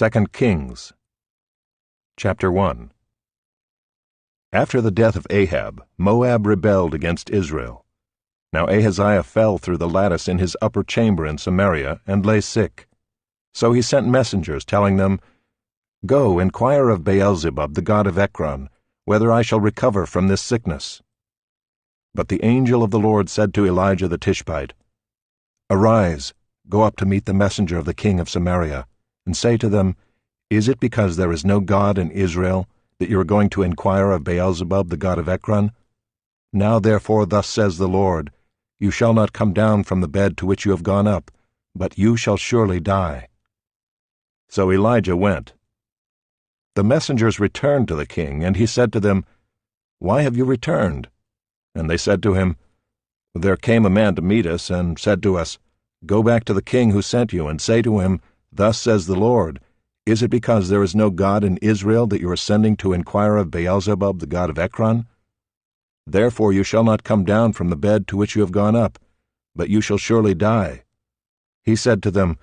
2 Kings. Chapter 1. After the death of Ahab, Moab rebelled against Israel. Now Ahaziah fell through the lattice in his upper chamber in Samaria, and lay sick. So he sent messengers, telling them, "Go, inquire of Beelzebub, the god of Ekron, whether I shall recover from this sickness." But the angel of the Lord said to Elijah the Tishbite, "Arise, go up to meet the messenger of the king of Samaria, and say to them, Is it because there is no God in Israel that you are going to inquire of Beelzebub, the god of Ekron? Now therefore thus says the Lord, You shall not come down from the bed to which you have gone up, but you shall surely die." So Elijah went. The messengers returned to the king, and he said to them, "Why have you returned?" And they said to him, "There came a man to meet us, and said to us, Go back to the king who sent you, and say to him, Thus says the Lord, Is it because there is no God in Israel that you are sending to inquire of Beelzebub, the god of Ekron? Therefore you shall not come down from the bed to which you have gone up, but you shall surely die." He said to them,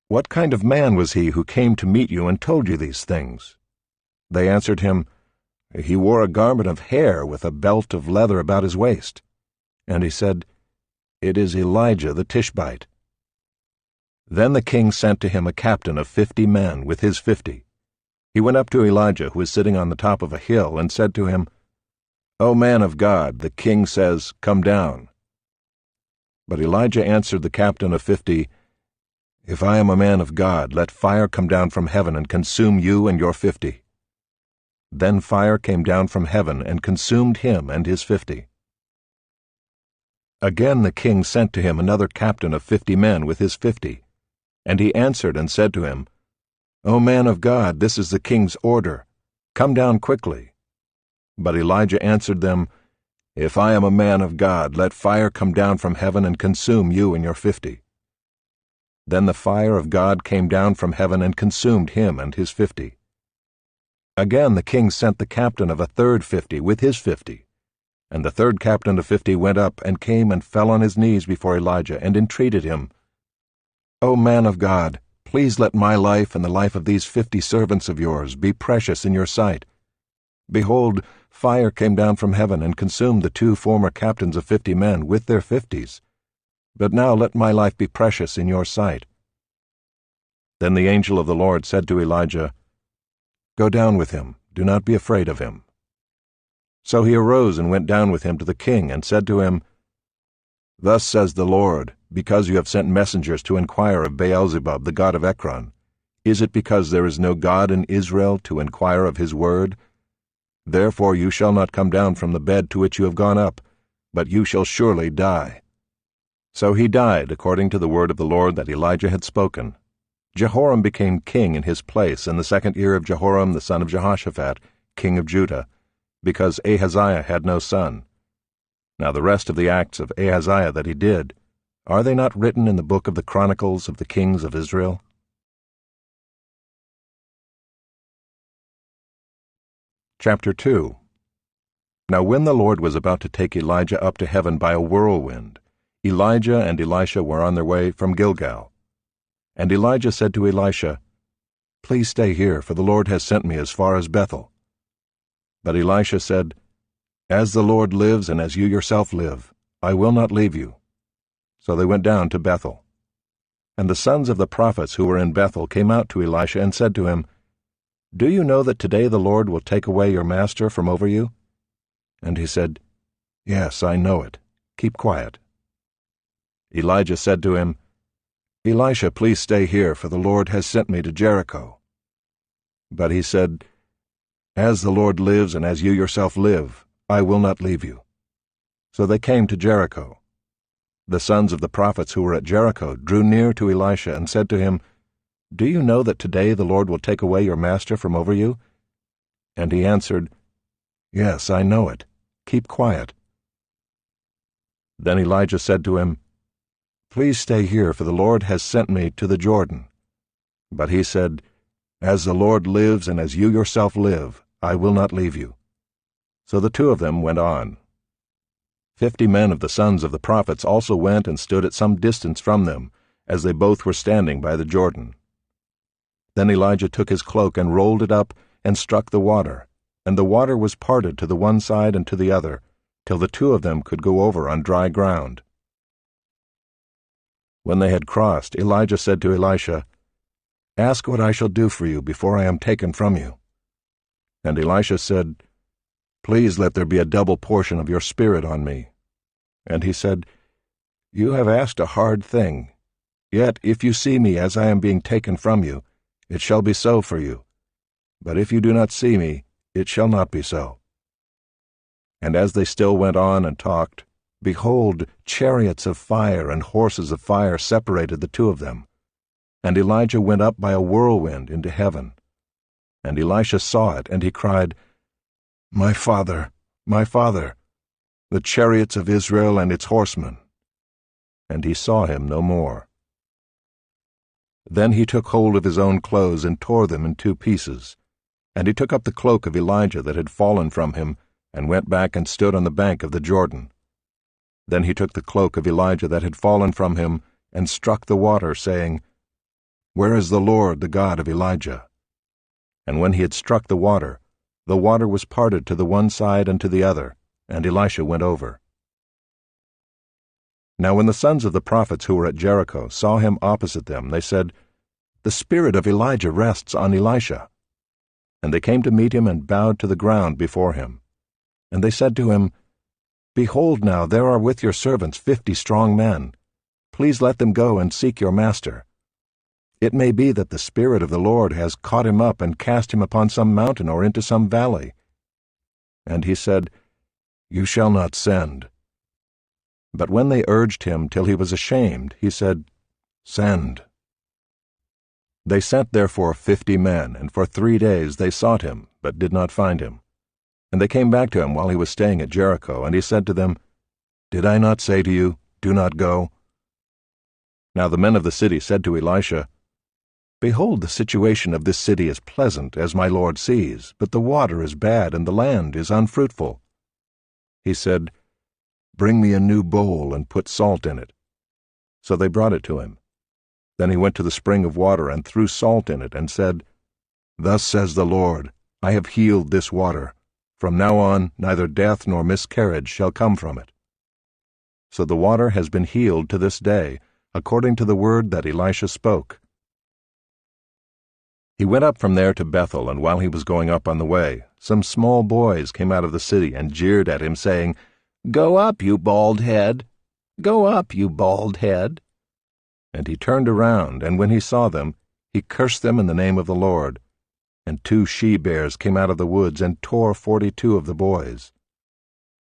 "What kind of man was he who came to meet you and told you these things?" They answered him, "He wore a garment of hair with a belt of leather about his waist." And he said, "It is Elijah the Tishbite." Then the king sent to him a captain of 50 men with his 50. He went up to Elijah, who was sitting on the top of a hill, and said to him, "O man of God, the king says, Come down." But Elijah answered the captain of 50, "If I am a man of God, let fire come down from heaven and consume you and your 50. Then fire came down from heaven and consumed him and his 50. Again the king sent to him another captain of 50 men with his 50. And he answered and said to him, "O man of God, this is the king's order. Come down quickly." But Elijah answered them, "If I am a man of God, let fire come down from heaven and consume you and your 50. Then the fire of God came down from heaven and consumed him and his 50. Again the king sent the captain of a third 50 with his 50. And the third captain of 50 went up and came and fell on his knees before Elijah and entreated him, "O man of God, please let my life and the life of these 50 servants of yours be precious in your sight. Behold, fire came down from heaven and consumed the 2 former captains of 50 men with their 50s. But now let my life be precious in your sight." Then the angel of the Lord said to Elijah, "Go down with him, do not be afraid of him." So he arose and went down with him to the king, and said to him, "Thus says the Lord, because you have sent messengers to inquire of Beelzebub, the god of Ekron, is it because there is no God in Israel to inquire of his word? Therefore you shall not come down from the bed to which you have gone up, but you shall surely die." So he died according to the word of the Lord that Elijah had spoken. Jehoram became king in his place in the 2nd year of Jehoram the son of Jehoshaphat, king of Judah, because Ahaziah had no son. Now the rest of the acts of Ahaziah that he did, are they not written in the book of the Chronicles of the kings of Israel? Chapter 2. Now when the Lord was about to take Elijah up to heaven by a whirlwind, Elijah and Elisha were on their way from Gilgal. And Elijah said to Elisha, "Please stay here, for the Lord has sent me as far as Bethel." But Elisha said, "As the Lord lives and as you yourself live, I will not leave you." So they went down to Bethel. And the sons of the prophets who were in Bethel came out to Elisha and said to him, "Do you know that today the Lord will take away your master from over you?" And he said, "Yes, I know it. Keep quiet." Elijah said to him, "Elisha, please stay here, for the Lord has sent me to Jericho." But he said, "As the Lord lives and as you yourself live, I will not leave you." So they came to Jericho. The sons of the prophets who were at Jericho drew near to Elisha and said to him, "Do you know that today the Lord will take away your master from over you?" And he answered, "Yes, I know it. Keep quiet." Then Elijah said to him, "Please stay here, for the Lord has sent me to the Jordan." But he said, "As the Lord lives and as you yourself live, I will not leave you." So the 2 of them went on. 50 men of the sons of the prophets also went and stood at some distance from them, as they both were standing by the Jordan. Then Elijah took his cloak and rolled it up and struck the water, and the water was parted to the one side and to the other, till the two of them could go over on dry ground. When they had crossed, Elijah said to Elisha, "Ask what I shall do for you before I am taken from you." And Elisha said, "Please let there be a double portion of your spirit on me." And he said, "You have asked a hard thing. Yet if you see me as I am being taken from you, it shall be so for you. But if you do not see me, it shall not be so." And as they still went on and talked, behold, chariots of fire and horses of fire separated the two of them. And Elijah went up by a whirlwind into heaven. And Elisha saw it, and he cried, my father, the chariots of Israel and its horsemen." And he saw him no more. Then he took hold of his own clothes and tore them in 2 pieces. And he took up the cloak of Elijah that had fallen from him, and went back and stood on the bank of the Jordan. Then he took the cloak of Elijah that had fallen from him, and struck the water, saying, "Where is the Lord, the God of Elijah?" And when he had struck the water was parted to the one side and to the other, and Elisha went over. Now when the sons of the prophets who were at Jericho saw him opposite them, they said, "The spirit of Elijah rests on Elisha." And they came to meet him and bowed to the ground before him. And they said to him, "Behold now, there are with your servants 50 strong men. Please let them go and seek your master. It may be that the Spirit of the Lord has caught him up and cast him upon some mountain or into some valley." And he said, "You shall not send." But when they urged him till he was ashamed, he said, "Send." They sent therefore 50 men, and for 3 days they sought him, but did not find him. And they came back to him while he was staying at Jericho, and he said to them, "Did I not say to you, do not go?" Now the men of the city said to Elisha, "Behold, the situation of this city is pleasant, as my lord sees, but the water is bad, and the land is unfruitful." He said, "Bring me a new bowl, and put salt in it." So they brought it to him. Then he went to the spring of water, and threw salt in it, and said, "Thus says the Lord, I have healed this water. From now on neither death nor miscarriage shall come from it." So the water has been healed to this day, according to the word that Elisha spoke. He went up from there to Bethel, and while he was going up on the way, some small boys came out of the city and jeered at him, saying, "Go up, you bald head! Go up, you bald head!" And he turned around, and when he saw them, he cursed them in the name of the Lord. And 2 she-bears came out of the woods and tore 42 of the boys.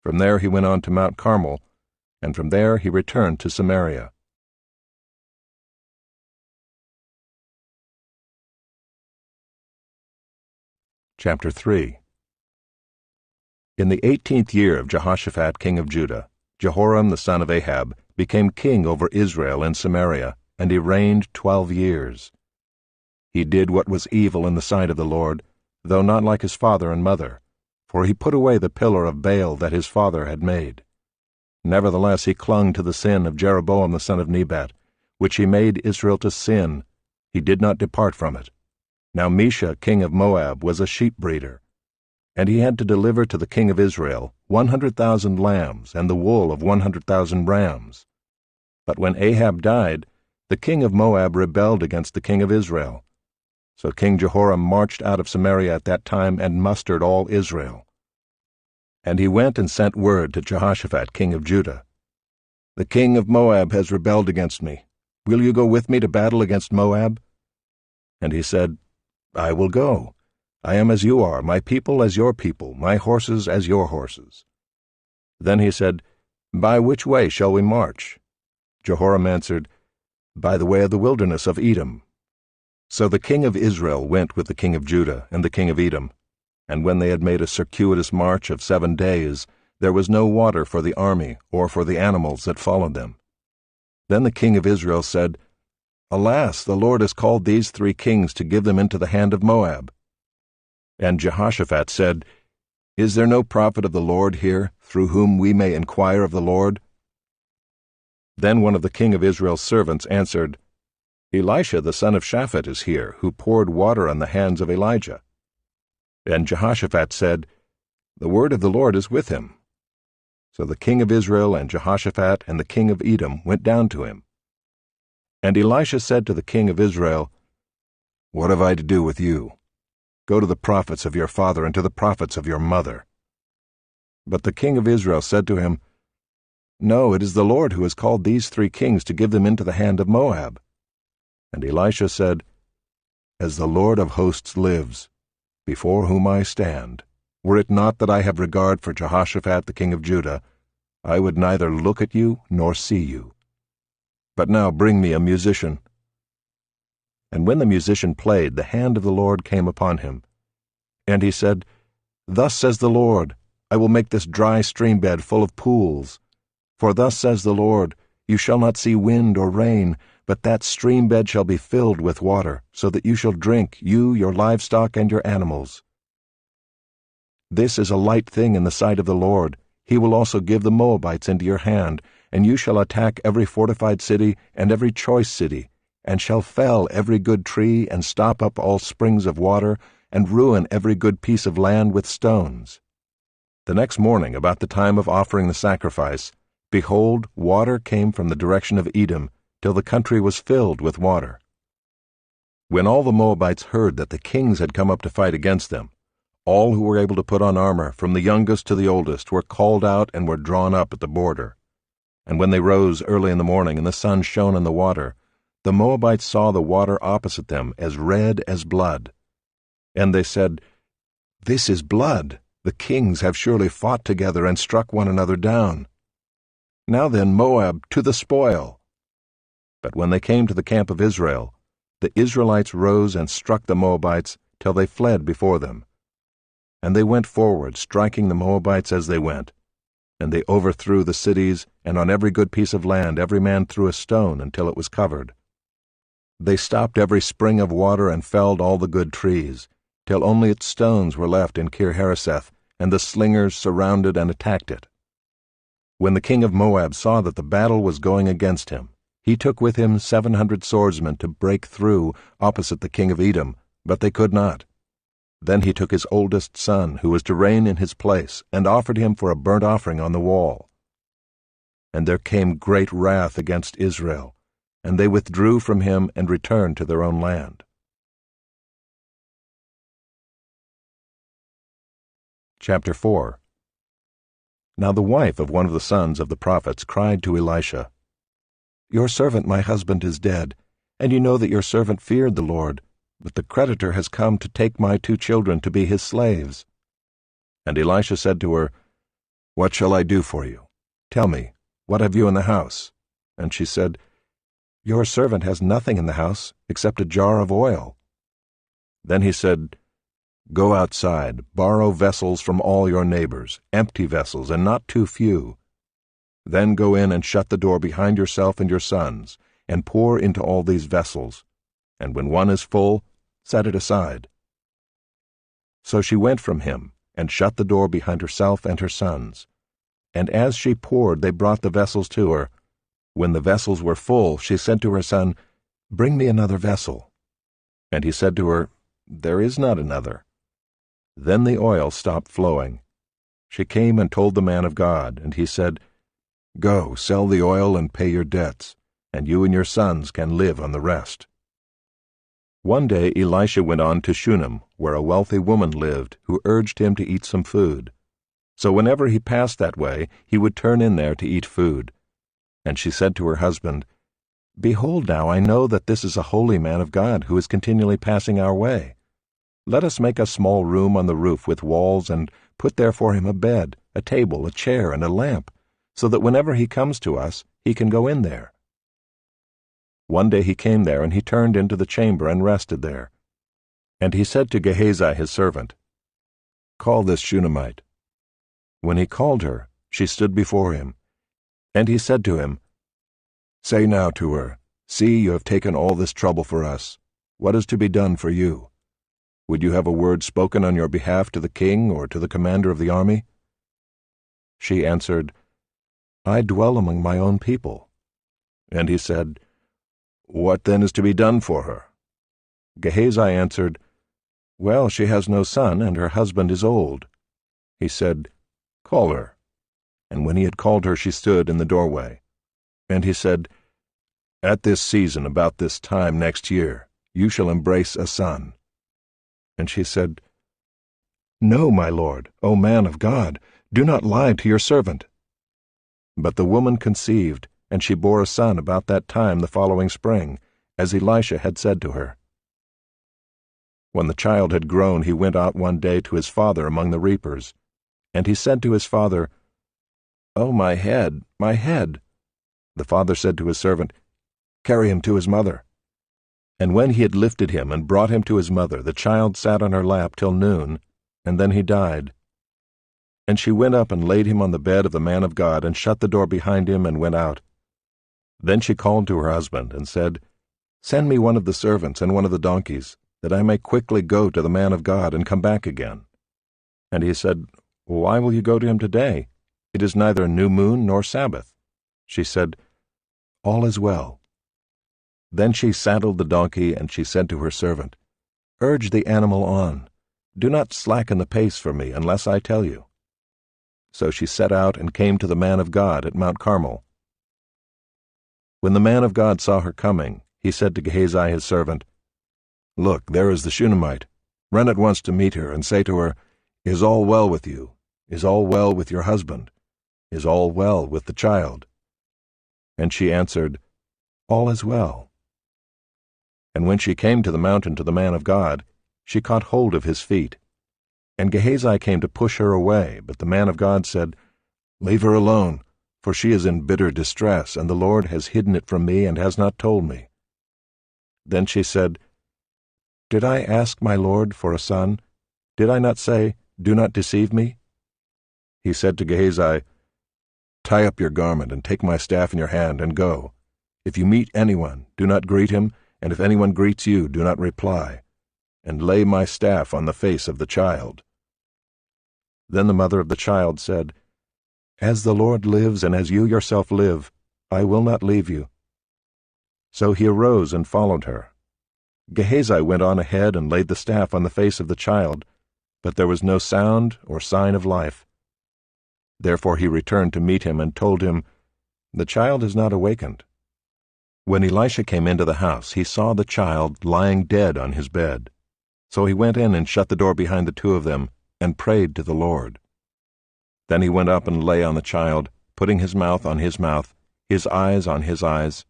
From there he went on to Mount Carmel, and from there he returned to Samaria. Chapter 3. In the 18th year of Jehoshaphat king of Judah, Jehoram the son of Ahab became king over Israel in Samaria, and he reigned 12 years. He did what was evil in the sight of the Lord, though not like his father and mother, for he put away the pillar of Baal that his father had made. Nevertheless he clung to the sin of Jeroboam the son of Nebat, which he made Israel to sin. He did not depart from it. Now Mesha king of Moab was a sheep breeder, and he had to deliver to the king of Israel 100,000 lambs and the wool of 100,000 rams. But when Ahab died, the king of Moab rebelled against the king of Israel. So King Jehoram marched out of Samaria at that time and mustered all Israel. And he went and sent word to Jehoshaphat king of Judah, "The king of Moab has rebelled against me. Will you go with me to battle against Moab?" And he said, "I will go. I am as you are, my people as your people, my horses as your horses." Then he said, "By which way shall we march?" Jehoram answered, "By the way of the wilderness of Edom." So the king of Israel went with the king of Judah and the king of Edom, and when they had made a circuitous march of 7 days, there was no water for the army or for the animals that followed them. Then the king of Israel said, "Alas, the Lord has called these 3 kings to give them into the hand of Moab." And Jehoshaphat said, "Is there no prophet of the Lord here, through whom we may inquire of the Lord?" Then one of the king of Israel's servants answered, Elisha the son of Shaphat is here, who poured water on the hands of Elijah. And Jehoshaphat said, The word of the Lord is with him. So the king of Israel and Jehoshaphat and the king of Edom went down to him. And Elisha said to the king of Israel, What have I to do with you? Go to the prophets of your father and to the prophets of your mother. But the king of Israel said to him, No, it is the Lord who has called these 3 kings to give them into the hand of Moab. And Elisha said, As the Lord of hosts lives, before whom I stand, were it not that I have regard for Jehoshaphat the king of Judah, I would neither look at you nor see you. But now bring me a musician. And when the musician played, the hand of the Lord came upon him. And he said, Thus says the Lord, I will make this dry stream bed full of pools. For thus says the Lord, You shall not see wind or rain, but that stream bed shall be filled with water, so that you shall drink, you, your livestock, and your animals. This is a light thing in the sight of the Lord. He will also give the Moabites into your hand, and you shall attack every fortified city and every choice city, and shall fell every good tree, and stop up all springs of water, and ruin every good piece of land with stones. The next morning, about the time of offering the sacrifice, behold, water came from the direction of Edom, till the country was filled with water. When all the Moabites heard that the kings had come up to fight against them, all who were able to put on armor, from the youngest to the oldest, were called out and were drawn up at the border. And when they rose early in the morning and the sun shone on the water, the Moabites saw the water opposite them as red as blood. And they said, This is blood. The kings have surely fought together and struck one another down. Now then, Moab, to the spoil. But when they came to the camp of Israel, the Israelites rose and struck the Moabites till they fled before them. And they went forward, striking the Moabites as they went. And they overthrew the cities, and on every good piece of land every man threw a stone until it was covered. They stopped every spring of water and felled all the good trees, till only its stones were left in Kir-Hareseth, and the slingers surrounded and attacked it. When the king of Moab saw that the battle was going against him, he took with him 700 swordsmen to break through opposite the king of Edom, but they could not. Then he took his oldest son, who was to reign in his place, and offered him for a burnt offering on the wall. And there came great wrath against Israel, and they withdrew from him and returned to their own land. Chapter 4. Now the wife of one of the sons of the prophets cried to Elisha, Your servant my husband is dead, and you know that your servant feared the Lord, but the creditor has come to take my 2 children to be his slaves. And Elisha said to her, What shall I do for you? Tell me, what have you in the house? And she said, Your servant has nothing in the house except a jar of oil. Then he said, Go outside, borrow vessels from all your neighbors, empty vessels, and not too few. Then go in and shut the door behind yourself and your sons, and pour into all these vessels, and when one is full, set it aside. So she went from him, and shut the door behind herself and her sons. And as she poured, they brought the vessels to her. When the vessels were full, she said to her son, Bring me another vessel. And he said to her, There is not another. Then the oil stopped flowing. She came and told the man of God, and he said, Go, sell the oil and pay your debts, and you and your sons can live on the rest. One day Elisha went on to Shunem, where a wealthy woman lived, who urged him to eat some food. So whenever he passed that way, he would turn in there to eat food. And she said to her husband, Behold now, I know that this is a holy man of God who is continually passing our way. Let us make a small room on the roof with walls, and put there for him a bed, a table, a chair, and a lamp, so that whenever he comes to us, he can go in there. One day he came there, and he turned into the chamber and rested there. And he said to Gehazi his servant, Call this Shunammite. When he called her, she stood before him. And he said to him, Say now to her, See, you have taken all this trouble for us. What is to be done for you? Would you have a word spoken on your behalf to the king or to the commander of the army? She answered, I dwell among my own people. And he said, "What then is to be done for her?" Gehazi answered, "Well, she has no son, and her husband is old." He said, "Call her." And when he had called her, she stood in the doorway. And he said, "At this season, about this time next year, you shall embrace a son." And she said, "No, my lord, O man of God, do not lie to your servant." But the woman conceived, and she bore a son about that time the following spring, as Elisha had said to her. When the child had grown, he went out one day to his father among the reapers. And he said to his father, "Oh, my head, my head!" The father said to his servant, "Carry him to his mother." And when he had lifted him and brought him to his mother, the child sat on her lap till noon, and then he died. And she went up and laid him on the bed of the man of God, and shut the door behind him, and went out. Then she called to her husband, and said, "Send me one of the servants and one of the donkeys, that I may quickly go to the man of God and come back again." And he said, "Why will you go to him today? It is neither new moon nor Sabbath." She said, "All is well." Then she saddled the donkey, and she said to her servant, "Urge the animal on. Do not slacken the pace for me unless I tell you." So she set out and came to the man of God at Mount Carmel. When the man of God saw her coming, he said to Gehazi his servant, "Look, there is the Shunammite. Run at once to meet her, and say to her, 'Is all well with you? Is all well with your husband? Is all well with the child?'" And she answered, "All is well." And when she came to the mountain to the man of God, she caught hold of his feet. And Gehazi came to push her away, but the man of God said, "Leave her alone, for she is in bitter distress, and the Lord has hidden it from me and has not told me." Then she said, "Did I ask my Lord for a son? Did I not say, 'Do not deceive me'?" He said to Gehazi, "Tie up your garment, and take my staff in your hand, and go. If you meet anyone, do not greet him, and if anyone greets you, do not reply. And lay my staff on the face of the child." Then the mother of the child said, "As the Lord lives, and as you yourself live, I will not leave you." So he arose and followed her. Gehazi went on ahead and laid the staff on the face of the child, but there was no sound or sign of life. Therefore he returned to meet him and told him, "The child is not awakened." When Elisha came into the house, he saw the child lying dead on his bed. So he went in and shut the door behind the two of them, and prayed to the Lord. Then he went up and lay on the child, putting his mouth on his mouth, his eyes on his eyes,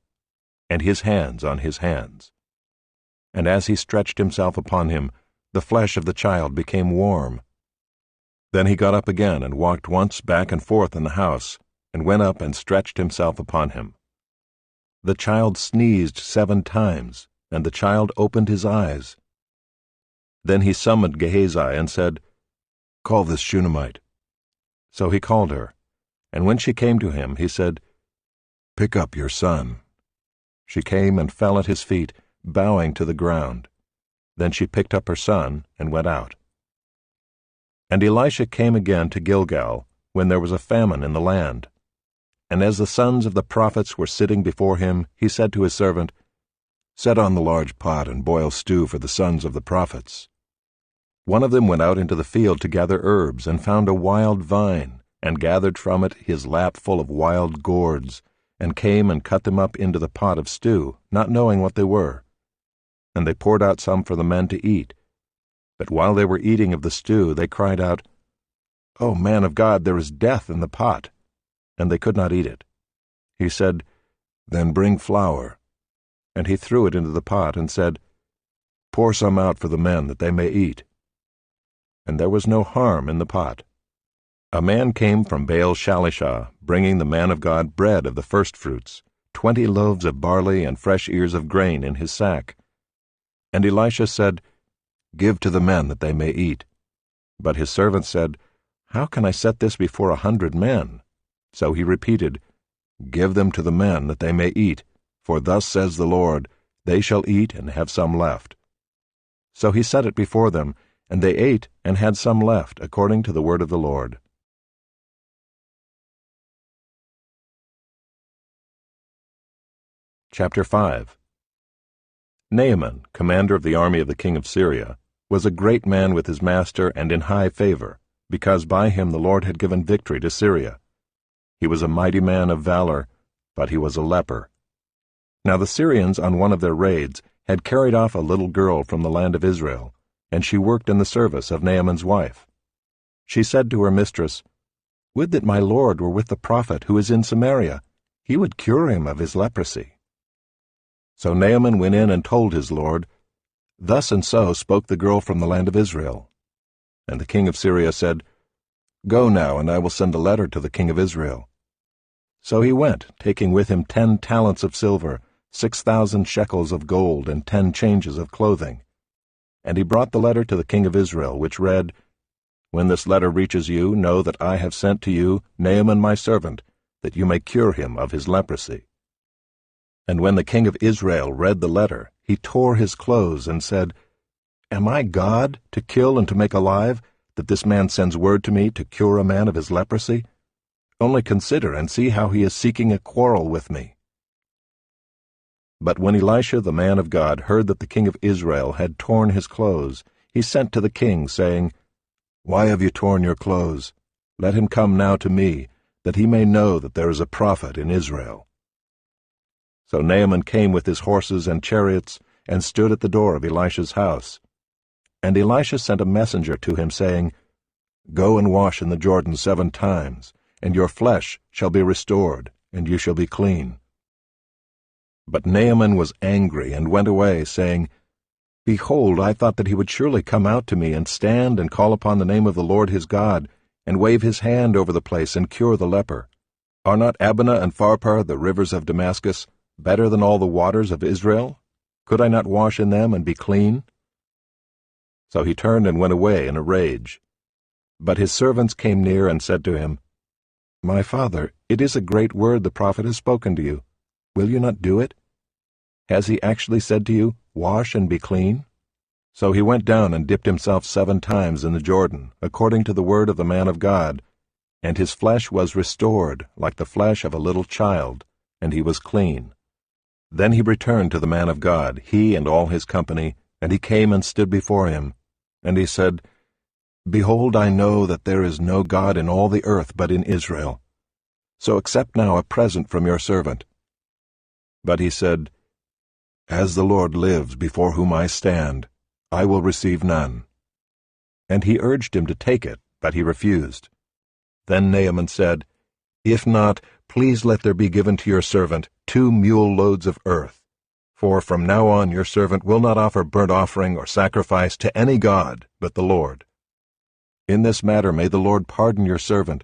and his hands on his hands. And as he stretched himself upon him, the flesh of the child became warm. Then he got up again and walked once back and forth in the house, and went up and stretched himself upon him. The child sneezed 7 times, and the child opened his eyes. Then he summoned Gehazi and said, "Call this Shunammite." So he called her, and when she came to him, he said, "Pick up your son." She came and fell at his feet, bowing to the ground. Then she picked up her son and went out. And Elisha came again to Gilgal, when there was a famine in the land. And as the sons of the prophets were sitting before him, he said to his servant, "Set on the large pot and boil stew for the sons of the prophets." One of them went out into the field to gather herbs, and found a wild vine, and gathered from it his lap full of wild gourds, and came and cut them up into the pot of stew, not knowing what they were. And they poured out some for the men to eat. But while they were eating of the stew, they cried out, "O man of God, there is death in the pot!" And they could not eat it. He said, "Then bring flour." And he threw it into the pot, and said, "Pour some out for the men, that they may eat." And there was no harm in the pot. A man came from Baal-Shalishah, bringing the man of God bread of the firstfruits, 20 loaves of barley and fresh ears of grain in his sack. And Elisha said, "Give to the men, that they may eat." But his servant said, "How can I set this before 100 men? So he repeated, "Give them to the men, that they may eat, for thus says the Lord, they shall eat and have some left." So he set it before them, and they ate and had some left, according to the word of the Lord. Chapter 5. Naaman, commander of the army of the king of Syria, was a great man with his master and in high favor, because by him the Lord had given victory to Syria. He was a mighty man of valor, but he was a leper. Now the Syrians, on one of their raids, had carried off a little girl from the land of Israel, and she worked in the service of Naaman's wife. She said to her mistress, "Would that my lord were with the prophet who is in Samaria. He would cure him of his leprosy." So Naaman went in and told his lord, "Thus and so spoke the girl from the land of Israel." And the king of Syria said, "Go now, and I will send a letter to the king of Israel." So he went, taking with him 10 talents of silver, 6,000 shekels of gold, and 10 changes of clothing. And he brought the letter to the king of Israel, which read, "When this letter reaches you, know that I have sent to you Naaman my servant, that you may cure him of his leprosy." And when the king of Israel read the letter, he tore his clothes and said, "Am I God, to kill and to make alive, that this man sends word to me to cure a man of his leprosy? Only consider and see how he is seeking a quarrel with me." But when Elisha the man of God heard that the king of Israel had torn his clothes, he sent to the king, saying, "Why have you torn your clothes? Let him come now to me, that he may know that there is a prophet in Israel." So Naaman came with his horses and chariots, and stood at the door of Elisha's house. And Elisha sent a messenger to him, saying, "Go and wash in the Jordan 7 times, and your flesh shall be restored, and you shall be clean." But Naaman was angry, and went away, saying, "Behold, I thought that he would surely come out to me, and stand and call upon the name of the Lord his God, and wave his hand over the place, and cure the leper. Are not Abana and Pharpar, the rivers of Damascus, better than all the waters of Israel? Could I not wash in them and be clean?" So he turned and went away in a rage. But his servants came near and said to him, "My father, it is a great word the prophet has spoken to you. Will you not do it? Has he actually said to you, 'Wash and be clean'?" So he went down and dipped himself 7 times in the Jordan, according to the word of the man of God, and his flesh was restored like the flesh of a little child, and he was clean. Then he returned to the man of God, he and all his company, and he came and stood before him. And he said, "Behold, I know that there is no God in all the earth but in Israel. So accept now a present from your servant." But he said, "As the Lord lives before whom I stand, I will receive none." And he urged him to take it, but he refused. Then Naaman said, "If not, please let there be given to your servant 2 mule loads of earth. For from now on your servant will not offer burnt offering or sacrifice to any god but the Lord. In this matter may the Lord pardon your servant.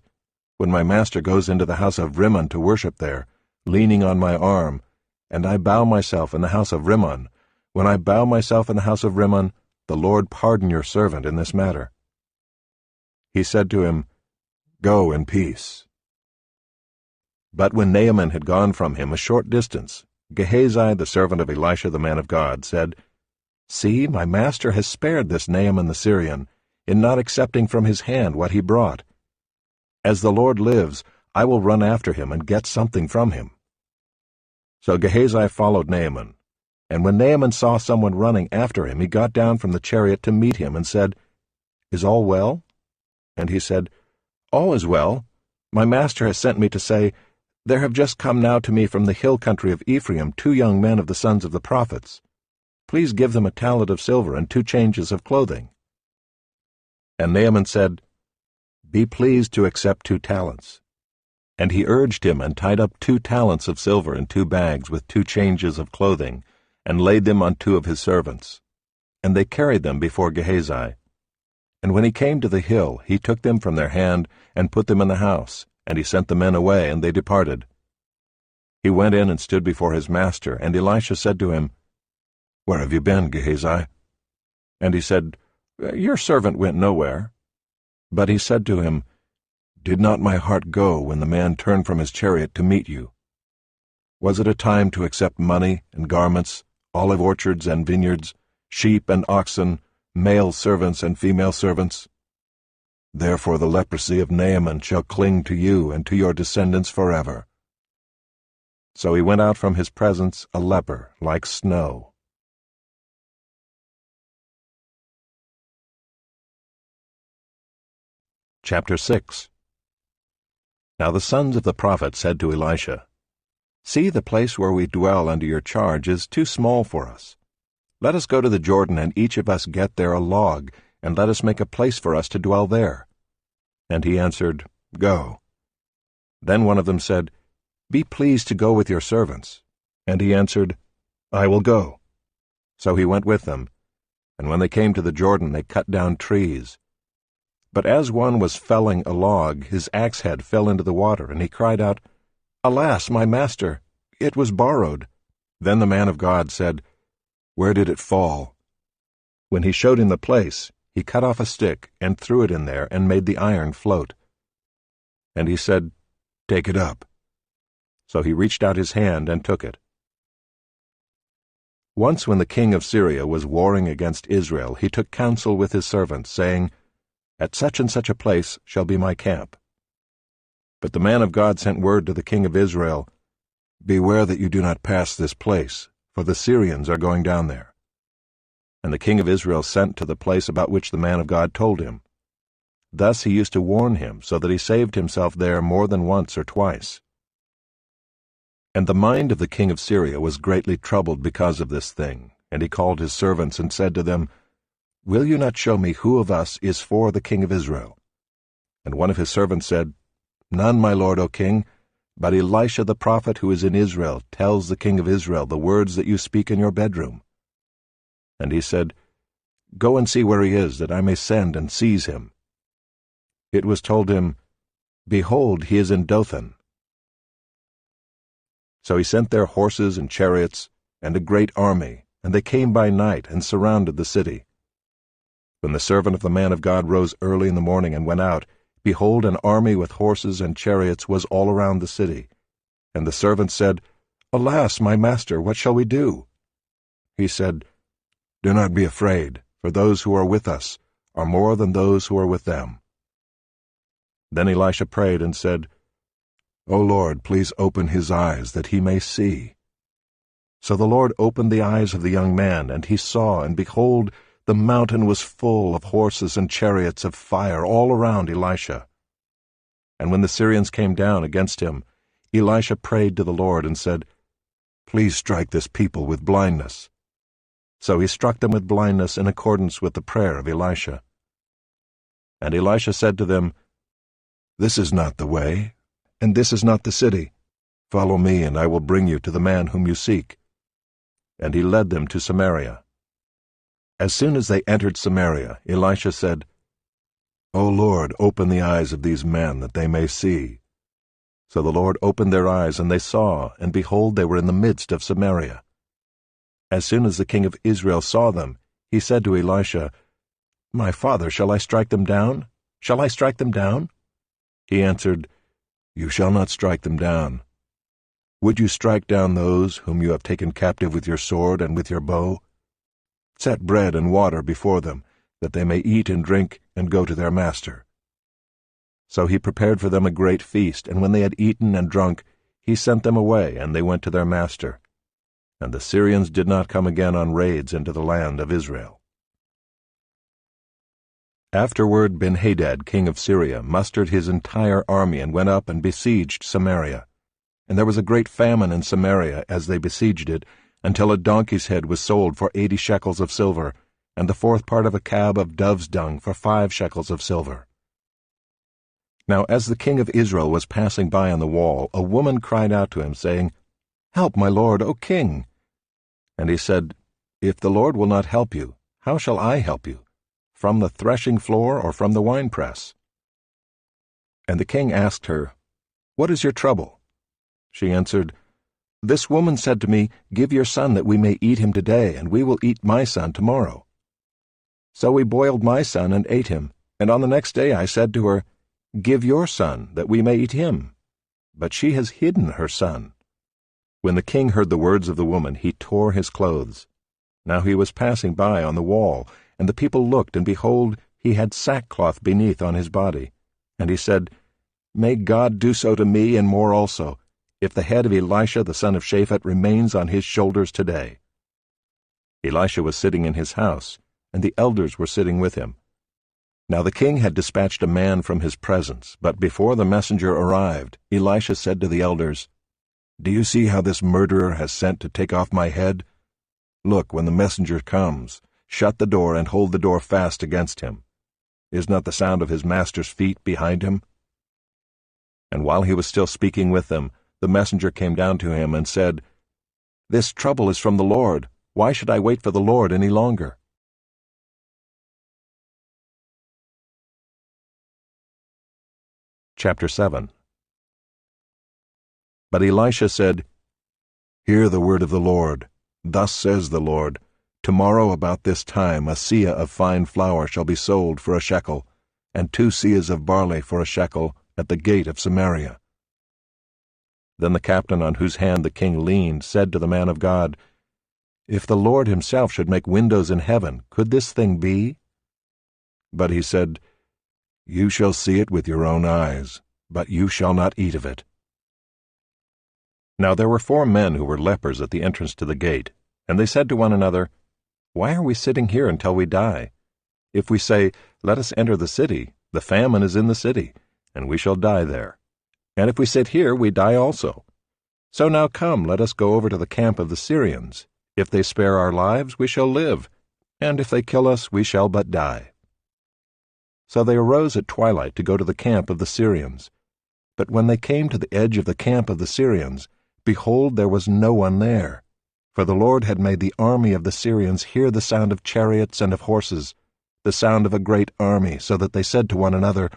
When my master goes into the house of Rimmon to worship there, leaning on my arm, and I bow myself in the house of Rimmon, when I bow myself in the house of Rimmon, the Lord pardon your servant in this matter." He said to him, "Go in peace." But when Naaman had gone from him a short distance, Gehazi, the servant of Elisha the man of God, said, "See, my master has spared this Naaman the Syrian, in not accepting from his hand what he brought. As the Lord lives, I will run after him and get something from him." So Gehazi followed Naaman, and when Naaman saw someone running after him, he got down from the chariot to meet him and said, "Is all well?" And he said, "All is well. My master has sent me to say, 'There have just come now to me from the hill country of Ephraim 2 young men of the sons of the prophets. Please give them a talent of silver and 2 changes of clothing.'" And Naaman said, "Be pleased to accept 2 talents. And he urged him and tied up 2 talents of silver in 2 bags with 2 changes of clothing, and laid them on 2 of his servants. And they carried them before Gehazi. And when he came to the hill, he took them from their hand and put them in the house, and he sent the men away, and they departed. He went in and stood before his master, and Elisha said to him, "Where have you been, Gehazi?" And he said, "Your servant went nowhere." But he said to him, "Did not my heart go when the man turned from his chariot to meet you? Was it a time to accept money and garments, olive orchards and vineyards, sheep and oxen, male servants and female servants? Therefore the leprosy of Naaman shall cling to you and to your descendants forever." So he went out from his presence a leper like snow. Chapter 6. Now the sons of the prophet said to Elisha, "See, the place where we dwell under your charge is too small for us. Let us go to the Jordan, and each of us get there a log, and let us make a place for us to dwell there." And he answered, "Go." Then one of them said, "Be pleased to go with your servants." And he answered, "I will go." So he went with them, and when they came to the Jordan, they cut down trees. But as one was felling a log, his axe head fell into the water, and he cried out, "Alas, my master, it was borrowed." Then the man of God said, "Where did it fall?" When he showed him the place, he cut off a stick and threw it in there and made the iron float. And he said, "Take it up." So he reached out his hand and took it. Once when the king of Syria was warring against Israel, he took counsel with his servants, saying, "At such and such a place shall be my camp." But the man of God sent word to the king of Israel, "Beware that you do not pass this place, for the Syrians are going down there." And the king of Israel sent to the place about which the man of God told him. Thus he used to warn him, so that he saved himself there more than once or twice. And the mind of the king of Syria was greatly troubled because of this thing, and he called his servants and said to them, "Will you not show me who of us is for the king of Israel?" And one of his servants said, "None, my lord, O king, but Elisha the prophet who is in Israel tells the king of Israel the words that you speak in your bedroom." And he said, "Go and see where he is, that I may send and seize him." It was told him, "Behold, he is in Dothan." So he sent there horses and chariots and a great army, and they came by night and surrounded the city. When the servant of the man of God rose early in the morning and went out, behold, an army with horses and chariots was all around the city. And the servant said, "Alas, my master, what shall we do?" He said, "Do not be afraid, for those who are with us are more than those who are with them." Then Elisha prayed and said, "O Lord, please open his eyes, that he may see." So the Lord opened the eyes of the young man, and he saw, and behold, the mountain was full of horses and chariots of fire all around Elisha. And when the Syrians came down against him, Elisha prayed to the Lord and said, "Please strike this people with blindness." So he struck them with blindness in accordance with the prayer of Elisha. And Elisha said to them, "This is not the way, and this is not the city. Follow me, and I will bring you to the man whom you seek." And he led them to Samaria. As soon as they entered Samaria, Elisha said, "O Lord, open the eyes of these men, that they may see." So the Lord opened their eyes, and they saw, and behold, they were in the midst of Samaria. As soon as the king of Israel saw them, he said to Elisha, "My father, shall I strike them down? Shall I strike them down?" He answered, "You shall not strike them down. Would you strike down those whom you have taken captive with your sword and with your bow? Set bread and water before them, that they may eat and drink and go to their master." So he prepared for them a great feast, and when they had eaten and drunk, he sent them away, and they went to their master. And the Syrians did not come again on raids into the land of Israel. Afterward Ben-Hadad, king of Syria, mustered his entire army and went up and besieged Samaria. And there was a great famine in Samaria as they besieged it, until a donkey's head was sold for 80 shekels of silver, and the fourth part of a cab of dove's dung for 5 shekels of silver. Now as the king of Israel was passing by on the wall, a woman cried out to him, saying, "Help, my lord, O king!" And he said, "If the Lord will not help you, how shall I help you? From the threshing floor or from the winepress?" And the king asked her, "What is your trouble?" She answered, "This woman said to me, 'Give your son that we may eat him today, and we will eat my son tomorrow.' So we boiled my son and ate him, and on the next day I said to her, 'Give your son that we may eat him.' But she has hidden her son." When the king heard the words of the woman, he tore his clothes. Now he was passing by on the wall, and the people looked, and behold, he had sackcloth beneath on his body. And he said, "May God do so to me, and more also, if the head of Elisha the son of Shaphat remains on his shoulders today." Elisha was sitting in his house, and the elders were sitting with him. Now the king had dispatched a man from his presence, but before the messenger arrived, Elisha said to the elders, "Do you see how this murderer has sent to take off my head? Look, when the messenger comes, shut the door and hold the door fast against him. Is not the sound of his master's feet behind him?" And while he was still speaking with them, the messenger came down to him and said, "This trouble is from the Lord. Why should I wait for the Lord any longer?" Chapter 7. But Elisha said, "Hear the word of the Lord. Thus says the Lord, Tomorrow about this time a seah of fine flour shall be sold for a shekel, and 2 seahs of barley for a shekel at the gate of Samaria." Then the captain on whose hand the king leaned said to the man of God, "If the Lord himself should make windows in heaven, could this thing be?" But he said, "You shall see it with your own eyes, but you shall not eat of it." Now there were 4 men who were lepers at the entrance to the gate, and they said to one another, "Why are we sitting here until we die? If we say, 'Let us enter the city,' the famine is in the city, and we shall die there. And if we sit here, we die also. So now come, let us go over to the camp of the Syrians. If they spare our lives, we shall live, and if they kill us, we shall but die." So they arose at twilight to go to the camp of the Syrians. But when they came to the edge of the camp of the Syrians, behold, there was no one there. For the Lord had made the army of the Syrians hear the sound of chariots and of horses, the sound of a great army, so that they said to one another,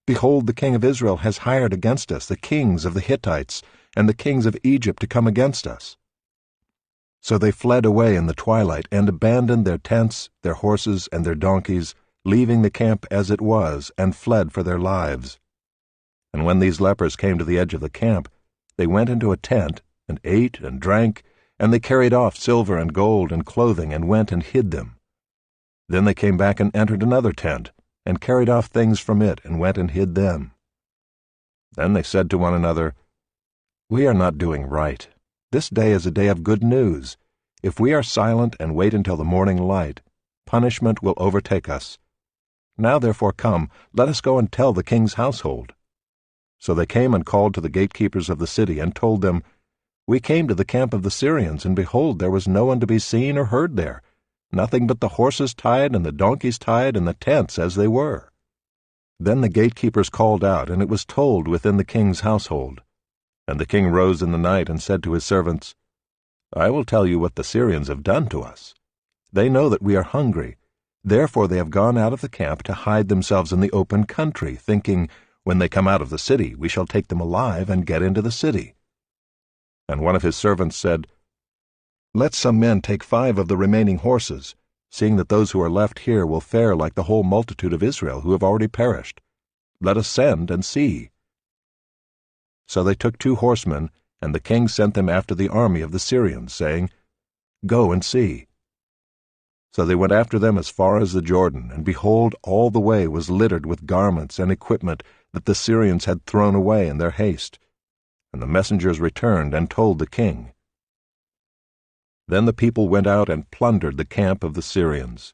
"Behold, the king of Israel has hired against us the kings of the Hittites and the kings of Egypt to come against us." So they fled away in the twilight and abandoned their tents, their horses, and their donkeys, leaving the camp as it was, and fled for their lives. And when these lepers came to the edge of the camp, they went into a tent, and ate and drank, and they carried off silver and gold and clothing, and went and hid them. Then they came back and entered another tent, and carried off things from it, and went and hid them. Then they said to one another, "We are not doing right. This day is a day of good news. If we are silent and wait until the morning light, punishment will overtake us. Now therefore come, let us go and tell the king's household." So they came and called to the gatekeepers of the city, and told them, "We came to the camp of the Syrians, and behold, there was no one to be seen or heard there, nothing but the horses tied and the donkeys tied and the tents as they were." Then the gatekeepers called out, and it was told within the king's household. And the king rose in the night and said to his servants, "I will tell you what the Syrians have done to us. They know that we are hungry. Therefore they have gone out of the camp to hide themselves in the open country, thinking, when they come out of the city, we shall take them alive and get into the city." And one of his servants said, "Let some men take 5 of the remaining horses, seeing that those who are left here will fare like the whole multitude of Israel who have already perished. Let us send and see." So they took 2 horsemen, and the king sent them after the army of the Syrians, saying, "Go and see." So they went after them as far as the Jordan, and behold, all the way was littered with garments and equipment that the Syrians had thrown away in their haste. And the messengers returned and told the king. Then the people went out and plundered the camp of the Syrians.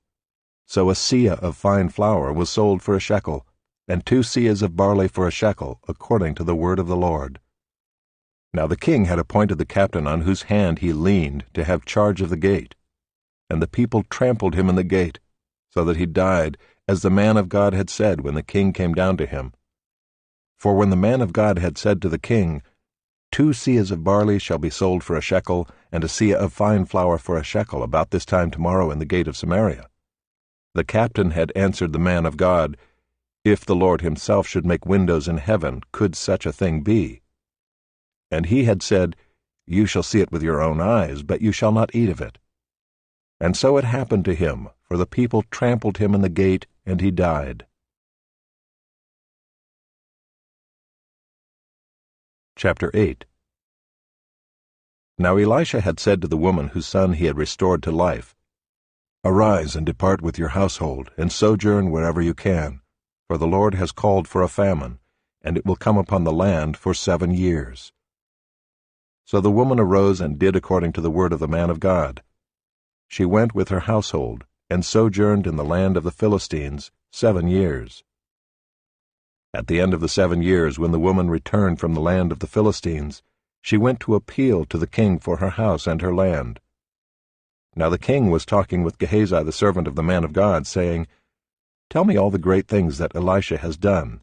So a seah of fine flour was sold for a shekel, and 2 seahs of barley for a shekel, according to the word of the Lord. Now the king had appointed the captain on whose hand he leaned to have charge of the gate. And the people trampled him in the gate, so that he died, as the man of God had said when the king came down to him. For when the man of God had said to the king, 2 seahs of barley shall be sold for a shekel, and a seah of fine flour for a shekel about this time tomorrow in the gate of Samaria, the captain had answered the man of God, "If the Lord himself should make windows in heaven, could such a thing be?" And he had said, "You shall see it with your own eyes, but you shall not eat of it." And so it happened to him, for the people trampled him in the gate, and he died. Chapter 8. Now Elisha had said to the woman whose son he had restored to life, "Arise and depart with your household, and sojourn wherever you can, for the Lord has called for a famine, and it will come upon the land for 7 years." So the woman arose and did according to the word of the man of God. She went with her household, and sojourned in the land of the Philistines, 7 years. At the end of the 7 years, when the woman returned from the land of the Philistines, she went to appeal to the king for her house and her land. Now the king was talking with Gehazi the servant of the man of God, saying, "Tell me all the great things that Elisha has done."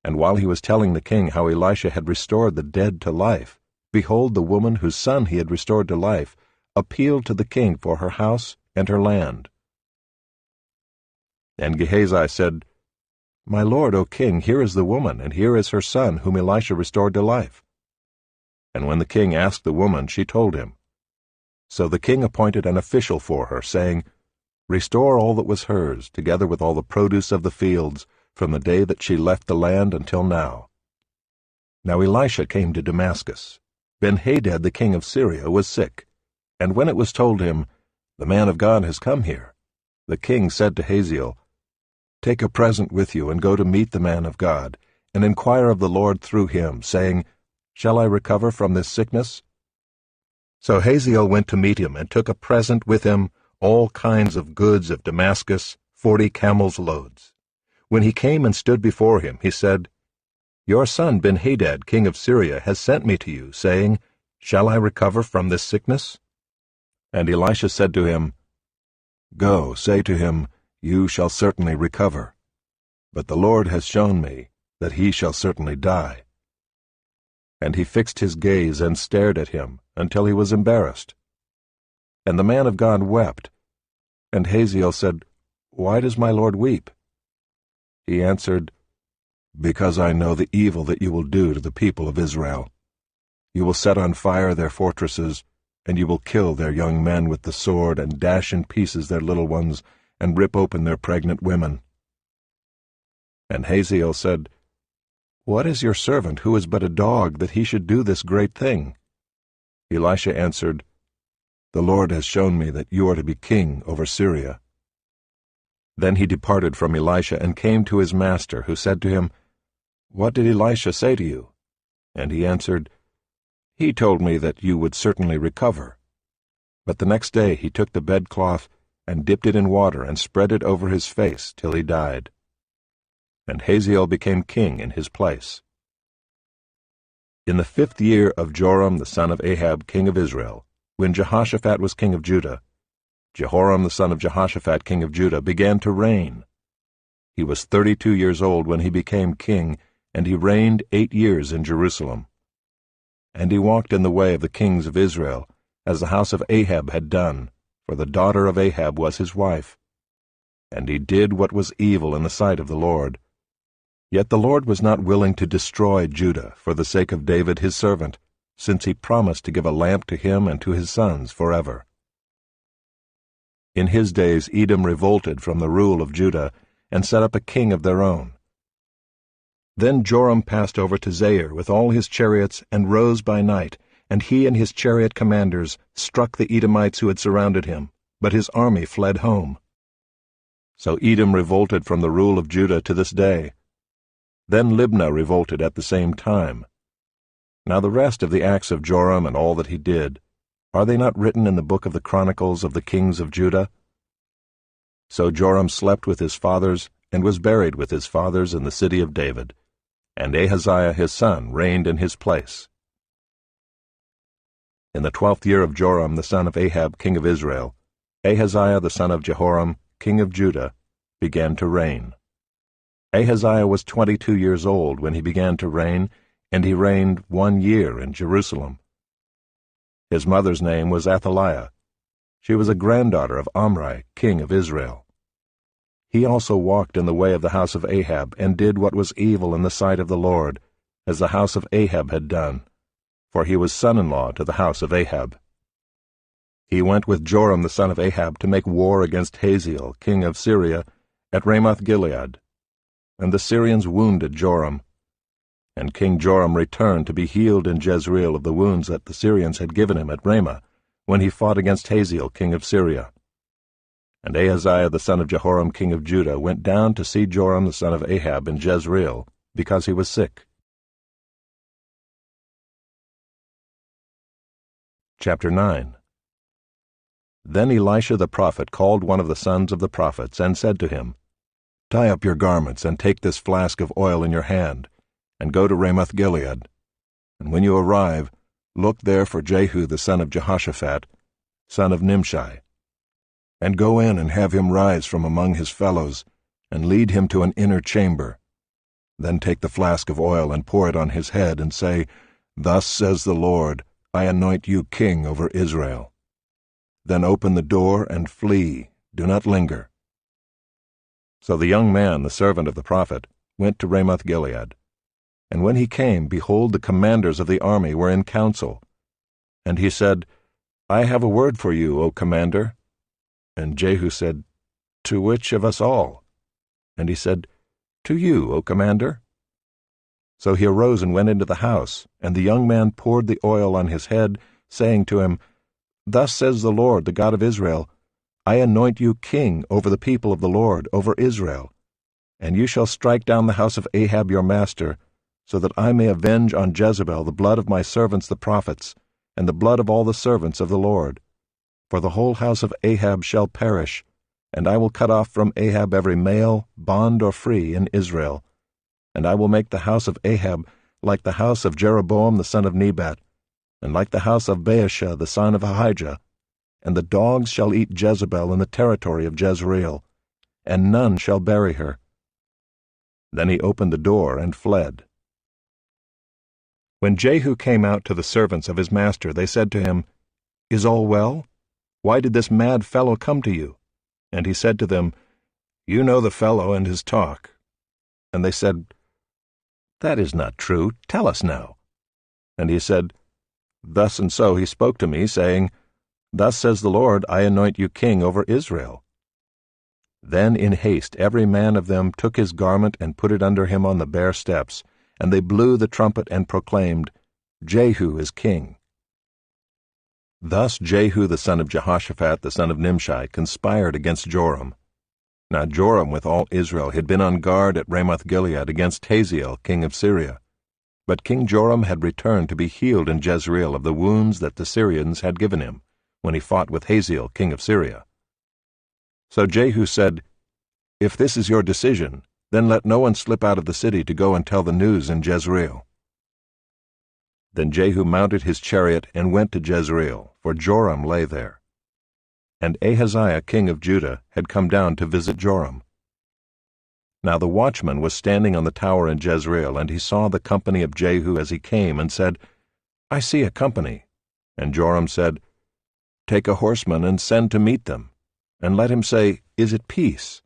And while he was telling the king how Elisha had restored the dead to life, behold, the woman whose son he had restored to life appealed to the king for her house and her land. And Gehazi said, "My lord, O king, here is the woman, and here is her son whom Elisha restored to life." And when the king asked the woman, she told him. So the king appointed an official for her, saying, "Restore all that was hers, together with all the produce of the fields, from the day that she left the land until now." Now Elisha came to Damascus. Ben-Hadad the king of Syria was sick, and when it was told him, "The man of God has come here," the king said to Hazael, "Take a present with you and go to meet the man of God, and inquire of the Lord through him, saying, 'Shall I recover from this sickness?'" So Hazael went to meet him and took a present with him, all kinds of goods of Damascus, 40 camels' loads. When he came and stood before him, he said, "Your son Ben-Hadad, king of Syria, has sent me to you, saying, 'Shall I recover from this sickness?'" And Elisha said to him, "Go, say to him, 'You shall certainly recover.' But the Lord has shown me that he shall certainly die." And he fixed his gaze and stared at him until he was embarrassed. And the man of God wept. And Hazael said, "Why does my lord weep?" He answered, "Because I know the evil that you will do to the people of Israel. You will set on fire their fortresses, and you will kill their young men with the sword, and dash in pieces their little ones, and rip open their pregnant women." And Hazael said, "What is your servant, who is but a dog, that he should do this great thing?" Elisha answered, "The Lord has shown me that you are to be king over Syria." Then he departed from Elisha and came to his master, who said to him, "What did Elisha say to you?" And he answered, "He told me that you would certainly recover." But the next day he took the bedcloth and dipped it in water and spread it over his face till he died. And Hazael became king in his place. In the 5th year of Joram the son of Ahab king of Israel, when Jehoshaphat was king of Judah, Jehoram the son of Jehoshaphat king of Judah began to reign. He was 32 years old when he became king, and he reigned 8 years in Jerusalem. And he walked in the way of the kings of Israel, as the house of Ahab had done, for the daughter of Ahab was his wife. And he did what was evil in the sight of the Lord. Yet the Lord was not willing to destroy Judah for the sake of David his servant, since he promised to give a lamp to him and to his sons forever. In his days Edom revolted from the rule of Judah, and set up a king of their own. Then Joram passed over to Zair with all his chariots, and rose by night, and he and his chariot commanders struck the Edomites who had surrounded him, but his army fled home. So Edom revolted from the rule of Judah to this day. Then Libnah revolted at the same time. Now the rest of the acts of Joram and all that he did, are they not written in the book of the Chronicles of the kings of Judah? So Joram slept with his fathers, and was buried with his fathers in the city of David, and Ahaziah his son reigned in his place. In the 12th year of Joram the son of Ahab king of Israel, Ahaziah the son of Jehoram king of Judah began to reign. Ahaziah was 22 years old when he began to reign, and he reigned 1 year in Jerusalem. His mother's name was Athaliah. She was a granddaughter of Omri, king of Israel. He also walked in the way of the house of Ahab, and did what was evil in the sight of the Lord, as the house of Ahab had done, for he was son-in-law to the house of Ahab. He went with Joram the son of Ahab to make war against Hazael, king of Syria, at Ramoth-Gilead. And the Syrians wounded Joram. And King Joram returned to be healed in Jezreel of the wounds that the Syrians had given him at Ramah, when he fought against Hazael, king of Syria. And Ahaziah the son of Jehoram, king of Judah, went down to see Joram the son of Ahab in Jezreel, because he was sick. Chapter 9. Then Elisha the prophet called one of the sons of the prophets, and said to him, Tie up your garments, and take this flask of oil in your hand, and go to Ramoth-Gilead. And when you arrive, look there for Jehu the son of Jehoshaphat, son of Nimshi. And go in and have him rise from among his fellows, and lead him to an inner chamber. Then take the flask of oil and pour it on his head, and say, Thus says the Lord, I anoint you king over Israel. Then open the door and flee, do not linger. So the young man, the servant of the prophet, went to Ramoth-Gilead. And when he came, behold, the commanders of the army were in council. And he said, I have a word for you, O commander. And Jehu said, To which of us all? And he said, To you, O commander. So he arose and went into the house, and the young man poured the oil on his head, saying to him, Thus says the Lord, the God of Israel, I anoint you king over the people of the Lord, over Israel. And you shall strike down the house of Ahab your master, so that I may avenge on Jezebel the blood of my servants the prophets, and the blood of all the servants of the Lord. For the whole house of Ahab shall perish, and I will cut off from Ahab every male, bond or free, in Israel. And I will make the house of Ahab like the house of Jeroboam the son of Nebat, and like the house of Baasha the son of Ahijah. And the dogs shall eat Jezebel in the territory of Jezreel, and none shall bury her. Then he opened the door and fled. When Jehu came out to the servants of his master, they said to him, Is all well? Why did this mad fellow come to you? And he said to them, You know the fellow and his talk. And they said, That is not true. Tell us now. And he said, Thus and so he spoke to me, saying, Thus says the Lord, I anoint you king over Israel. Then in haste every man of them took his garment and put it under him on the bare steps, and they blew the trumpet and proclaimed, Jehu is king. Thus Jehu the son of Jehoshaphat the son of Nimshi conspired against Joram. Now Joram with all Israel had been on guard at Ramoth-Gilead against Hazael king of Syria. But King Joram had returned to be healed in Jezreel of the wounds that the Syrians had given him, when he fought with Hazael king of Syria. So Jehu said, If this is your decision, then let no one slip out of the city to go and tell the news in Jezreel. Then Jehu mounted his chariot and went to Jezreel, for Joram lay there. And Ahaziah king of Judah had come down to visit Joram. Now the watchman was standing on the tower in Jezreel, and he saw the company of Jehu as he came, and said, I see a company. And Joram said, Take a horseman and send to meet them, and let him say, Is it peace?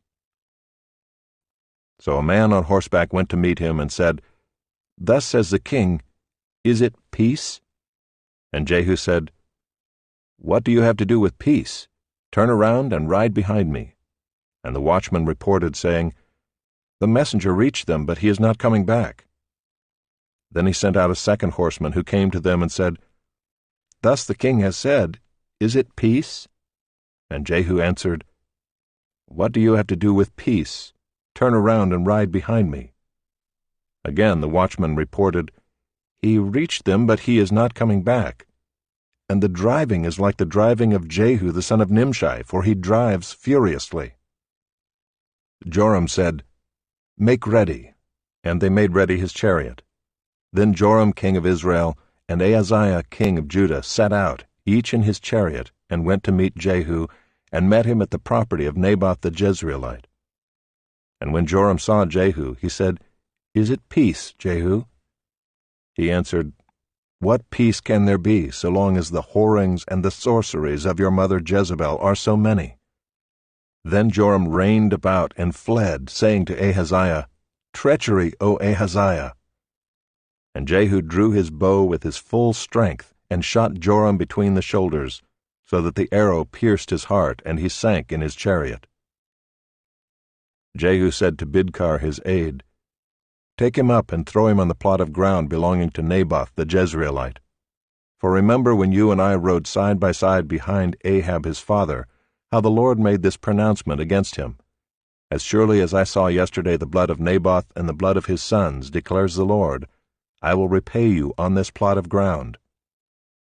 So a man on horseback went to meet him and said, Thus says the king, Is it peace? And Jehu said, What do you have to do with peace? Turn around and ride behind me. And the watchman reported, saying, The messenger reached them, but he is not coming back. Then he sent out a second horseman, who came to them and said, Thus the king has said, Is it peace? And Jehu answered, What do you have to do with peace? Turn around and ride behind me. Again the watchman reported, He reached them, but he is not coming back. And the driving is like the driving of Jehu the son of Nimshi, for he drives furiously. Joram said, Make ready. And they made ready his chariot. Then Joram king of Israel and Ahaziah king of Judah set out, each in his chariot, and went to meet Jehu, and met him at the property of Naboth the Jezreelite. And when Joram saw Jehu, he said, Is it peace, Jehu? He answered, What peace can there be, so long as the whorings and the sorceries of your mother Jezebel are so many? Then Joram reined about and fled, saying to Ahaziah, Treachery, O Ahaziah! And Jehu drew his bow with his full strength, and shot Joram between the shoulders, so that the arrow pierced his heart, and he sank in his chariot. Jehu said to Bidkar his aide, Take him up and throw him on the plot of ground belonging to Naboth the Jezreelite. For remember when you and I rode side by side behind Ahab his father, how the Lord made this pronouncement against him. As surely as I saw yesterday the blood of Naboth and the blood of his sons, declares the Lord, I will repay you on this plot of ground.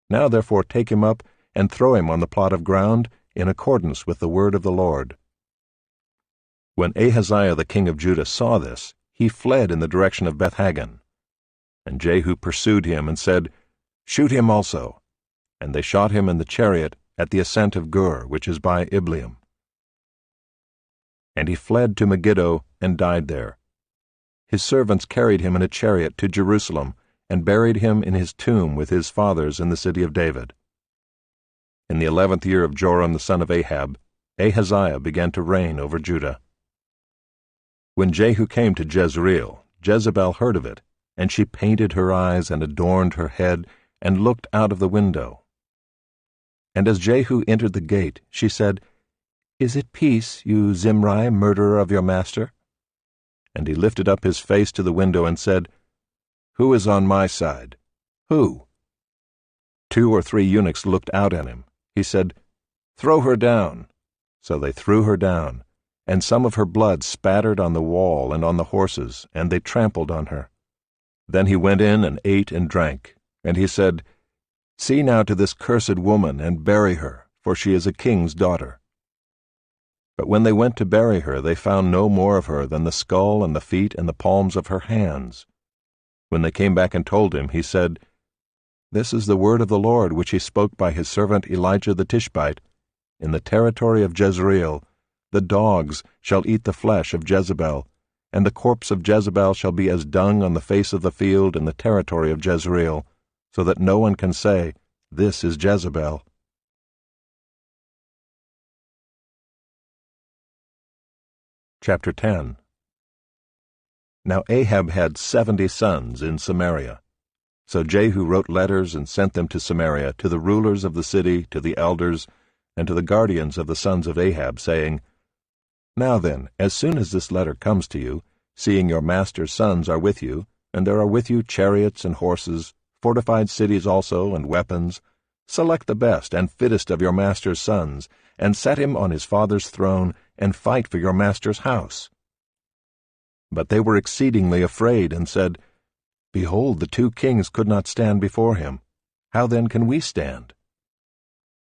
Now therefore take him up and throw him on the plot of ground in accordance with the word of the Lord. When Ahaziah the king of Judah saw this, he fled in the direction of Beth-Haggan. And Jehu pursued him and said, "Shoot him also." And they shot him in the chariot at the ascent of Gur, which is by Ibleam. And he fled to Megiddo and died there. His servants carried him in a chariot to Jerusalem and buried him in his tomb with his fathers in the city of David. In the 11th year of Joram the son of Ahab, Ahaziah began to reign over Judah. When Jehu came to Jezreel, Jezebel heard of it, and she painted her eyes and adorned her head and looked out of the window. And as Jehu entered the gate, she said, "Is it peace, you Zimri, murderer of your master?" And he lifted up his face to the window and said, "Who is on my side? Who?" 2 or 3 eunuchs looked out at him. He said, "Throw her down." So they threw her down, and some of her blood spattered on the wall and on the horses, and they trampled on her. Then he went in and ate and drank, and he said, "See now to this cursed woman, and bury her, for she is a king's daughter." But when they went to bury her, they found no more of her than the skull and the feet and the palms of her hands. When they came back and told him, he said, "This is the word of the Lord which he spoke by his servant Elijah the Tishbite. In the territory of Jezreel, the dogs shall eat the flesh of Jezebel, and the corpse of Jezebel shall be as dung on the face of the field in the territory of Jezreel, so that no one can say, 'This is Jezebel.'" Chapter 10. Now Ahab had 70 sons in Samaria. So Jehu wrote letters and sent them to Samaria, to the rulers of the city, to the elders, and to the guardians of the sons of Ahab, saying, "Now then, as soon as this letter comes to you, seeing your master's sons are with you, and there are with you chariots and horses, fortified cities also, and weapons, select the best and fittest of your master's sons, and set him on his father's throne, and fight for your master's house." But they were exceedingly afraid, and said, "Behold, the 2 kings could not stand before him. How then can we stand?"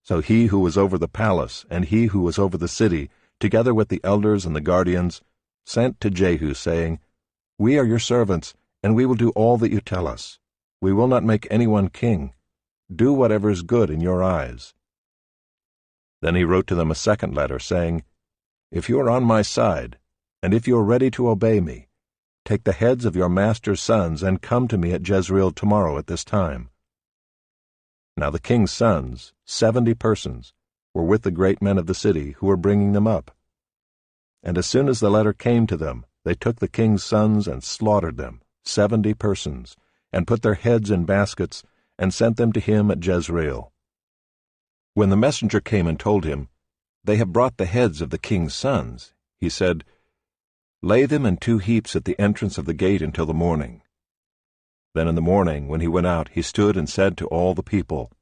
So he who was over the palace, and he who was over the city, together with the elders and the guardians, sent to Jehu, saying, "We are your servants, and we will do all that you tell us. We will not make anyone king. Do whatever is good in your eyes." Then he wrote to them a second letter, saying, "If you are on my side, and if you are ready to obey me, take the heads of your master's sons and come to me at Jezreel tomorrow at this time." Now the king's sons, 70 persons, were with the great men of the city, who were bringing them up. And as soon as the letter came to them, they took the king's sons and slaughtered them, 70 persons, and put their heads in baskets, and sent them to him at Jezreel. When the messenger came and told him, "They have brought the heads of the king's sons," he said, "Lay them in 2 heaps at the entrance of the gate until the morning." Then in the morning, when he went out, he stood and said to all the people,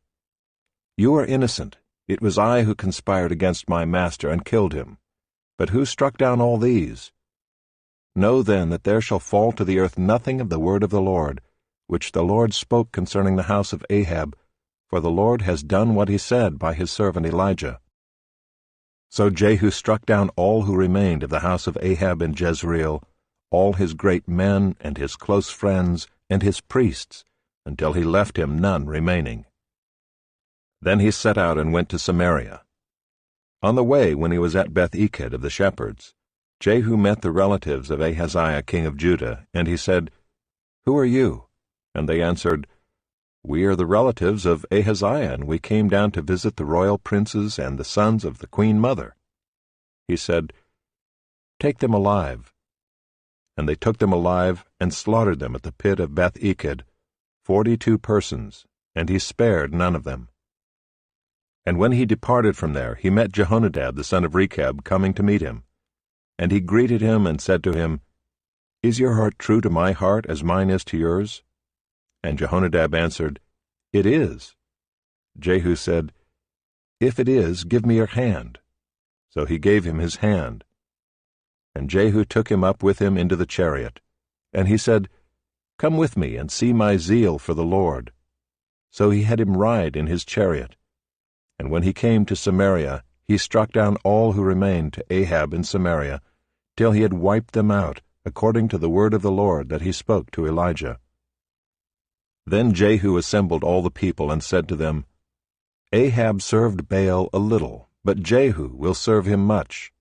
"You are innocent. It was I who conspired against my master and killed him. But who struck down all these? Know then that there shall fall to the earth nothing of the word of the Lord, which the Lord spoke concerning the house of Ahab, for the Lord has done what he said by his servant Elijah." So Jehu struck down all who remained of the house of Ahab in Jezreel, all his great men and his close friends and his priests, until he left him none remaining. Then he set out and went to Samaria. On the way, when he was at Beth-Eked of the shepherds, Jehu met the relatives of Ahaziah king of Judah, and he said, "Who are you?" And they answered, "We are the relatives of Ahaziah, and we came down to visit the royal princes and the sons of the queen mother." He said, "Take them alive." And they took them alive and slaughtered them at the pit of Beth-Eked, 42 persons, and he spared none of them. And when he departed from there, he met Jehonadab the son of Rechab coming to meet him. And he greeted him and said to him, "Is your heart true to my heart as mine is to yours?" And Jehonadab answered, "It is." Jehu said, "If it is, give me your hand." So he gave him his hand. And Jehu took him up with him into the chariot. And he said, "Come with me and see my zeal for the Lord." So he had him ride in his chariot. And when he came to Samaria, he struck down all who remained to Ahab in Samaria, till he had wiped them out, according to the word of the Lord that he spoke to Elijah. Then Jehu assembled all the people and said to them, Ahab served Baal a little, but Jehu will serve him much.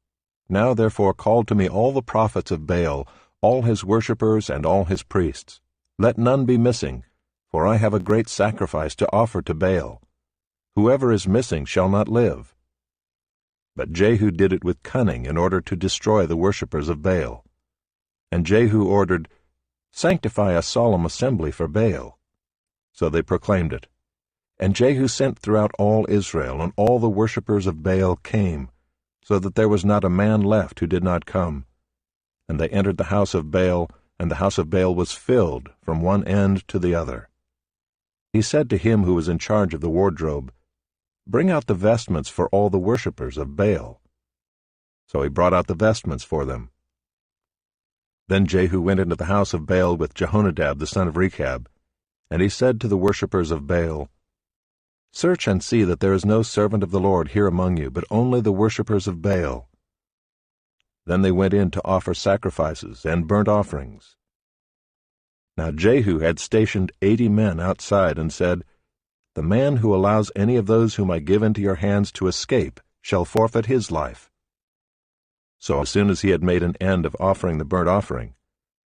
Now therefore call to me all the prophets of Baal, all his worshippers and all his priests. Let none be missing, for I have a great sacrifice to offer to Baal. Whoever is missing shall not live. But Jehu did it with cunning in order to destroy the worshippers of Baal. And Jehu ordered, Sanctify a solemn assembly for Baal. So they proclaimed it. And Jehu sent throughout all Israel, and all the worshippers of Baal came, so that there was not a man left who did not come. And they entered the house of Baal, and the house of Baal was filled from one end to the other. He said to him who was in charge of the wardrobe, Bring out the vestments for all the worshippers of Baal. So he brought out the vestments for them. Then Jehu went into the house of Baal with Jehonadab the son of Rechab, and he said to the worshippers of Baal, Search and see that there is no servant of the Lord here among you, but only the worshippers of Baal. Then they went in to offer sacrifices and burnt offerings. Now Jehu had stationed 80 men outside and said, The man who allows any of those whom I give into your hands to escape shall forfeit his life. So as soon as he had made an end of offering the burnt offering,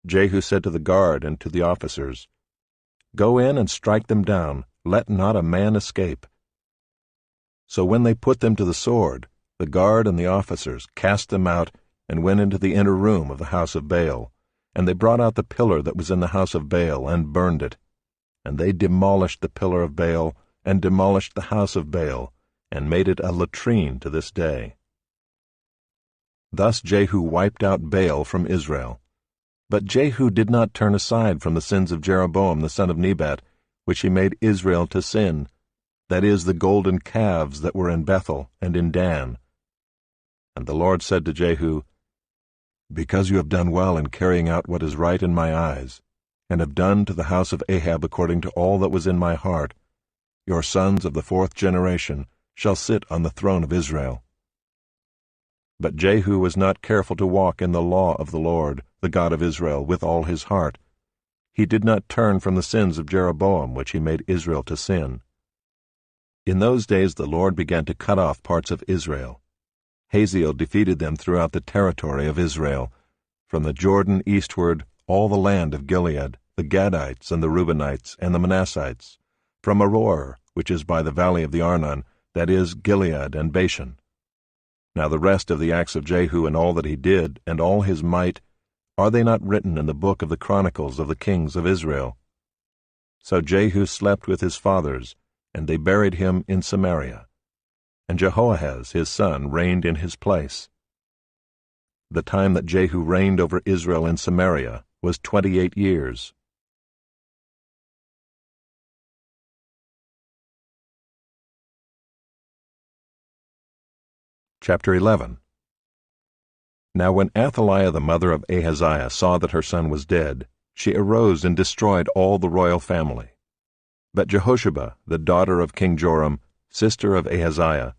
Jehu said to the guard and to the officers, Go in and strike them down, let not a man escape. So when they put them to the sword, the guard and the officers cast them out and went into the inner room of the house of Baal, and they brought out the pillar that was in the house of Baal and burned it. And they demolished the pillar of Baal and demolished the house of Baal, and made it a latrine to this day. Thus Jehu wiped out Baal from Israel. But Jehu did not turn aside from the sins of Jeroboam the son of Nebat, which he made Israel to sin, that is, the golden calves that were in Bethel and in Dan. And the Lord said to Jehu, Because you have done well in carrying out what is right in my eyes, and have done to the house of Ahab according to all that was in my heart, your sons of the 4th generation shall sit on the throne of Israel. But Jehu was not careful to walk in the law of the Lord, the God of Israel, with all his heart. He did not turn from the sins of Jeroboam, which he made Israel to sin. In those days the Lord began to cut off parts of Israel. Hazael defeated them throughout the territory of Israel, from the Jordan eastward, all the land of Gilead, the Gadites and the Reubenites and the Manassites, from Aroer, which is by the valley of the Arnon, that is, Gilead and Bashan. Now the rest of the acts of Jehu and all that he did, and all his might, are they not written in the book of the Chronicles of the kings of Israel? So Jehu slept with his fathers, and they buried him in Samaria. And Jehoahaz his son reigned in his place. The time that Jehu reigned over Israel in Samaria was 28 years. Chapter 11. Now when Athaliah the mother of Ahaziah saw that her son was dead, she arose and destroyed all the royal family. But Jehosheba, the daughter of King Joram, sister of Ahaziah,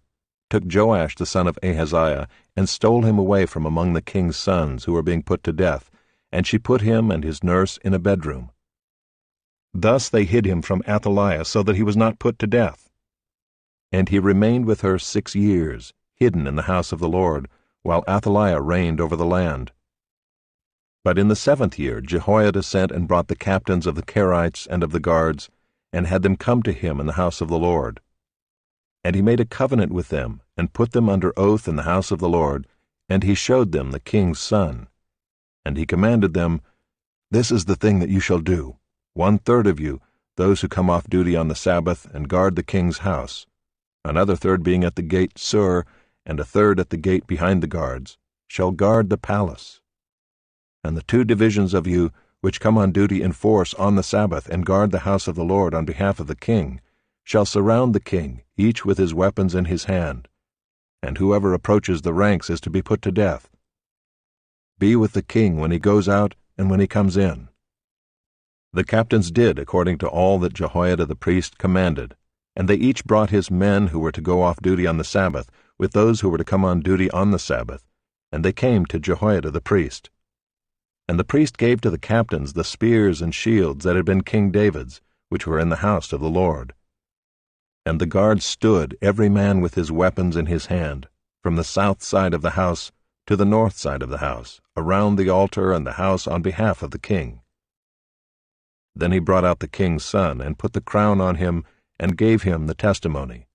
took Joash the son of Ahaziah, and stole him away from among the king's sons who were being put to death, and she put him and his nurse in a bedroom. Thus they hid him from Athaliah, so that he was not put to death. And he remained with her 6 years, hidden in the house of the Lord, while Athaliah reigned over the land. But in the 7th year Jehoiada sent and brought the captains of the Kerites and of the guards, and had them come to him in the house of the Lord. And he made a covenant with them, and put them under oath in the house of the Lord, and he showed them the king's son. And he commanded them, This is the thing that you shall do, 1/3 of you, those who come off duty on the Sabbath, and guard the king's house, another third being at the gate Sur, and a third at the gate behind the guards, shall guard the palace. And the 2 divisions of you, which come on duty in force on the Sabbath, and guard the house of the Lord on behalf of the king, shall surround the king, each with his weapons in his hand, and whoever approaches the ranks is to be put to death. Be with the king when he goes out and when he comes in. The captains did according to all that Jehoiada the priest commanded, and they each brought his men who were to go off duty on the Sabbath, with those who were to come on duty on the Sabbath, and they came to Jehoiada the priest. And the priest gave to the captains the spears and shields that had been King David's, which were in the house of the Lord. And the guards stood, every man with his weapons in his hand, from the south side of the house to the north side of the house, around the altar and the house on behalf of the king. Then he brought out the king's son, and put the crown on him, and gave him the testimony.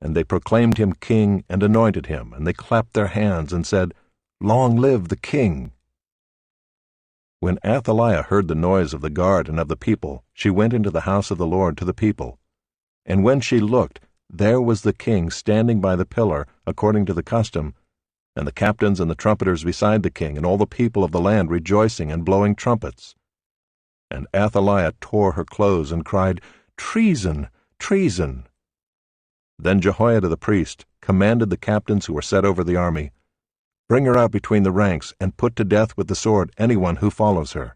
And they proclaimed him king, and anointed him, and they clapped their hands, and said, "Long live the king!" When Athaliah heard the noise of the guard and of the people, she went into the house of the Lord to the people. And when she looked, there was the king standing by the pillar, according to the custom, and the captains and the trumpeters beside the king, and all the people of the land rejoicing and blowing trumpets. And Athaliah tore her clothes and cried, "Treason! Treason!" Then Jehoiada the priest commanded the captains who were set over the army, "Bring her out between the ranks, and put to death with the sword anyone who follows her."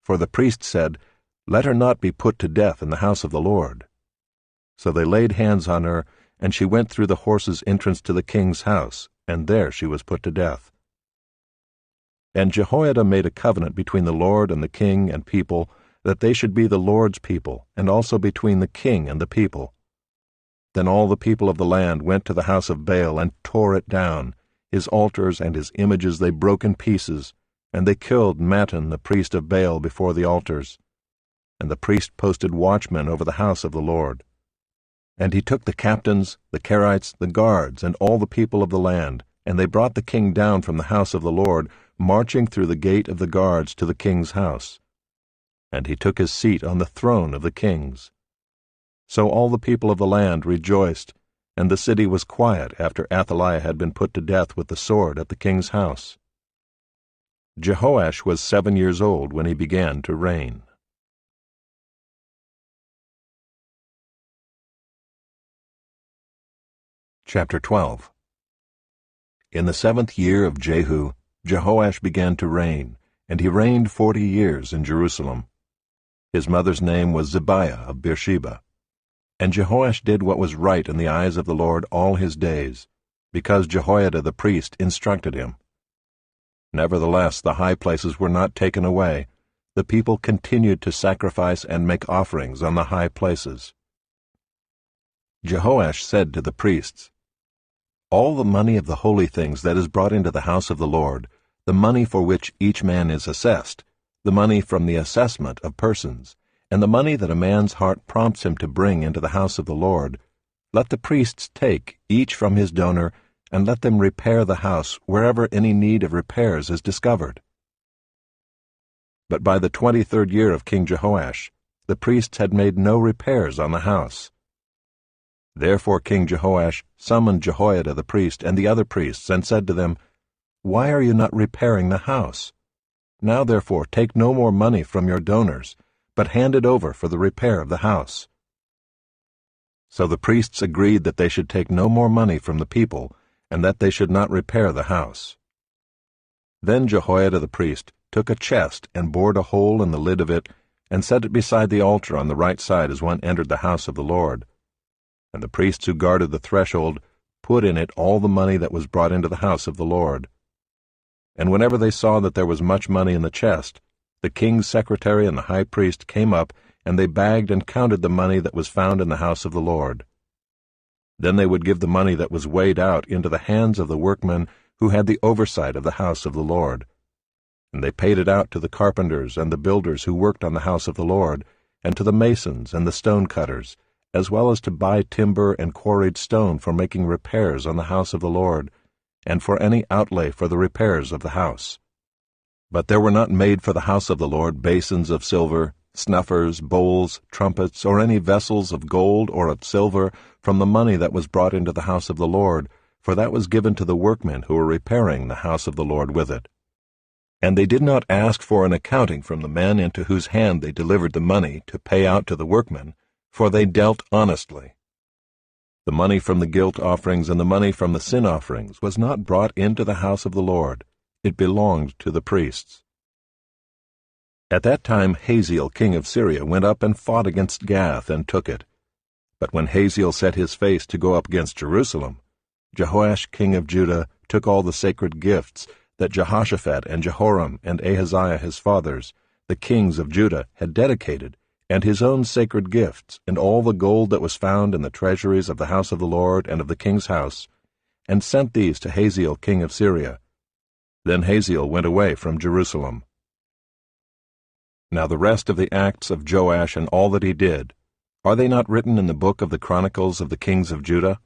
For the priest said, "Let her not be put to death in the house of the Lord." So they laid hands on her, and she went through the horses' entrance to the king's house, and there she was put to death. And Jehoiada made a covenant between the Lord and the king and people, that they should be the Lord's people, and also between the king and the people. Then all the people of the land went to the house of Baal and tore it down. His altars and his images they broke in pieces, and they killed Mattan the priest of Baal before the altars. And the priest posted watchmen over the house of the Lord. And he took the captains, the Kerites, the guards, and all the people of the land, and they brought the king down from the house of the Lord, marching through the gate of the guards to the king's house. And he took his seat on the throne of the kings. So all the people of the land rejoiced, and the city was quiet after Athaliah had been put to death with the sword at the king's house. Jehoash was 7 years old when he began to reign. Chapter 12. In the 7th year of Jehu, Jehoash began to reign, and he reigned 40 years in Jerusalem. His mother's name was Zibiah of Beersheba. And Jehoash did what was right in the eyes of the Lord all his days, because Jehoiada the priest instructed him. Nevertheless, the high places were not taken away. The people continued to sacrifice and make offerings on the high places. Jehoash said to the priests, "All the money of the holy things that is brought into the house of the Lord, the money for which each man is assessed, the money from the assessment of persons, and the money that a man's heart prompts him to bring into the house of the Lord, let the priests take, each from his donor, and let them repair the house wherever any need of repairs is discovered." But by the 23rd year of King Jehoash, the priests had made no repairs on the house. Therefore King Jehoash summoned Jehoiada the priest and the other priests, and said to them, "Why are you not repairing the house? Now therefore take no more money from your donors, but hand it over for the repair of the house." So the priests agreed that they should take no more money from the people, and that they should not repair the house. Then Jehoiada the priest took a chest and bored a hole in the lid of it, and set it beside the altar on the right side as one entered the house of the Lord. And the priests who guarded the threshold put in it all the money that was brought into the house of the Lord. And whenever they saw that there was much money in the chest, the king's secretary and the high priest came up, and they bagged and counted the money that was found in the house of the Lord. Then they would give the money that was weighed out into the hands of the workmen who had the oversight of the house of the Lord. And they paid it out to the carpenters and the builders who worked on the house of the Lord, and to the masons and the stone cutters, as well as to buy timber and quarried stone for making repairs on the house of the Lord, and for any outlay for the repairs of the house. But there were not made for the house of the Lord basins of silver, snuffers, bowls, trumpets, or any vessels of gold or of silver from the money that was brought into the house of the Lord, for that was given to the workmen who were repairing the house of the Lord with it. And they did not ask for an accounting from the men into whose hand they delivered the money to pay out to the workmen, for they dealt honestly. The money from the guilt offerings and the money from the sin offerings was not brought into the house of the Lord. It belonged to the priests. At that time Hazael king of Syria went up and fought against Gath and took it. But when Hazael set his face to go up against Jerusalem, Jehoash king of Judah took all the sacred gifts that Jehoshaphat and Jehoram and Ahaziah his fathers, the kings of Judah, had dedicated, and his own sacred gifts, and all the gold that was found in the treasuries of the house of the Lord and of the king's house, and sent these to Hazael king of Syria. Then Hazael went away from Jerusalem. Now the rest of the acts of Joash and all that he did, are they not written in the book of the Chronicles of the kings of Judah?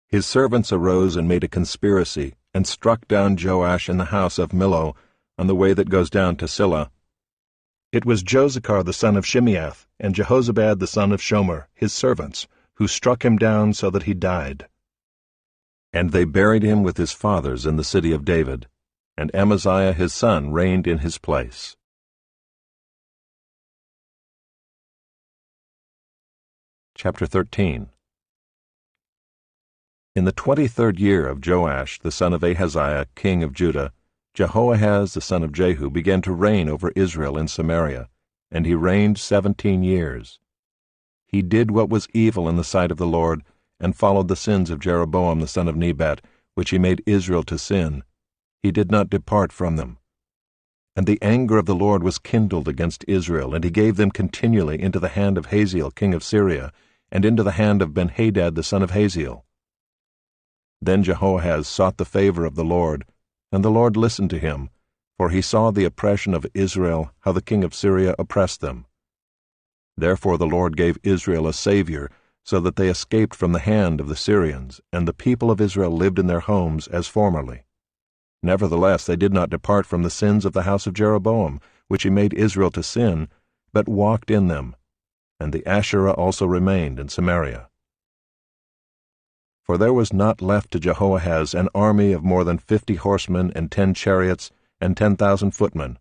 His servants arose and made a conspiracy, and struck down Joash in the house of Millo, on the way that goes down to Silla. It was Jozachar the son of Shimeath, and Jehozabad the son of Shomer, his servants, who struck him down so that he died. And they buried him with his fathers in the city of David, and Amaziah his son reigned in his place. Chapter 13. In the 23rd year of Joash the son of Ahaziah king of Judah, Jehoahaz the son of Jehu began to reign over Israel in Samaria, and he reigned 17 years. He did what was evil in the sight of the Lord, and followed the sins of Jeroboam the son of Nebat, which he made Israel to sin. He did not depart from them. And the anger of the Lord was kindled against Israel, and he gave them continually into the hand of Hazael king of Syria, and into the hand of Benhadad the son of Hazael. Then Jehoahaz sought the favor of the Lord, and the Lord listened to him, for he saw the oppression of Israel, how the king of Syria oppressed them. Therefore the Lord gave Israel a Savior, so that they escaped from the hand of the Syrians, and the people of Israel lived in their homes as formerly. Nevertheless they did not depart from the sins of the house of Jeroboam, which he made Israel to sin, but walked in them, and the Asherah also remained in Samaria. For there was not left to Jehoahaz an army of more than 50 horsemen and 10 chariots and 10,000 footmen,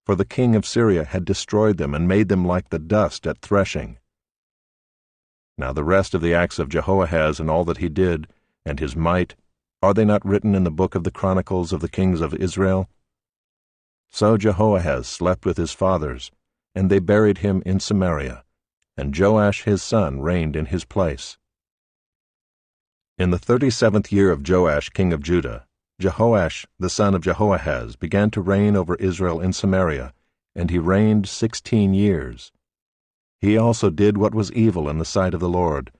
for the king of Syria had destroyed them and made them like the dust at threshing. Now the rest of the acts of Jehoahaz and all that he did, and his might, are they not written in the book of the Chronicles of the kings of Israel? So Jehoahaz slept with his fathers, and they buried him in Samaria, and Joash his son reigned in his place. In the 37th year of Joash king of Judah, Jehoash the son of Jehoahaz began to reign over Israel in Samaria, and he reigned 16 years. He also did what was evil in the sight of the Lord.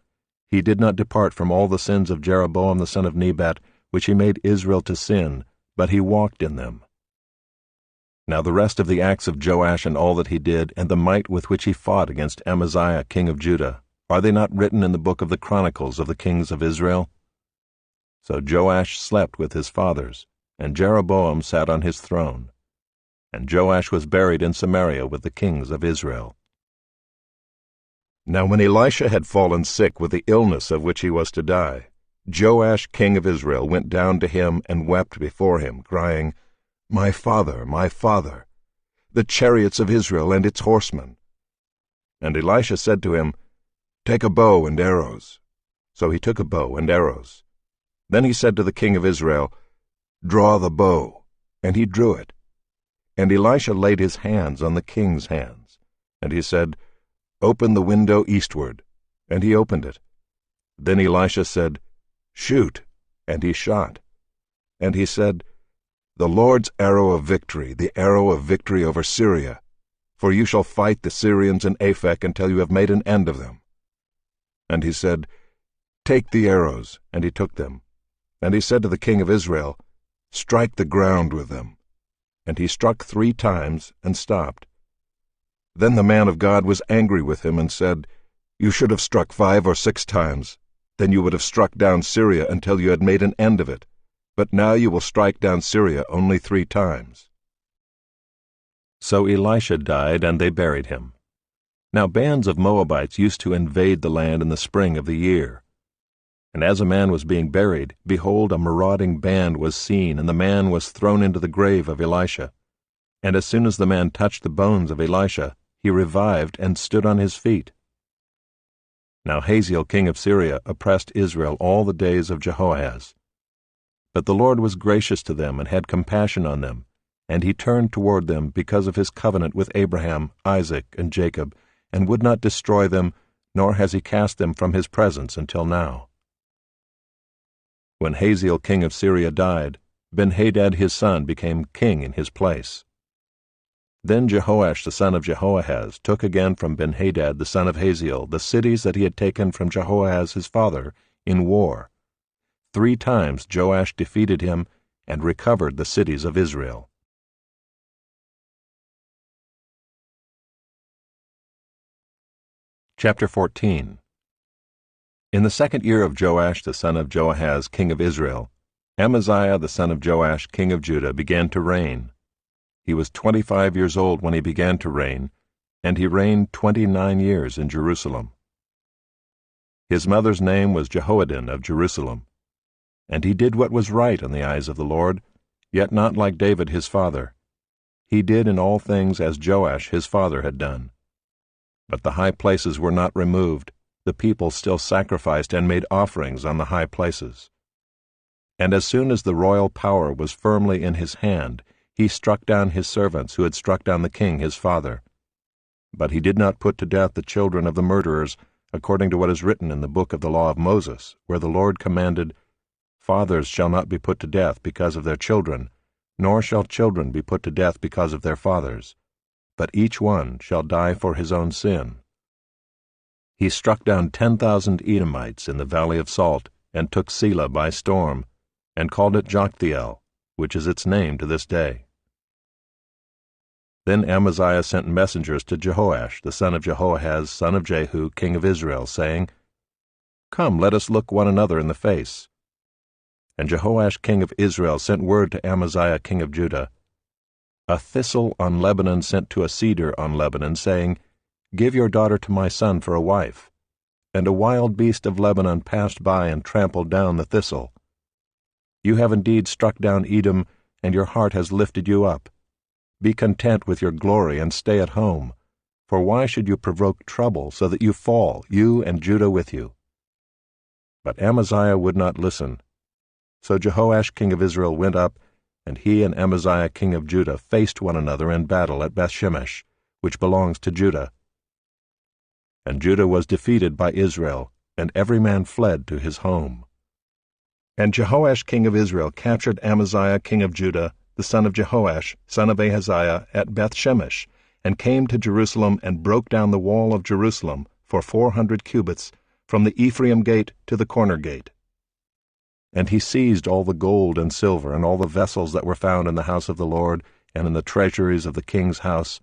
He did not depart from all the sins of Jeroboam the son of Nebat, which he made Israel to sin, but he walked in them. Now the rest of the acts of Joash and all that he did, and the might with which he fought against Amaziah king of Judah, are they not written in the book of the Chronicles of the kings of Israel? So Joash slept with his fathers, and Jeroboam sat on his throne. And Joash was buried in Samaria with the kings of Israel. Now when Elisha had fallen sick with the illness of which he was to die, Joash king of Israel went down to him and wept before him, crying, my father, the chariots of Israel and its horsemen. And Elisha said to him, take a bow and arrows. So he took a bow and arrows. Then he said to the king of Israel, draw the bow. And he drew it. And Elisha laid his hands on the king's hands. And he said, open the window eastward. And he opened it. Then Elisha said, shoot. And he shot. And he said, the Lord's arrow of victory, the arrow of victory over Syria. For you shall fight the Syrians in Aphek until you have made an end of them. And he said, take the arrows. And he took them. And he said to the king of Israel, strike the ground with them. And he struck 3 times and stopped. Then the man of God was angry with him and said, you should have struck 5 or 6 times. Then you would have struck down Syria until you had made an end of it. But now you will strike down Syria only 3 times. So Elisha died, and they buried him. Now bands of Moabites used to invade the land in the spring of the year. And as a man was being buried, behold, a marauding band was seen, and the man was thrown into the grave of Elisha. And as soon as the man touched the bones of Elisha, he revived and stood on his feet. Now Hazael king of Syria oppressed Israel all the days of Jehoahaz. But the Lord was gracious to them and had compassion on them, and he turned toward them because of his covenant with Abraham, Isaac, and Jacob, and would not destroy them, nor has he cast them from his presence until now. When Hazael king of Syria died, Ben-Hadad his son became king in his place. Then Jehoash the son of Jehoahaz took again from Ben-Hadad the son of Hazael the cities that he had taken from Jehoahaz his father in war. 3 times Joash defeated him and recovered the cities of Israel. Chapter 14. In the 2nd year of Joash the son of Joahaz king of Israel, Amaziah the son of Joash king of Judah began to reign. He was 25 years old when he began to reign, and he reigned 29 years in Jerusalem. His mother's name was Jehoaddin of Jerusalem. And he did what was right in the eyes of the Lord, yet not like David his father. He did in all things as Joash his father had done. But the high places were not removed, the people still sacrificed and made offerings on the high places. And as soon as the royal power was firmly in his hand, he struck down his servants who had struck down the king his father. But he did not put to death the children of the murderers, according to what is written in the book of the law of Moses, where the Lord commanded, "Fathers shall not be put to death because of their children, nor shall children be put to death because of their fathers, but each one shall die for his own sin." He struck down 10,000 Edomites in the valley of Salt, and took Selah by storm, and called it Joktheel, which is its name to this day. Then Amaziah sent messengers to Jehoash, the son of Jehoahaz, son of Jehu, king of Israel, saying, "Come, let us look one another in the face." And Jehoash king of Israel sent word to Amaziah king of Judah, "A thistle on Lebanon sent to a cedar on Lebanon, saying, 'Give your daughter to my son for a wife.' And a wild beast of Lebanon passed by and trampled down the thistle. You have indeed struck down Edom, and your heart has lifted you up. Be content with your glory and stay at home, for why should you provoke trouble so that you fall, you and Judah with you?" But Amaziah would not listen. So Jehoash king of Israel went up, and he and Amaziah king of Judah faced one another in battle at Bethshemesh, which belongs to Judah. And Judah was defeated by Israel, and every man fled to his home. And Jehoash king of Israel captured Amaziah king of Judah, the son of Jehoash, son of Ahaziah, at Bethshemesh, and came to Jerusalem and broke down the wall of Jerusalem for 400 cubits, from the Ephraim gate to the corner gate. And he seized all the gold and silver and all the vessels that were found in the house of the Lord and in the treasuries of the king's house,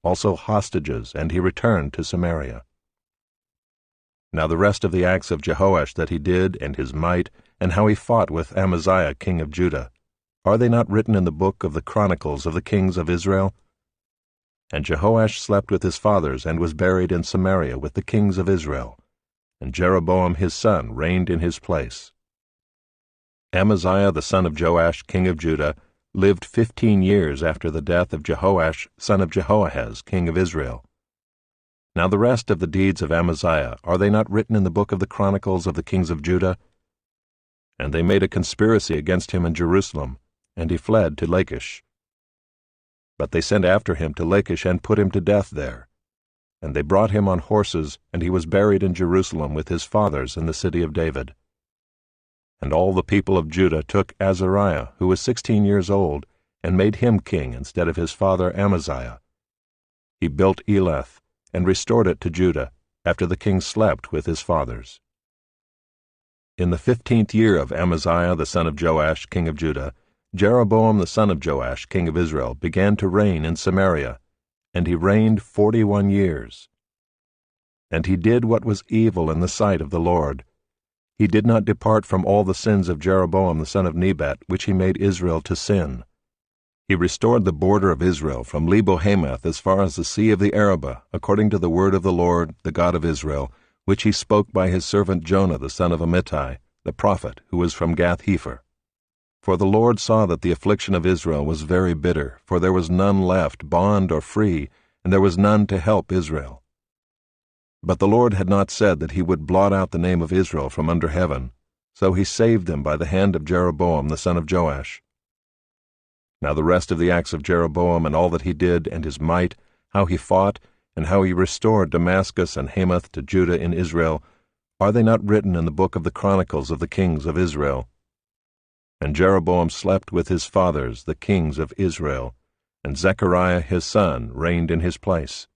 also hostages, and he returned to Samaria. Now the rest of the acts of Jehoash that he did, and his might, and how he fought with Amaziah king of Judah, are they not written in the book of the Chronicles of the kings of Israel? And Jehoash slept with his fathers, and was buried in Samaria with the kings of Israel, and Jeroboam his son reigned in his place. Amaziah the son of Joash king of Judah lived 15 years after the death of Jehoash son of Jehoahaz king of Israel. Now the rest of the deeds of Amaziah, are they not written in the book of the Chronicles of the kings of Judah? And they made a conspiracy against him in Jerusalem, and he fled to Lachish. But they sent after him to Lachish and put him to death there. And they brought him on horses, and he was buried in Jerusalem with his fathers in the city of David. And all the people of Judah took Azariah, who was 16 years old, and made him king instead of his father Amaziah. He built Elath, and restored it to Judah, after the king slept with his fathers. In the 15th year of Amaziah the son of Joash king of Judah, Jeroboam the son of Joash king of Israel began to reign in Samaria, and he reigned 41 years. And he did what was evil in the sight of the Lord. He did not depart from all the sins of Jeroboam the son of Nebat, which he made Israel to sin. He restored the border of Israel from Lebo-Hamath as far as the sea of the Arabah, according to the word of the Lord, the God of Israel, which he spoke by his servant Jonah the son of Amittai, the prophet, who was from Gath-hepher. For the Lord saw that the affliction of Israel was very bitter, for there was none left, bond or free, and there was none to help Israel. But the Lord had not said that he would blot out the name of Israel from under heaven, so he saved them by the hand of Jeroboam the son of Joash. Now the rest of the acts of Jeroboam, and all that he did, and his might, how he fought, and how he restored Damascus and Hamath to Judah in Israel, are they not written in the book of the Chronicles of the kings of Israel? And Jeroboam slept with his fathers, the kings of Israel, and Zechariah his son reigned in his place.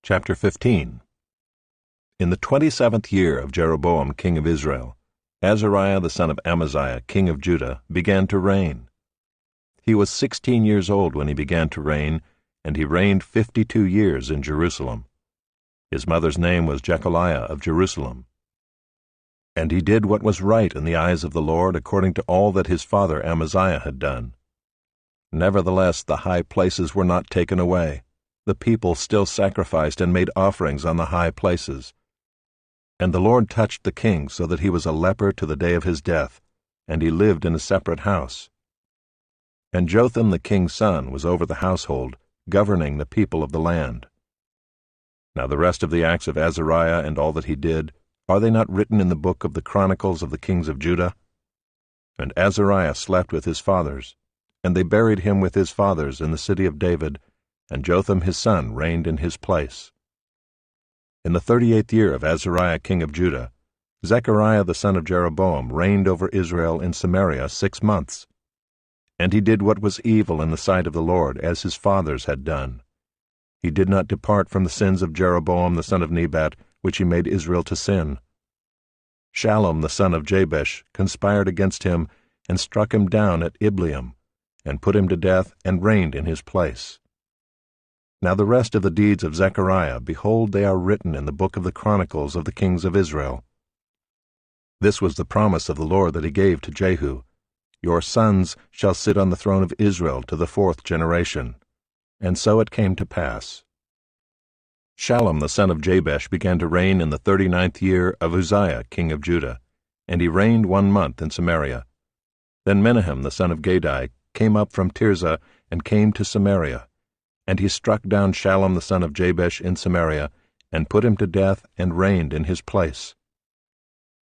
Chapter 15. In the 27th year of Jeroboam king of Israel, Azariah the son of Amaziah king of Judah began to reign. He was 16 years old when he began to reign, and he reigned 52 years in Jerusalem. His mother's name was Jechaliah of Jerusalem. And he did what was right in the eyes of the Lord according to all that his father Amaziah had done. Nevertheless the high places were not taken away. The people still sacrificed and made offerings on the high places. And the Lord touched the king so that he was a leper to the day of his death, and he lived in a separate house. And Jotham the king's son was over the household, governing the people of the land. Now the rest of the acts of Azariah and all that he did, are they not written in the book of the Chronicles of the kings of Judah? And Azariah slept with his fathers, and they buried him with his fathers in the city of David, and Jotham his son reigned in his place. In the 38th year of Azariah king of Judah, Zechariah the son of Jeroboam reigned over Israel in Samaria 6 months. And he did what was evil in the sight of the Lord, as his fathers had done. He did not depart from the sins of Jeroboam the son of Nebat, which he made Israel to sin. Shallum the son of Jabesh conspired against him, and struck him down at Ibleam, and put him to death, and reigned in his place. Now the rest of the deeds of Zechariah, behold, they are written in the book of the Chronicles of the kings of Israel. This was the promise of the Lord that he gave to Jehu: Your sons shall sit on the throne of Israel to the 4th generation. And so it came to pass. Shallum the son of Jabesh began to reign in the 39th year of Uzziah king of Judah, and he reigned 1 month in Samaria. Then Menahem the son of Gadai came up from Tirzah, and came to Samaria. And he struck down Shallum the son of Jabesh in Samaria, and put him to death, and reigned in his place.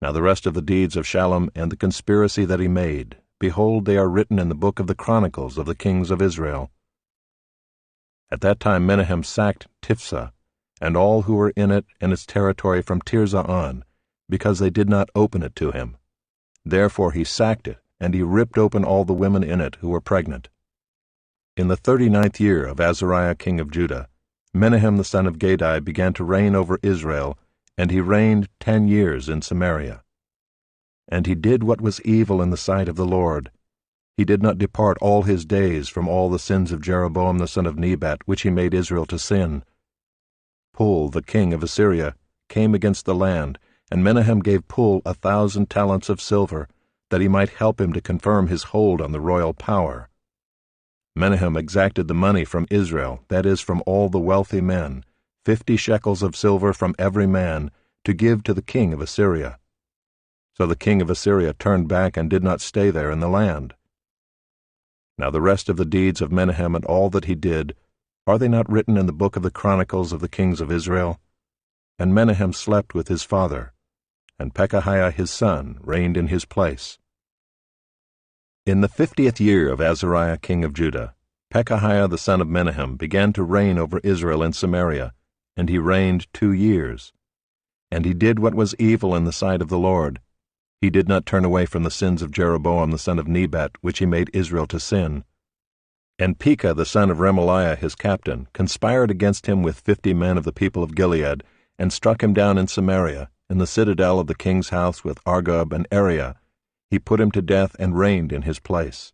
Now the rest of the deeds of Shallum and the conspiracy that he made, behold, they are written in the book of the Chronicles of the kings of Israel. At that time Menahem sacked Tiphsah, and all who were in it and its territory from Tirzah on, because they did not open it to him. Therefore he sacked it, and he ripped open all the women in it who were pregnant. In the 39th year of Azariah king of Judah, Menahem the son of Gadai began to reign over Israel, and he reigned 10 years in Samaria. And he did what was evil in the sight of the Lord. He did not depart all his days from all the sins of Jeroboam the son of Nebat, which he made Israel to sin. Pul, the king of Assyria, came against the land, and Menahem gave Pul 1,000 talents of silver, that he might help him to confirm his hold on the royal power. Menahem exacted the money from Israel, that is, from all the wealthy men, 50 shekels of silver from every man, to give to the king of Assyria. So the king of Assyria turned back and did not stay there in the land. Now the rest of the deeds of Menahem and all that he did, are they not written in the book of the Chronicles of the kings of Israel? And Menahem slept with his father, and Pekahiah his son reigned in his place. In the 50th year of Azariah king of Judah, Pekahiah the son of Menahem began to reign over Israel in Samaria, and he reigned 2 years. And he did what was evil in the sight of the Lord. He did not turn away from the sins of Jeroboam the son of Nebat, which he made Israel to sin. And Pekah the son of Remaliah his captain conspired against him with 50 men of the people of Gilead, and struck him down in Samaria, in the citadel of the king's house with Argob and Ariah. He put him to death and reigned in his place.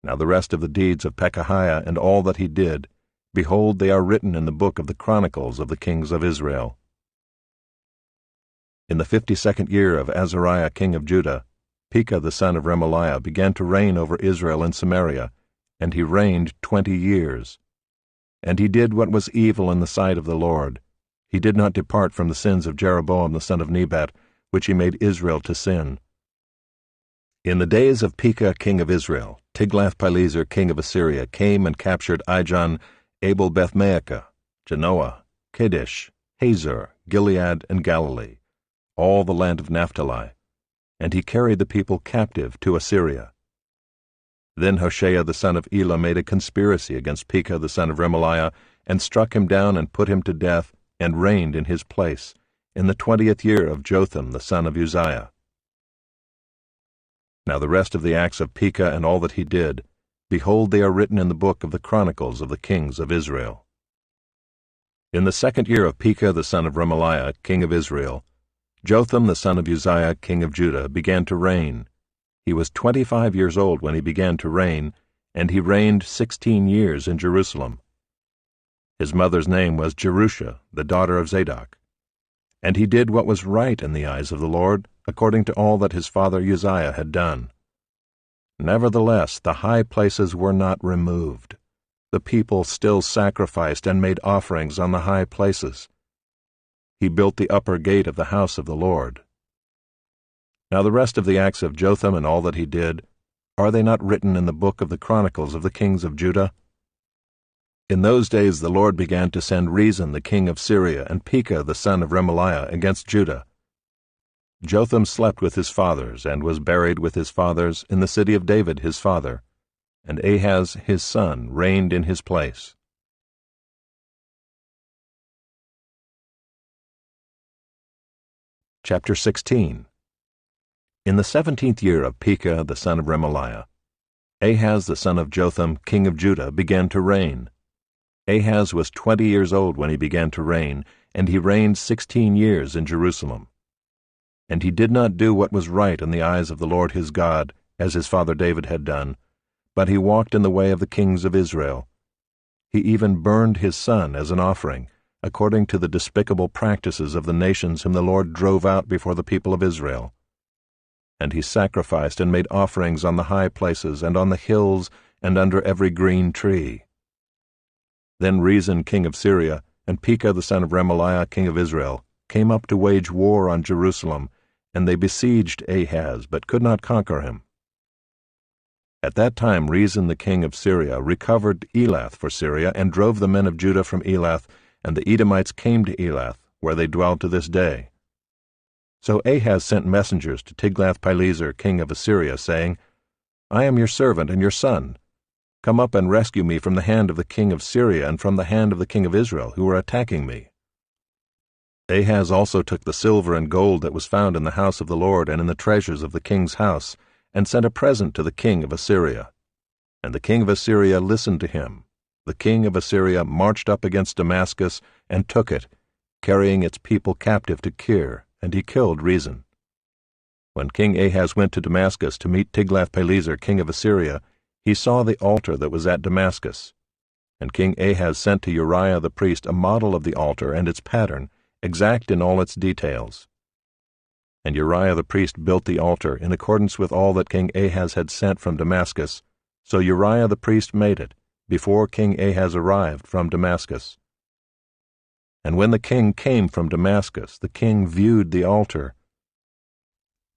Now the rest of the deeds of Pekahiah and all that he did, behold, they are written in the book of the Chronicles of the kings of Israel. In the 52nd year of Azariah king of Judah, Pekah the son of Remaliah began to reign over Israel in Samaria, and he reigned 20 years. And he did what was evil in the sight of the Lord. He did not depart from the sins of Jeroboam the son of Nebat, which he made Israel to sin. In the days of Pekah king of Israel, Tiglath-Pileser king of Assyria came and captured Ijon, Abel-Beth-Maacah, Genoa, Kadesh, Hazor, Gilead, and Galilee, all the land of Naphtali, and he carried the people captive to Assyria. Then Hoshea the son of Elah made a conspiracy against Pekah the son of Remaliah, and struck him down and put him to death, and reigned in his place, in the 20th year of Jotham the son of Uzziah. Now the rest of the acts of Pekah and all that he did, behold, they are written in the book of the Chronicles of the kings of Israel. In the 2nd year of Pekah the son of Remaliah, king of Israel, Jotham the son of Uzziah, king of Judah, began to reign. He was 25 years old when he began to reign, and he reigned 16 years in Jerusalem. His mother's name was Jerusha, the daughter of Zadok. And he did what was right in the eyes of the Lord, according to all that his father Uzziah had done. Nevertheless, the high places were not removed. The people still sacrificed and made offerings on the high places. He built the upper gate of the house of the Lord. Now the rest of the acts of Jotham and all that he did, are they not written in the book of the Chronicles of the kings of Judah? In those days the Lord began to send Rezin the king of Syria and Pekah the son of Remaliah against Judah. Jotham slept with his fathers and was buried with his fathers in the city of David his father, and Ahaz his son reigned in his place. Chapter 16. In the 17th year of Pekah the son of Remaliah, Ahaz the son of Jotham king of Judah began to reign. Ahaz was 20 years old when he began to reign, and he reigned 16 years in Jerusalem. And he did not do what was right in the eyes of the Lord his God, as his father David had done, but he walked in the way of the kings of Israel. He even burned his son as an offering, according to the despicable practices of the nations whom the Lord drove out before the people of Israel. And he sacrificed and made offerings on the high places and on the hills and under every green tree. Then Rezin king of Syria and Pekah the son of Remaliah king of Israel came up to wage war on Jerusalem, and they besieged Ahaz, but could not conquer him. At that time Rezin the king of Syria recovered Elath for Syria, and drove the men of Judah from Elath, and the Edomites came to Elath, where they dwell to this day. So Ahaz sent messengers to Tiglath-Pileser king of Assyria, saying, I am your servant and your son. Come up and rescue me from the hand of the king of Syria and from the hand of the king of Israel, who are attacking me. Ahaz also took the silver and gold that was found in the house of the Lord and in the treasures of the king's house, and sent a present to the king of Assyria. And the king of Assyria listened to him. The king of Assyria marched up against Damascus and took it, carrying its people captive to Kir, and he killed Rezin. When King Ahaz went to Damascus to meet Tiglath-Pileser king of Assyria, he saw the altar that was at Damascus. And King Ahaz sent to Uriah the priest a model of the altar and its pattern, exact in all its details. And Uriah the priest built the altar in accordance with all that King Ahaz had sent from Damascus. So Uriah the priest made it, before King Ahaz arrived from Damascus. And when the king came from Damascus, the king viewed the altar.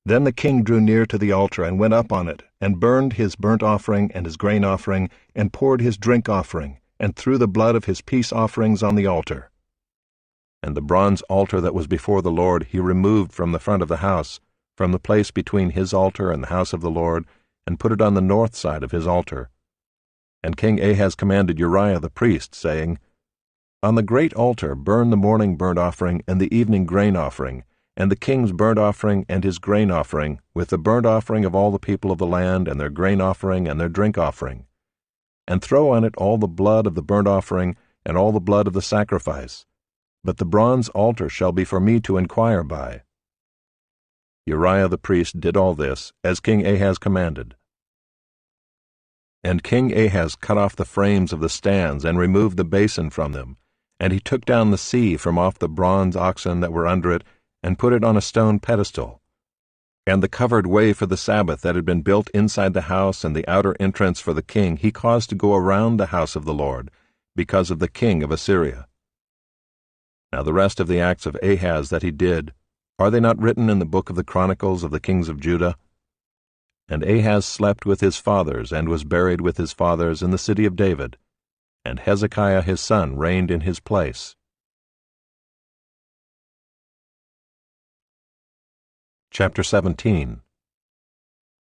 Then the king drew near to the altar and went up on it, and burned his burnt offering and his grain offering, and poured his drink offering, and threw the blood of his peace offerings on the altar. And the bronze altar that was before the Lord he removed from the front of the house, from the place between his altar and the house of the Lord, and put it on the north side of his altar. And King Ahaz commanded Uriah the priest, saying, On the great altar burn the morning burnt offering and the evening grain offering, and the king's burnt offering and his grain offering, with the burnt offering of all the people of the land, and their grain offering and their drink offering. And throw on it all the blood of the burnt offering, and all the blood of the sacrifice. But the bronze altar shall be for me to inquire by. Uriah the priest did all this, as King Ahaz commanded. And King Ahaz cut off the frames of the stands, and removed the basin from them. And he took down the sea from off the bronze oxen that were under it, and put it on a stone pedestal. And the covered way for the Sabbath that had been built inside the house and the outer entrance for the king he caused to go around the house of the Lord, because of the king of Assyria. Now the rest of the acts of Ahaz that he did, are they not written in the book of the Chronicles of the kings of Judah? And Ahaz slept with his fathers, and was buried with his fathers in the city of David, and Hezekiah his son reigned in his place. Chapter 17.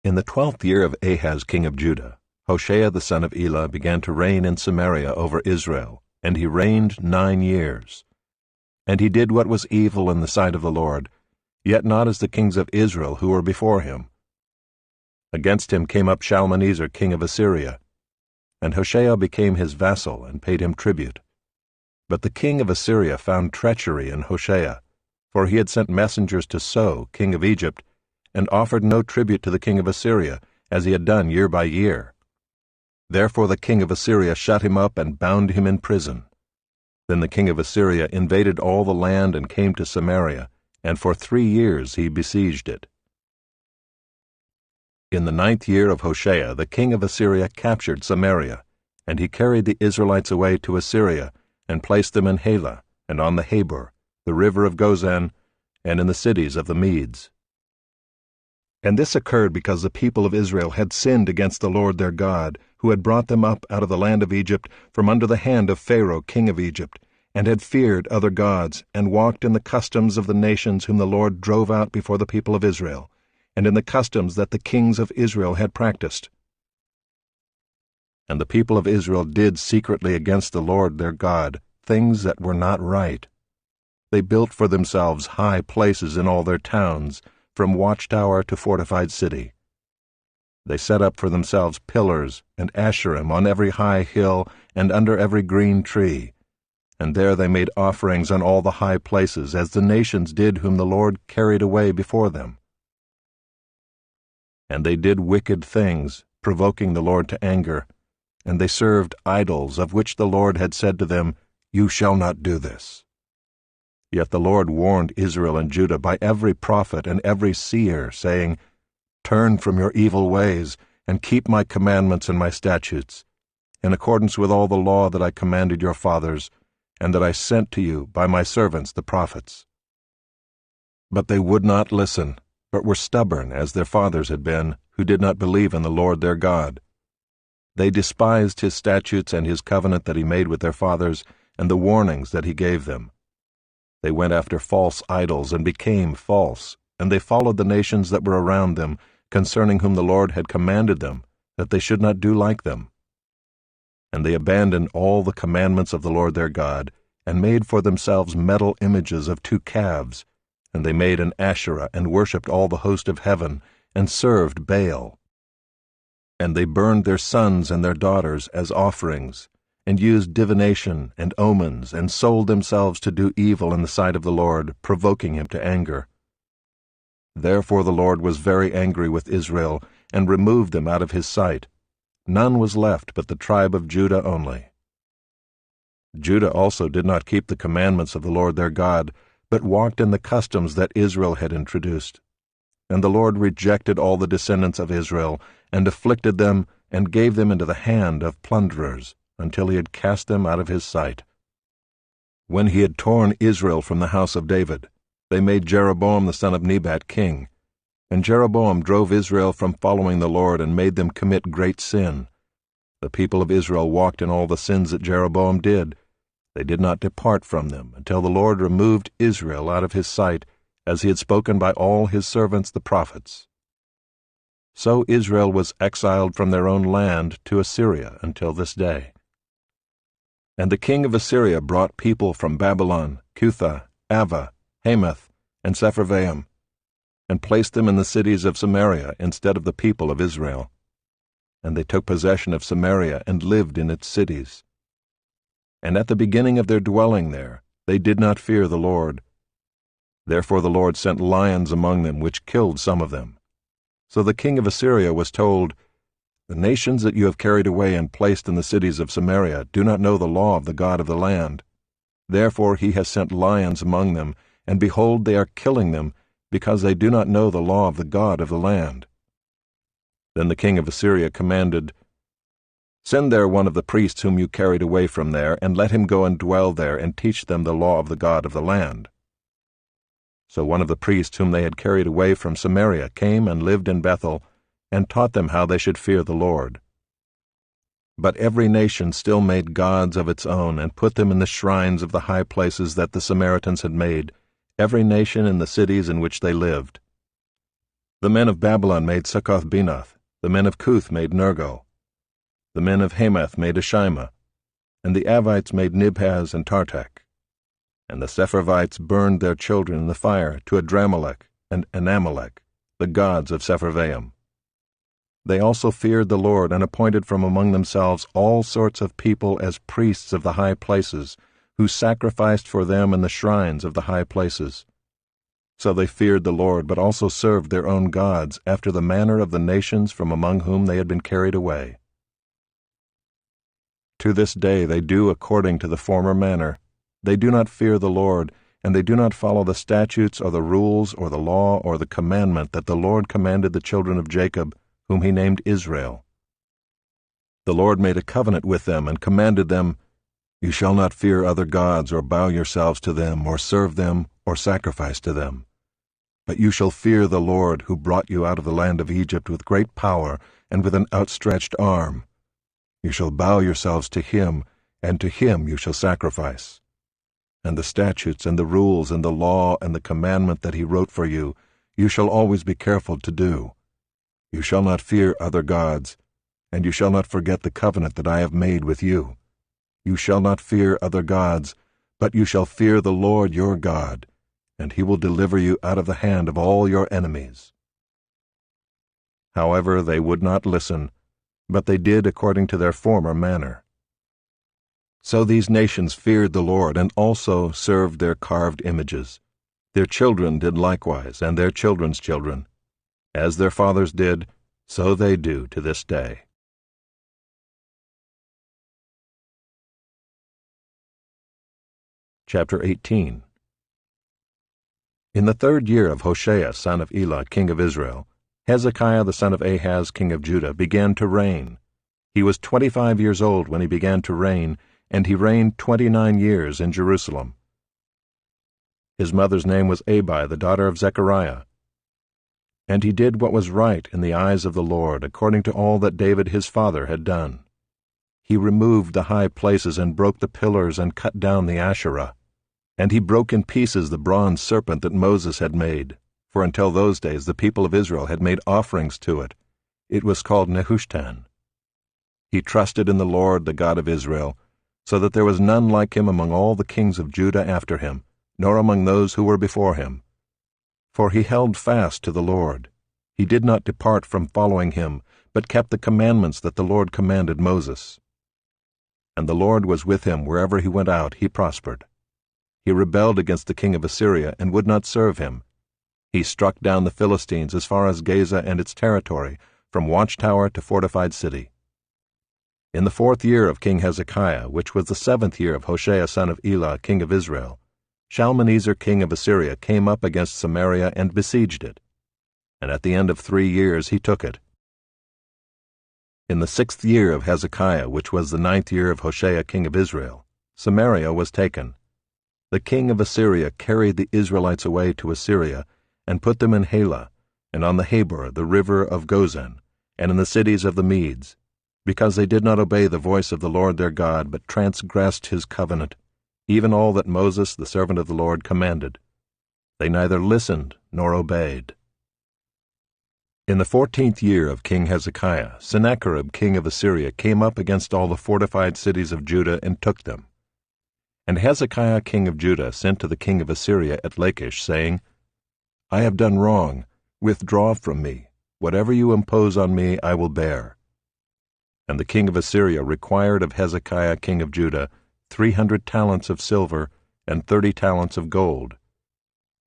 In the 12th year of Ahaz king of Judah, Hoshea the son of Elah began to reign in Samaria over Israel, and he reigned 9 years. And he did what was evil in the sight of the Lord, yet not as the kings of Israel who were before him. Against him came up Shalmaneser king of Assyria, and Hoshea became his vassal and paid him tribute. But the king of Assyria found treachery in Hoshea, for he had sent messengers to So, king of Egypt, and offered no tribute to the king of Assyria, as he had done year by year. Therefore the king of Assyria shut him up and bound him in prison. Then the king of Assyria invaded all the land and came to Samaria, and for 3 years he besieged it. In the 9th year of Hoshea, the king of Assyria captured Samaria, and he carried the Israelites away to Assyria, and placed them in Halah, and on the Habor, the river of Gozan, and in the cities of the Medes. And this occurred because the people of Israel had sinned against the Lord their God, who had brought them up out of the land of Egypt from under the hand of Pharaoh king of Egypt, and had feared other gods, and walked in the customs of the nations whom the Lord drove out before the people of Israel, and in the customs that the kings of Israel had practiced. And the people of Israel did secretly against the Lord their God things that were not right. They built for themselves high places in all their towns, from watchtower to fortified city. They set up for themselves pillars and asherim on every high hill and under every green tree, and there they made offerings on all the high places, as the nations did whom the Lord carried away before them. And they did wicked things, provoking the Lord to anger, and they served idols, of which the Lord had said to them, "You shall not do this." Yet the Lord warned Israel and Judah by every prophet and every seer, saying, "Turn from your evil ways, and keep my commandments and my statutes, in accordance with all the law that I commanded your fathers, and that I sent to you by my servants the prophets." But they would not listen, but were stubborn, as their fathers had been, who did not believe in the Lord their God. They despised his statutes and his covenant that he made with their fathers, and the warnings that he gave them. They went after false idols and became false, and they followed the nations that were around them, concerning whom the Lord had commanded them, that they should not do like them. And they abandoned all the commandments of the Lord their God, and made for themselves metal images of 2 calves, and they made an Asherah, and worshipped all the host of heaven, and served Baal. And they burned their sons and their daughters as offerings, and used divination and omens, and sold themselves to do evil in the sight of the Lord, provoking him to anger. Therefore the Lord was very angry with Israel, and removed them out of his sight. None was left but the tribe of Judah only. Judah also did not keep the commandments of the Lord their God, but walked in the customs that Israel had introduced. And the Lord rejected all the descendants of Israel, and afflicted them, and gave them into the hand of plunderers, until he had cast them out of his sight. When he had torn Israel from the house of David, they made Jeroboam the son of Nebat king. And Jeroboam drove Israel from following the Lord, and made them commit great sin. The people of Israel walked in all the sins that Jeroboam did. They did not depart from them, until the Lord removed Israel out of his sight, as he had spoken by all his servants the prophets. So Israel was exiled from their own land to Assyria until this day. And the king of Assyria brought people from Babylon, Cuthah, Ava, Hamath, and Sepharvaim, and placed them in the cities of Samaria instead of the people of Israel. And they took possession of Samaria and lived in its cities. And at the beginning of their dwelling there, they did not fear the Lord. Therefore the Lord sent lions among them, which killed some of them. So the king of Assyria was told, "The nations that you have carried away and placed in the cities of Samaria do not know the law of the God of the land. Therefore he has sent lions among them, and behold, they are killing them, because they do not know the law of the God of the land." Then the king of Assyria commanded, "Send there one of the priests whom you carried away from there, and let him go and dwell there, and teach them the law of the God of the land." So one of the priests whom they had carried away from Samaria came and lived in Bethel, and taught them how they should fear the Lord. But every nation still made gods of its own, and put them in the shrines of the high places that the Samaritans had made, every nation in the cities in which they lived. The men of Babylon made Succoth-Benoth, the men of Cuth made Nergal, the men of Hamath made Ashima, and the Avites made Nibhaz and Tartak. And the Sepharvites burned their children in the fire to Adramelech and Anamelech, the gods of Sepharvaim. They also feared the Lord and appointed from among themselves all sorts of people as priests of the high places, who sacrificed for them in the shrines of the high places. So they feared the Lord, but also served their own gods, after the manner of the nations from among whom they had been carried away. To this day they do according to the former manner. They do not fear the Lord, and they do not follow the statutes or the rules or the law or the commandment that the Lord commanded the children of Jacob, whom he named Israel. The Lord made a covenant with them and commanded them, "You shall not fear other gods or bow yourselves to them or serve them or sacrifice to them. But you shall fear the Lord who brought you out of the land of Egypt with great power and with an outstretched arm. You shall bow yourselves to him, and to him you shall sacrifice. And the statutes and the rules and the law and the commandment that he wrote for you, you shall always be careful to do. You shall not fear other gods, and you shall not forget the covenant that I have made with you. You shall not fear other gods, but you shall fear the Lord your God, and he will deliver you out of the hand of all your enemies." However, they would not listen, but they did according to their former manner. So these nations feared the Lord, and also served their carved images. Their children did likewise, and their children's children. As their fathers did, so they do to this day. Chapter 18. In the 3rd year of Hoshea son of Elah, king of Israel, Hezekiah the son of Ahaz, king of Judah, began to reign. He was 25 years old when he began to reign, and he reigned 29 years in Jerusalem. His mother's name was Abi, the daughter of Zechariah. And he did what was right in the eyes of the Lord, according to all that David his father had done. He removed the high places and broke the pillars and cut down the Asherah. And he broke in pieces the bronze serpent that Moses had made, for until those days the people of Israel had made offerings to it. It was called Nehushtan. He trusted in the Lord, the God of Israel, so that there was none like him among all the kings of Judah after him, nor among those who were before him. For he held fast to the Lord. He did not depart from following him, but kept the commandments that the Lord commanded Moses. And the Lord was with him wherever he went out, he prospered. He rebelled against the king of Assyria and would not serve him. He struck down the Philistines as far as Gaza and its territory, from watchtower to fortified city. In the 4th year of King Hezekiah, which was the 7th year of Hoshea son of Elah, king of Israel, Shalmaneser king of Assyria came up against Samaria and besieged it. And at the end of 3 years he took it. In the 6th year of Hezekiah, which was the 9th year of Hoshea king of Israel, Samaria was taken. The king of Assyria carried the Israelites away to Assyria, and put them in Halah, and on the Habor, the river of Gozan, and in the cities of the Medes, because they did not obey the voice of the Lord their God, but transgressed his covenant, even all that Moses, the servant of the Lord, commanded. They neither listened nor obeyed. In the 14th year of King Hezekiah, Sennacherib king of Assyria came up against all the fortified cities of Judah and took them. And Hezekiah king of Judah sent to the king of Assyria at Lachish, saying, "I have done wrong. Withdraw from me. Whatever you impose on me I will bear." And the king of Assyria required of Hezekiah king of Judah 300 talents of silver and 30 talents of gold.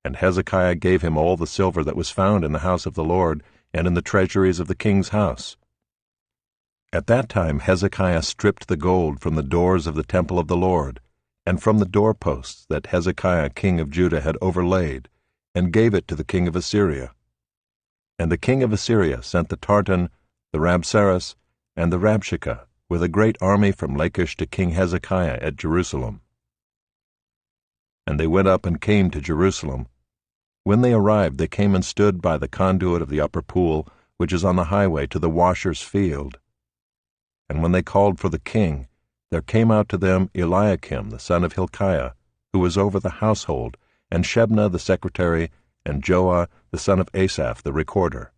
And Hezekiah gave him all the silver that was found in the house of the Lord and in the treasuries of the king's house. At that time Hezekiah stripped the gold from the doors of the temple of the Lord, and from the doorposts that Hezekiah king of Judah had overlaid, and gave it to the king of Assyria. And the king of Assyria sent the Tartan, the Rabsaris, and the Rabshakeh, with a great army from Lachish to King Hezekiah at Jerusalem. And they went up and came to Jerusalem. When they arrived, they came and stood by the conduit of the upper pool, which is on the highway to the washer's field. And when they called for the king, there came out to them Eliakim the son of Hilkiah, who was over the household, and Shebna the secretary, and Joah the son of Asaph the recorder.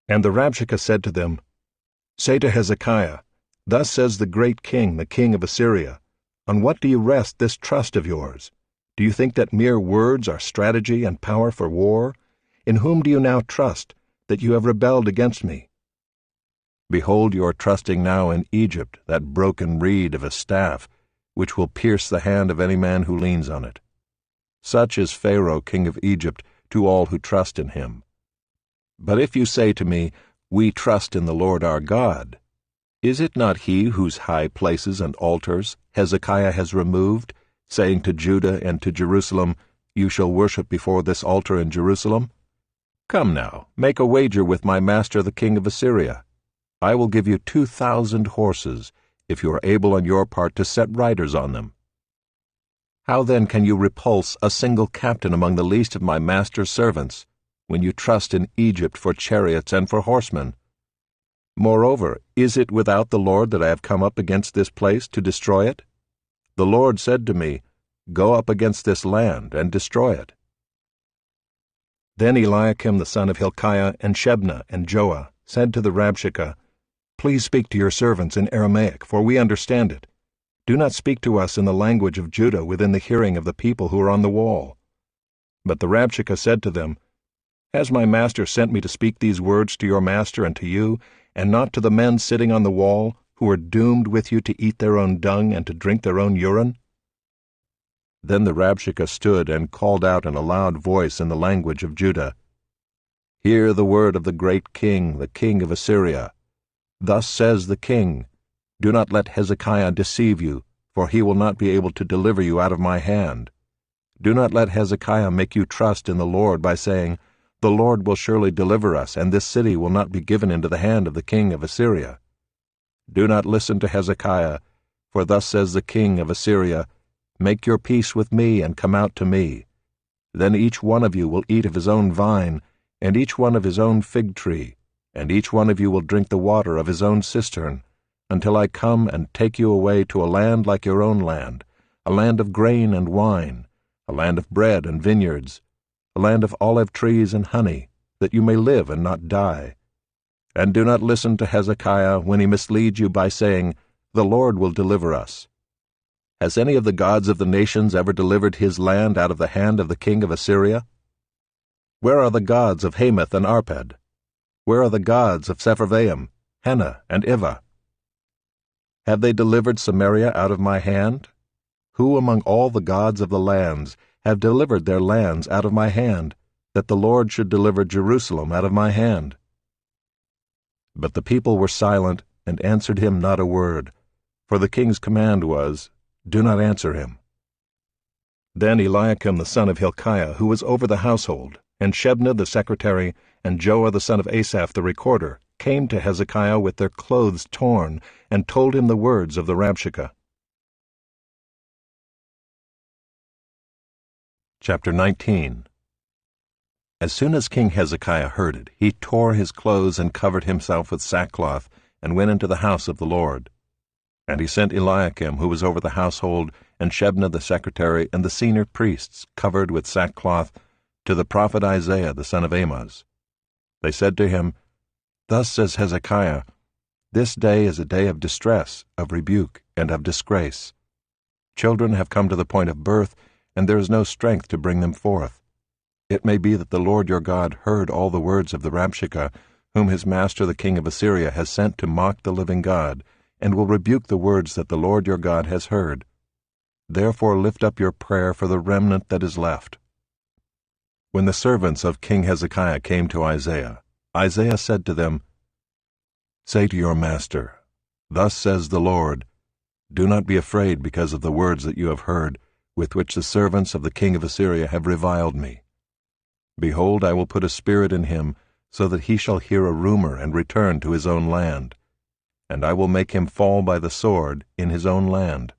And the Rabshakeh said to them, "Say to Hezekiah, Thus says the great king, the king of Assyria, On what do you rest this trust of yours? Do you think that mere words are strategy and power for war? In whom do you now trust, that you have rebelled against me? Behold, you are trusting now in Egypt, that broken reed of a staff, which will pierce the hand of any man who leans on it. Such is Pharaoh king of Egypt to all who trust in him. But if you say to me, We trust in the Lord our God, is it not he whose high places and altars Hezekiah has removed, saying to Judah and to Jerusalem, You shall worship before this altar in Jerusalem? Come now, make a wager with my master the king of Assyria. I will give you 2,000 horses, if you are able on your part to set riders on them. How then can you repulse a single captain among the least of my master's servants, when you trust in Egypt for chariots and for horsemen? Moreover, is it without the Lord that I have come up against this place to destroy it? The Lord said to me, Go up against this land and destroy it. Then Eliakim the son of Hilkiah and Shebna and Joah said to the Rabshakeh, Please speak to your servants in Aramaic, for we understand it. Do not speak to us in the language of Judah within the hearing of the people who are on the wall. But the Rabshakeh said to them, Has my master sent me to speak these words to your master and to you, and not to the men sitting on the wall, who are doomed with you to eat their own dung and to drink their own urine? Then the Rabshakeh stood and called out in a loud voice in the language of Judah, Hear the word of the great king, the king of Assyria. Thus says the king, Do not let Hezekiah deceive you, for he will not be able to deliver you out of my hand. Do not let Hezekiah make you trust in the Lord by saying, The Lord will surely deliver us, and this city will not be given into the hand of the king of Assyria. Do not listen to Hezekiah, for thus says the king of Assyria, Make your peace with me and come out to me. Then each one of you will eat of his own vine, and each one of his own fig tree, and each one of you will drink the water of his own cistern, until I come and take you away to a land like your own land, a land of grain and wine, a land of bread and vineyards, a land of olive trees and honey, that you may live and not die. And do not listen to Hezekiah when he misleads you by saying, The Lord will deliver us. Has any of the gods of the nations ever delivered his land out of the hand of the king of Assyria? Where are the gods of Hamath and Arpad? Where are the gods of Sepharvaim, Hena, and Ivah? Have they delivered Samaria out of my hand? Who among all the gods of the lands have delivered their lands out of my hand, that the Lord should deliver Jerusalem out of my hand? But the people were silent, and answered him not a word, for the king's command was, Do not answer him. Then Eliakim the son of Hilkiah, who was over the household, and Shebna the secretary, and Joah the son of Asaph the recorder, came to Hezekiah with their clothes torn, and told him the words of the Rabshakeh. Chapter 19. As soon as King Hezekiah heard it, he tore his clothes and covered himself with sackcloth, and went into the house of the Lord. And he sent Eliakim, who was over the household, and Shebna the secretary, and the senior priests, covered with sackcloth, to the prophet Isaiah the son of Amoz. They said to him, Thus says Hezekiah, This day is a day of distress, of rebuke, and of disgrace. Children have come to the point of birth, and there is no strength to bring them forth. It may be that the Lord your God heard all the words of the Rabshakeh, whom his master the king of Assyria has sent to mock the living God, and will rebuke the words that the Lord your God has heard. Therefore lift up your prayer for the remnant that is left. When the servants of King Hezekiah came to Isaiah, Isaiah said to them, Say to your master, Thus says the Lord, Do not be afraid because of the words that you have heard, with which the servants of the king of Assyria have reviled me. Behold, I will put a spirit in him, so that he shall hear a rumor and return to his own land. And I will make him fall by the sword in his own land.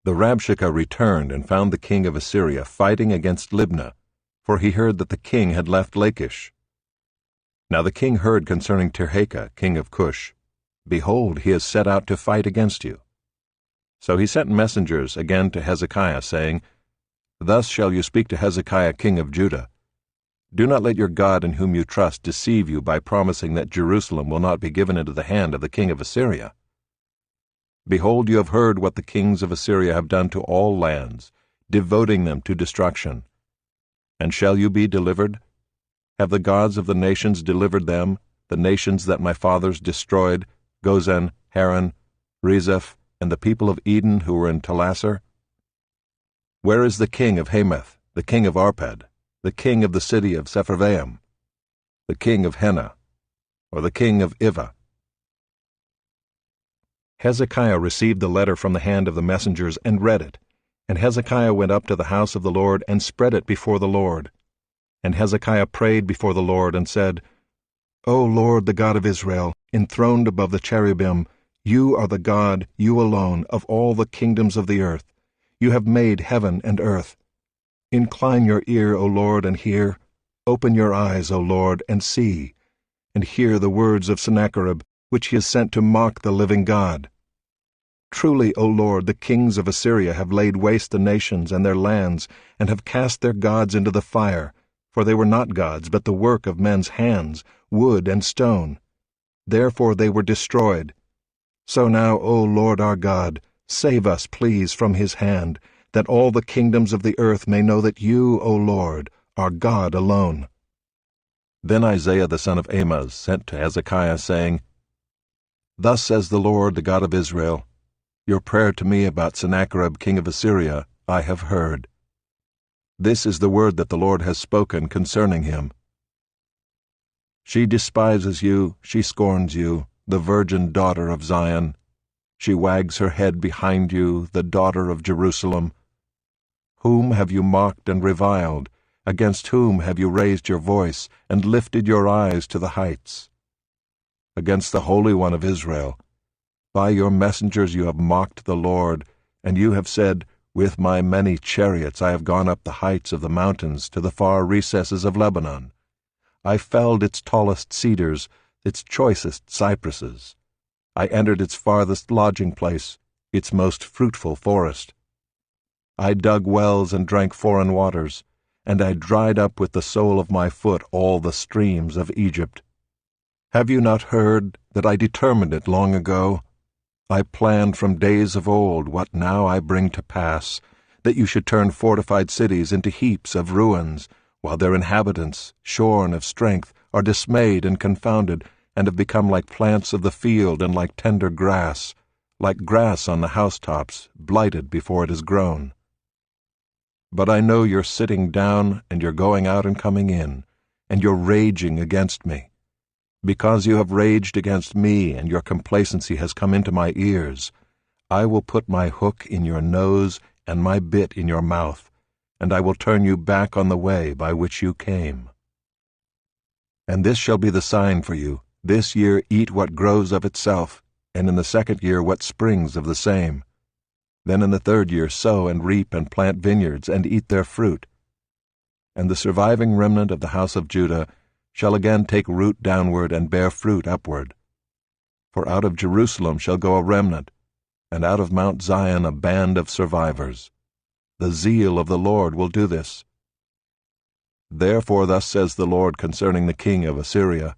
The Rabshakeh returned and found the king of Assyria fighting against Libnah, for he heard that the king had left Lachish. Now the king heard concerning Tirhakah, king of Cush, Behold, he has set out to fight against you. So he sent messengers again to Hezekiah, saying, Thus shall you speak to Hezekiah king of Judah. Do not let your God in whom you trust deceive you by promising that Jerusalem will not be given into the hand of the king of Assyria. Behold, you have heard what the kings of Assyria have done to all lands, devoting them to destruction. And shall you be delivered? Have the gods of the nations delivered them, the nations that my fathers destroyed, Gozan, Haran, Rezeph, and the people of Eden who were in Telassar? Where is the king of Hamath, the king of Arpad, the king of the city of Sepharvaim, the king of Hena, or the king of Ivah? Hezekiah received the letter from the hand of the messengers and read it. And Hezekiah went up to the house of the Lord and spread it before the Lord. And Hezekiah prayed before the Lord and said, O Lord, the God of Israel, enthroned above the cherubim, you are the God, you alone, of all the kingdoms of the earth. You have made heaven and earth. Incline your ear, O Lord, and hear. Open your eyes, O Lord, and see. And hear the words of Sennacherib, which he has sent to mock the living God. Truly, O Lord, the kings of Assyria have laid waste the nations and their lands, and have cast their gods into the fire, for they were not gods, but the work of men's hands, wood and stone. Therefore they were destroyed. So now, O Lord our God, save us, please, from his hand, that all the kingdoms of the earth may know that you, O Lord, are God alone. Then Isaiah the son of Amoz sent to Hezekiah, saying, Thus says the Lord, the God of Israel, Your prayer to me about Sennacherib king of Assyria I have heard. This is the word that the Lord has spoken concerning him. She despises you, she scorns you, the virgin daughter of Zion. She wags her head behind you, the daughter of Jerusalem. Whom have you mocked and reviled? Against whom have you raised your voice and lifted your eyes to the heights? Against the Holy One of Israel. By your messengers you have mocked the Lord, and you have said, With my many chariots I have gone up the heights of the mountains to the far recesses of Lebanon. I felled its tallest cedars, its choicest cypresses. I entered its farthest lodging place, its most fruitful forest. I dug wells and drank foreign waters, and I dried up with the sole of my foot all the streams of Egypt. Have you not heard that I determined it long ago? I planned from days of old what now I bring to pass, that you should turn fortified cities into heaps of ruins, while their inhabitants, shorn of strength, are dismayed and confounded, and have become like plants of the field and like tender grass, like grass on the housetops, blighted before it is grown. But I know you're sitting down, and you're going out and coming in, and you're raging against me. Because you have raged against me, and your complacency has come into my ears, I will put my hook in your nose and my bit in your mouth, and I will turn you back on the way by which you came. And this shall be the sign for you. This year eat what grows of itself, and in the second year what springs of the same. Then in the third year sow and reap and plant vineyards and eat their fruit. And the surviving remnant of the house of Judah shall again take root downward and bear fruit upward. For out of Jerusalem shall go a remnant, and out of Mount Zion a band of survivors. The zeal of the Lord will do this. Therefore thus says the Lord concerning the king of Assyria,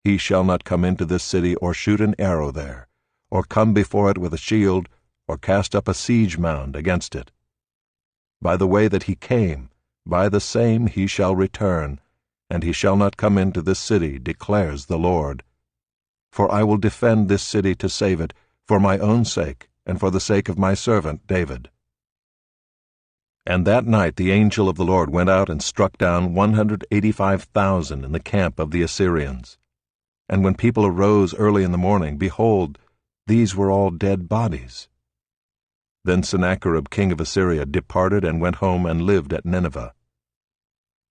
He shall not come into this city or shoot an arrow there, or come before it with a shield, or cast up a siege mound against it. By the way that he came, by the same he shall return, and he shall not come into this city, declares the Lord. For I will defend this city to save it, for my own sake, and for the sake of my servant David. And that night the angel of the Lord went out and struck down 185,000 in the camp of the Assyrians. And when people arose early in the morning, behold, these were all dead bodies. Then Sennacherib king of Assyria departed and went home and lived at Nineveh.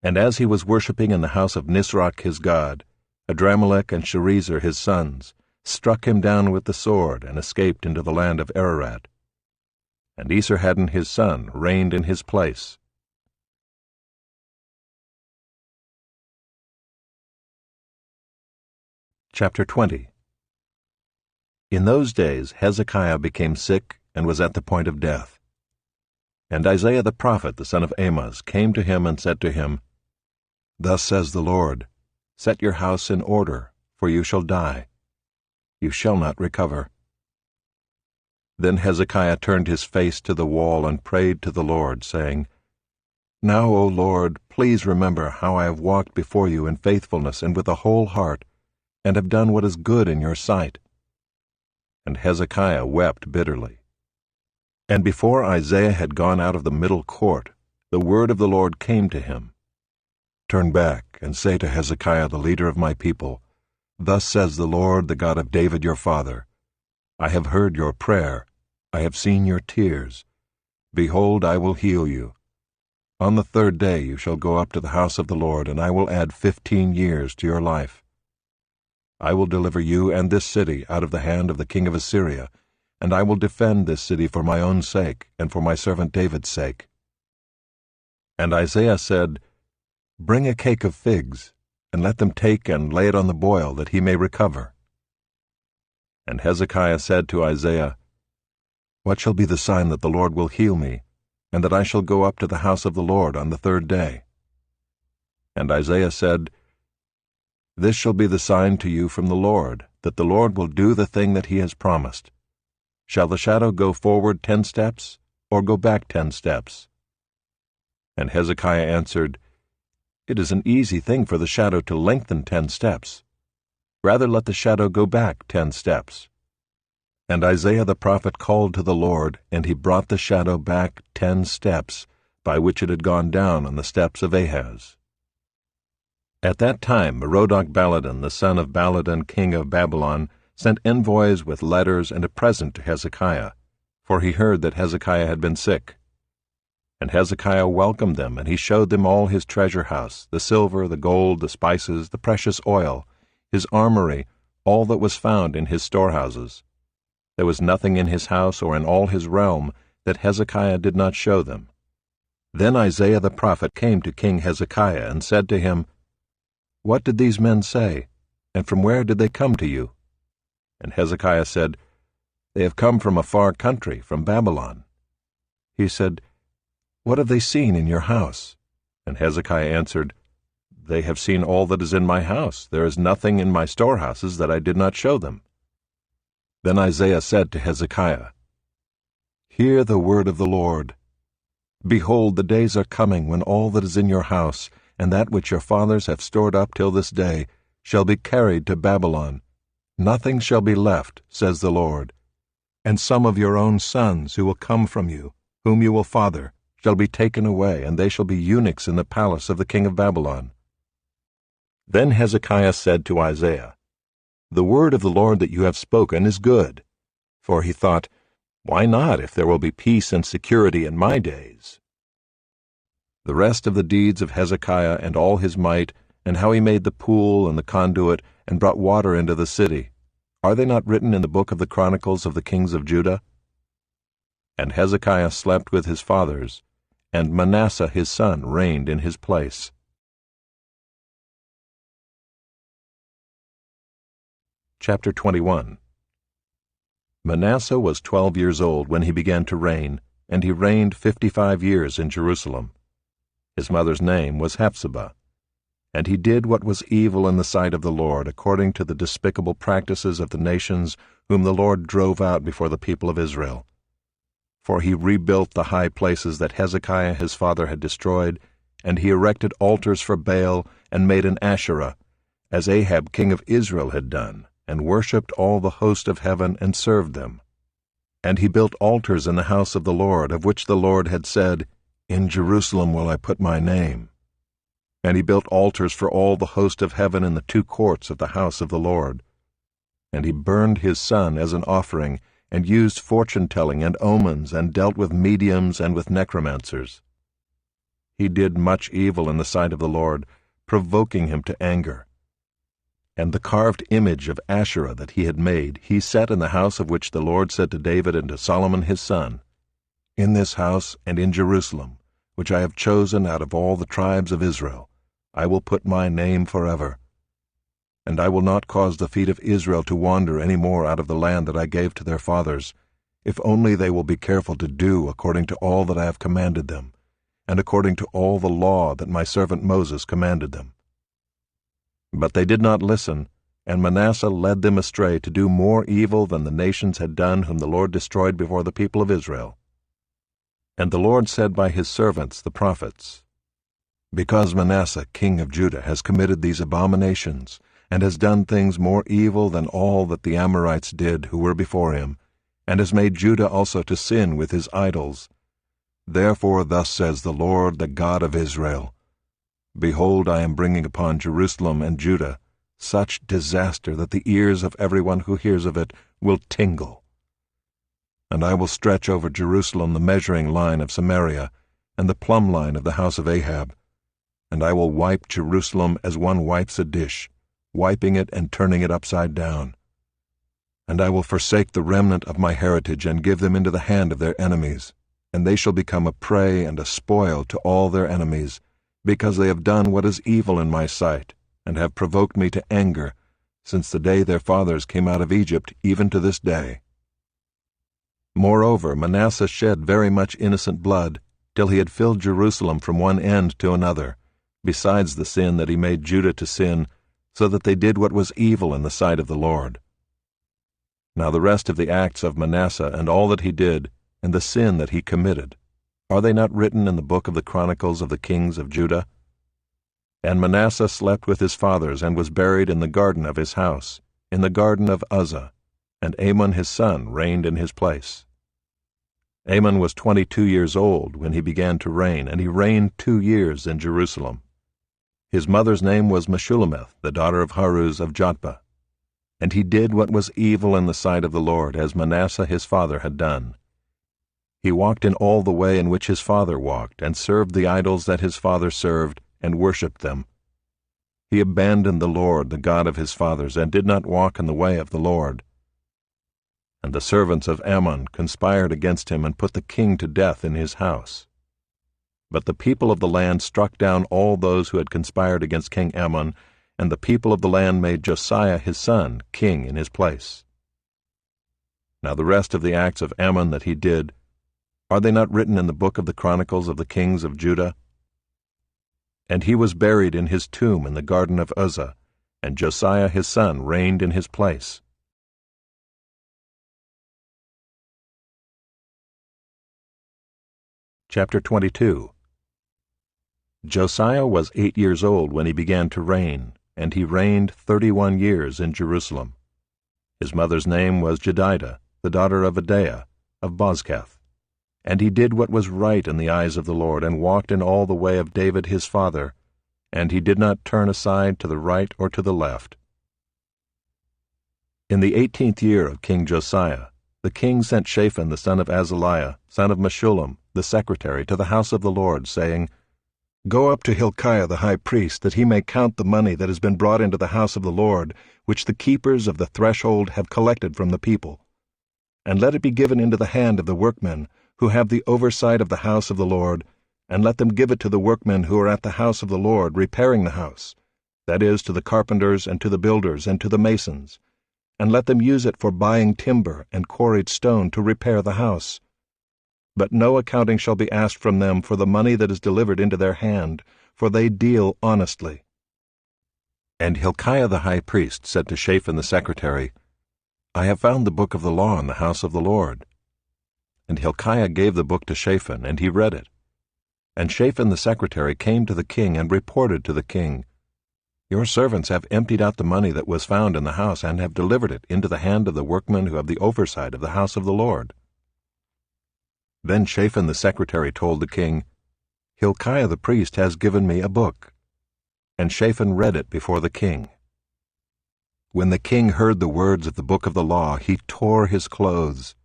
And as he was worshipping in the house of Nisroch his god, Adramelech and Sharezer his sons struck him down with the sword and escaped into the land of Ararat. And Esarhaddon his son reigned in his place. Chapter 20. In those days Hezekiah became sick and was at the point of death. And Isaiah the prophet, the son of Amoz, came to him and said to him, Thus says the Lord, Set your house in order, for you shall die. You shall not recover. Then Hezekiah turned his face to the wall and prayed to the Lord, saying, Now, O Lord, please remember how I have walked before you in faithfulness and with a whole heart, and have done what is good in your sight. And Hezekiah wept bitterly. And before Isaiah had gone out of the middle court, the word of the Lord came to him. Turn back and say to Hezekiah, the leader of my people, Thus says the Lord, the God of David your father, I have heard your prayer, I have seen your tears. Behold, I will heal you. On the 3rd day you shall go up to the house of the Lord, and I will add 15 years to your life. I will deliver you and this city out of the hand of the king of Assyria, and I will defend this city for my own sake, and for my servant David's sake. And Isaiah said, Bring a cake of figs, and let them take and lay it on the boil, that he may recover. And Hezekiah said to Isaiah, What shall be the sign that the Lord will heal me, and that I shall go up to the house of the Lord on the 3rd day? And Isaiah said, This shall be the sign to you from the Lord, that the Lord will do the thing that he has promised. Shall the shadow go forward 10 steps, or go back 10 steps? And Hezekiah answered, It is an easy thing for the shadow to lengthen 10 steps. Rather let the shadow go back 10 steps. And Isaiah the prophet called to the Lord, and he brought the shadow back 10 steps, by which it had gone down on the steps of Ahaz. At that time Merodach-Baladan, the son of Baladan, king of Babylon, sent envoys with letters and a present to Hezekiah, for he heard that Hezekiah had been sick. And Hezekiah welcomed them, and he showed them all his treasure house, the silver, the gold, the spices, the precious oil, his armory, all that was found in his storehouses. There was nothing in his house or in all his realm that Hezekiah did not show them. Then Isaiah the prophet came to King Hezekiah and said to him, What did these men say, and from where did they come to you? And Hezekiah said, They have come from a far country, from Babylon. He said, What have they seen in your house? And Hezekiah answered, They have seen all that is in my house. There is nothing in my storehouses that I did not show them. Then Isaiah said to Hezekiah, Hear the word of the Lord. Behold, the days are coming when all that is in your house, and that which your fathers have stored up till this day, shall be carried to Babylon. Nothing shall be left, says the Lord. And some of your own sons who will come from you, whom you will father, shall be taken away, and they shall be eunuchs in the palace of the king of Babylon. Then Hezekiah said to Isaiah, The word of the Lord that you have spoken is good. For he thought, Why not, if there will be peace and security in my days? The rest of the deeds of Hezekiah and all his might, and how he made the pool and the conduit, and brought water into the city, are they not written in the book of the Chronicles of the kings of Judah? And Hezekiah slept with his fathers, and Manasseh his son reigned in his place. Chapter 21. Manasseh was 12 years old when he began to reign, and he reigned 55 years in Jerusalem. His mother's name was Hephzibah. And he did what was evil in the sight of the Lord, according to the despicable practices of the nations whom the Lord drove out before the people of Israel. For he rebuilt the high places that Hezekiah his father had destroyed, and he erected altars for Baal, and made an Asherah, as Ahab king of Israel had done, and worshipped all the host of heaven, and served them. And he built altars in the house of the Lord, of which the Lord had said, In Jerusalem will I put my name. And he built altars for all the host of heaven in the 2 courts of the house of the Lord. And he burned his son as an offering, and used fortune-telling and omens, and dealt with mediums and with necromancers. He did much evil in the sight of the Lord, provoking him to anger. And the carved image of Asherah that he had made, he set in the house of which the Lord said to David and to Solomon his son, In this house and in Jerusalem, which I have chosen out of all the tribes of Israel, I will put my name forever. And I will not cause the feet of Israel to wander any more out of the land that I gave to their fathers, if only they will be careful to do according to all that I have commanded them, and according to all the law that my servant Moses commanded them. But they did not listen, And Manasseh led them astray to do more evil than the nations had done whom the Lord destroyed before the people of Israel. And the Lord said by his servants the prophets, Because Manasseh king of Judah has committed these abominations, and has done things more evil than all that the Amorites did who were before him, and has made Judah also to sin with his idols, therefore thus says the Lord, the God of Israel, Behold, I am bringing upon Jerusalem and Judah such disaster that the ears of everyone who hears of it will tingle. And I will stretch over Jerusalem the measuring line of Samaria, and the plumb line of the house of Ahab, and I will wipe Jerusalem as one wipes a dish, wiping it and turning it upside down. And I will forsake the remnant of my heritage and give them into the hand of their enemies, and they shall become a prey and a spoil to all their enemies, because they have done what is evil in my sight, and have provoked me to anger, since the day their fathers came out of Egypt, even to this day. Moreover, Manasseh shed very much innocent blood, till he had filled Jerusalem from one end to another, besides the sin that he made Judah to sin, so that they did what was evil in the sight of the Lord. Now the rest of the acts of Manasseh, and all that he did, and the sin that he committed, are they not written in the book of the Chronicles of the kings of Judah? And Manasseh slept with his fathers, and was buried in the garden of his house, in the garden of Uzzah, and Amon his son reigned in his place. Amon was 22 years old when he began to reign, and he reigned 2 years in Jerusalem. His mother's name was Meshullemeth, the daughter of Haruz of Jotbah. And he did what was evil in the sight of the Lord, as Manasseh his father had done. He walked in all the way in which his father walked, and served the idols that his father served, and worshipped them. He abandoned the Lord, the God of his fathers, and did not walk in the way of the Lord. And the servants of Ammon conspired against him, and put the king to death in his house. But the people of the land struck down all those who had conspired against King Ammon, and the people of the land made Josiah his son king in his place. Now the rest of the acts of Ammon that he did, are they not written in the book of the Chronicles of the kings of Judah? And he was buried in his tomb in the garden of Uzzah, and Josiah his son reigned in his place. Chapter 22. Josiah was 8 years old when he began to reign, and he reigned 31 years in Jerusalem. His mother's name was Jedidah, the daughter of Adaiah, of Bozkath. And he did what was right in the eyes of the Lord, and walked in all the way of David his father, and he did not turn aside to the right or to the left. In the 18th year of King Josiah, the king sent Shaphan the son of Azaliah, son of Meshullam, the secretary, to the house of the Lord, saying, Go up to Hilkiah the high priest, that he may count the money that has been brought into the house of the Lord, which the keepers of the threshold have collected from the people. And let it be given into the hand of the workmen, who have the oversight of the house of the Lord, and let them give it to the workmen who are at the house of the Lord, repairing the house, that is, to the carpenters, and to the builders, and to the masons, and let them use it for buying timber and quarried stone to repair the house. But no accounting shall be asked from them for the money that is delivered into their hand, for they deal honestly. And Hilkiah the high priest said to Shaphan the secretary, I have found the book of the law in the house of the Lord. And Hilkiah gave the book to Shaphan, and he read it. And Shaphan the secretary came to the king and reported to the king, Your servants have emptied out the money that was found in the house, and have delivered it into the hand of the workmen who have the oversight of the house of the Lord. Then Shaphan the secretary told the king, Hilkiah the priest has given me a book. And Shaphan read it before the king. When the king heard the words of the book of the law, he tore his clothes.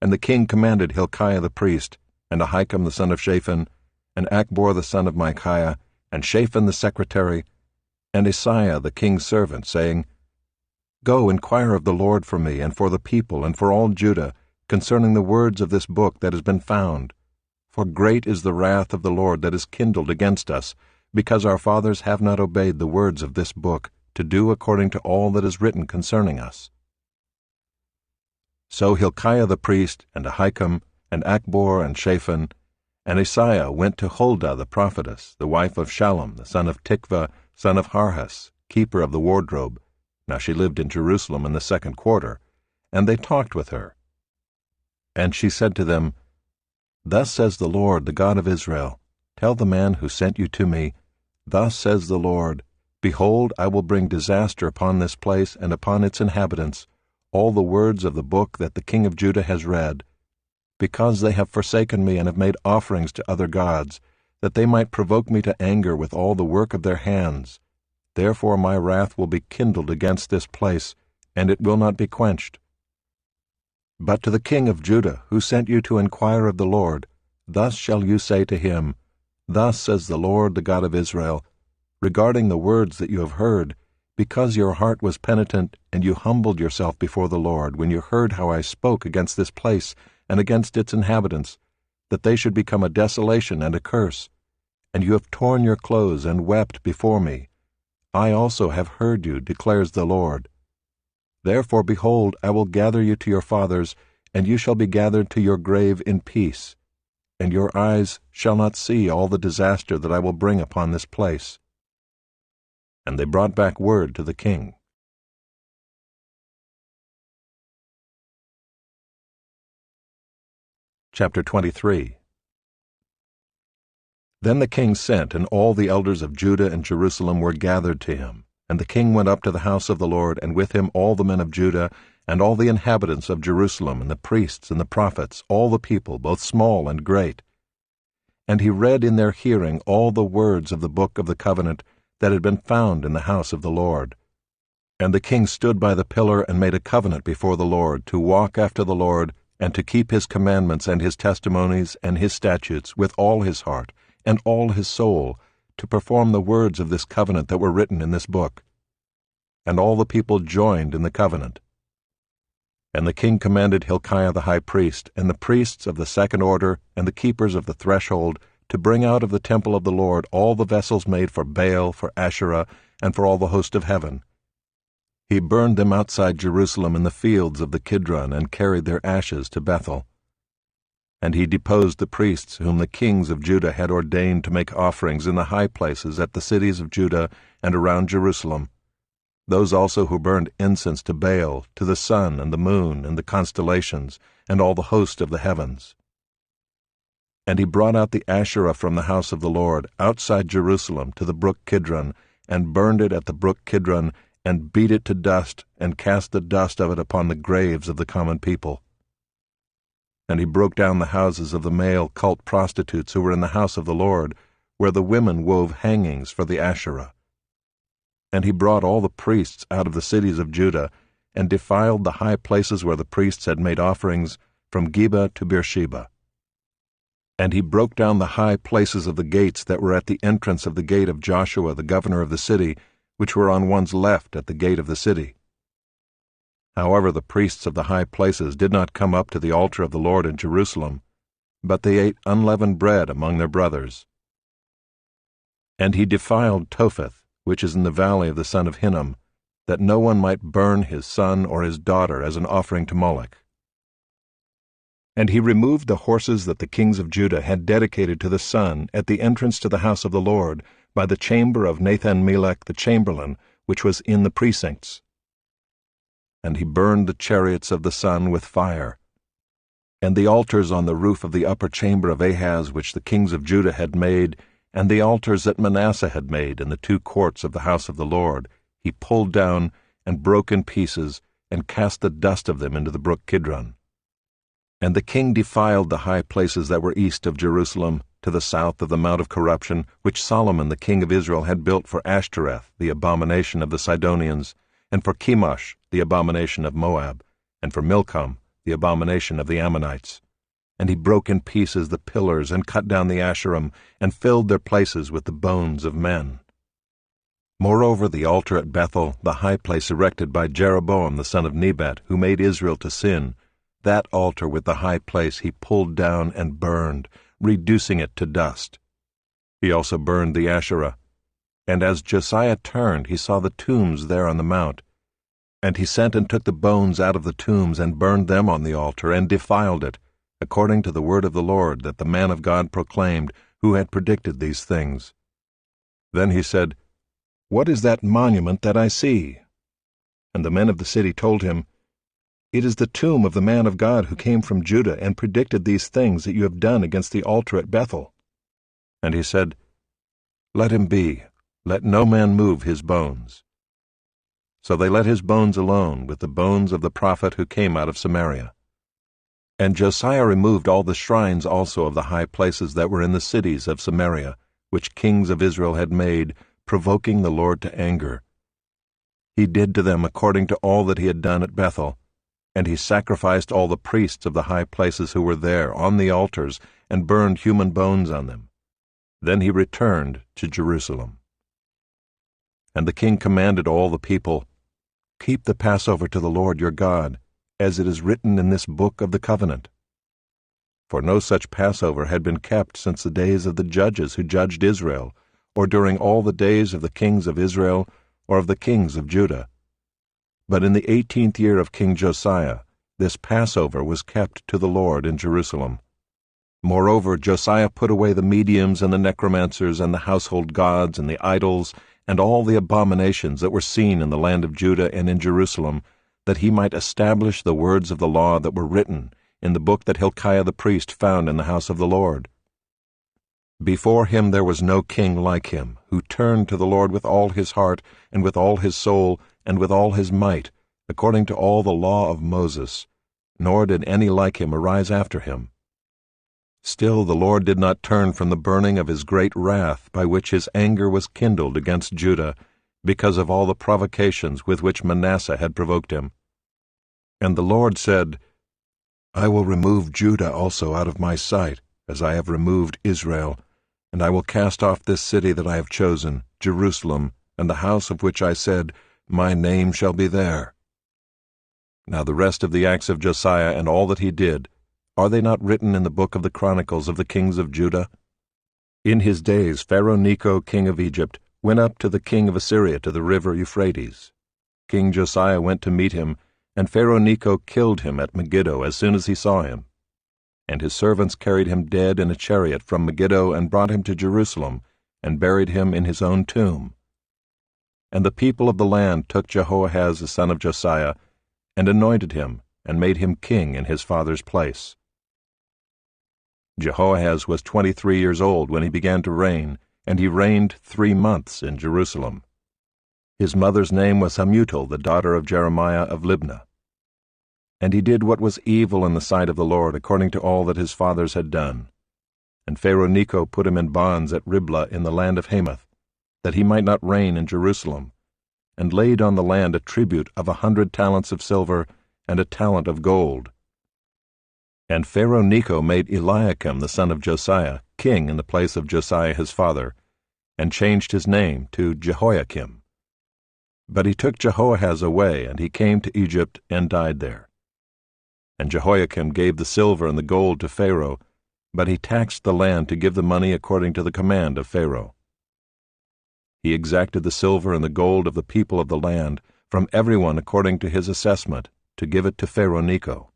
And the king commanded Hilkiah the priest, and Ahikam the son of Shaphan, and Achbor the son of Micaiah, and Shaphan the secretary, and Isaiah the king's servant, saying, Go, inquire of the Lord for me, and for the people, and for all Judah, concerning the words of this book that has been found. For great is the wrath of the Lord that is kindled against us, because our fathers have not obeyed the words of this book, to do according to all that is written concerning us. So Hilkiah the priest, and Ahikam, and Achbor, and Shaphan, and Isaiah went to Huldah the prophetess, the wife of Shallum, the son of Tikvah, son of Harhas, keeper of the wardrobe, Now she lived in Jerusalem in the 2nd quarter, and they talked with her. And she said to them, Thus says the Lord, the God of Israel, Tell the man who sent you to me, Thus says the Lord, Behold, I will bring disaster upon this place and upon its inhabitants, all the words of the book that the king of Judah has read, because they have forsaken me and have made offerings to other gods, that they might provoke me to anger with all the work of their hands. Therefore my wrath will be kindled against this place, and it will not be quenched. But to the king of Judah, who sent you to inquire of the Lord, thus shall you say to him, Thus says the Lord, the God of Israel, regarding the words that you have heard, because your heart was penitent, and you humbled yourself before the Lord, when you heard how I spoke against this place and against its inhabitants, that they should become a desolation and a curse, and you have torn your clothes and wept before me. I also have heard you, declares the Lord. Therefore, behold, I will gather you to your fathers, and you shall be gathered to your grave in peace, and your eyes shall not see all the disaster that I will bring upon this place. And they brought back word to the king. Chapter 23. Then the king sent, and all the elders of Judah and Jerusalem were gathered to him. And the king went up to the house of the Lord, and with him all the men of Judah, and all the inhabitants of Jerusalem, and the priests and the prophets, all the people, both small and great. And he read in their hearing all the words of the book of the covenant that had been found in the house of the Lord. And the king stood by the pillar and made a covenant before the Lord, to walk after the Lord, and to keep his commandments and his testimonies and his statutes with all his heart and all his soul, to perform the words of this covenant that were written in this book. And all the people joined in the covenant. And the king commanded Hilkiah the high priest, and the priests of the 2nd order, and the keepers of the threshold, to bring out of the temple of the Lord all the vessels made for Baal, for Asherah, and for all the host of heaven. He burned them outside Jerusalem in the fields of the Kidron, and carried their ashes to Bethel. And he deposed the priests whom the kings of Judah had ordained to make offerings in the high places at the cities of Judah and around Jerusalem, those also who burned incense to Baal, to the sun and the moon and the constellations, and all the host of the heavens. And he brought out the Asherah from the house of the Lord, outside Jerusalem, to the brook Kidron, and burned it at the brook Kidron, and beat it to dust, and cast the dust of it upon the graves of the common people. And he broke down the houses of the male cult prostitutes who were in the house of the Lord, where the women wove hangings for the Asherah. And he brought all the priests out of the cities of Judah, and defiled the high places where the priests had made offerings, from Geba to Beersheba. And he broke down the high places of the gates that were at the entrance of the gate of Joshua the governor of the city, which were on one's left at the gate of the city. However, the priests of the high places did not come up to the altar of the Lord in Jerusalem, but they ate unleavened bread among their brothers. And he defiled Topheth, which is in the valley of the son of Hinnom, that no one might burn his son or his daughter as an offering to Moloch. And he removed the horses that the kings of Judah had dedicated to the sun at the entrance to the house of the Lord, by the chamber of Nathan-Melech the chamberlain, which was in the precincts. And he burned the chariots of the sun with fire. And the altars on the roof of the upper chamber of Ahaz, which the kings of Judah had made, and the altars that Manasseh had made in the 2 courts of the house of the Lord, he pulled down and broke in pieces, and cast the dust of them into the brook Kidron. And the king defiled the high places that were east of Jerusalem, to the south of the Mount of Corruption, which Solomon the king of Israel had built for Ashtoreth, the abomination of the Sidonians, and for Chemosh, the abomination of Moab, and for Milcom, the abomination of the Ammonites. And he broke in pieces the pillars, and cut down the Asherim, and filled their places with the bones of men. Moreover, the altar at Bethel, the high place erected by Jeroboam the son of Nebat, who made Israel to sin, that altar with the high place he pulled down and burned, reducing it to dust. He also burned the Asherah. And as Josiah turned, he saw the tombs there on the mount. And he sent and took the bones out of the tombs, and burned them on the altar, and defiled it, according to the word of the Lord that the man of God proclaimed, who had predicted these things. Then he said, "What is that monument that I see?" And the men of the city told him, "It is the tomb of the man of God who came from Judah and predicted these things that you have done against the altar at Bethel." And he said, "Let him be. Let no man move his bones." So they let his bones alone with the bones of the prophet who came out of Samaria. And Josiah removed all the shrines also of the high places that were in the cities of Samaria, which kings of Israel had made, provoking the Lord to anger. He did to them according to all that he had done at Bethel, and he sacrificed all the priests of the high places who were there on the altars, and burned human bones on them. Then he returned to Jerusalem. And the king commanded all the people, "Keep the Passover to the Lord your God, as it is written in this book of the covenant." For no such Passover had been kept since the days of the judges who judged Israel, or during all the days of the kings of Israel, or of the kings of Judah. But in the 18th year of King Josiah, this Passover was kept to the Lord in Jerusalem. Moreover, Josiah put away the mediums and the necromancers and the household gods and the idols and all the abominations that were seen in the land of Judah and in Jerusalem, that he might establish the words of the law that were written in the book that Hilkiah the priest found in the house of the Lord. Before him there was no king like him, who turned to the Lord with all his heart, and with all his soul, and with all his might, according to all the law of Moses, nor did any like him arise after him. Still the Lord did not turn from the burning of his great wrath, by which his anger was kindled against Judah, because of all the provocations with which Manasseh had provoked him. And the Lord said, "I will remove Judah also out of my sight, as I have removed Israel, and I will cast off this city that I have chosen, Jerusalem, and the house of which I said, My name shall be there." Now the rest of the acts of Josiah and all that he did, are they not written in the book of the Chronicles of the kings of Judah? In his days Pharaoh Necho, king of Egypt, went up to the king of Assyria to the river Euphrates. King Josiah went to meet him, and Pharaoh Necho killed him at Megiddo as soon as he saw him. And his servants carried him dead in a chariot from Megiddo and brought him to Jerusalem, and buried him in his own tomb. And the people of the land took Jehoahaz the son of Josiah, and anointed him, and made him king in his father's place. Jehoahaz was 23 years old when he began to reign, and he reigned 3 months in Jerusalem. His mother's name was Hamutal, the daughter of Jeremiah of Libnah. And he did what was evil in the sight of the Lord, according to all that his fathers had done. And Pharaoh Necho put him in bonds at Riblah in the land of Hamath, that he might not reign in Jerusalem, and laid on the land a tribute of 100 talents of silver and a talent of gold. And Pharaoh Necho made Eliakim the son of Josiah king in the place of Josiah his father, and changed his name to Jehoiakim. But he took Jehoahaz away, and he came to Egypt and died there. And Jehoiakim gave the silver and the gold to Pharaoh, but he taxed the land to give the money according to the command of Pharaoh. He exacted the silver and the gold of the people of the land, from everyone according to his assessment, to give it to Pharaoh Necho.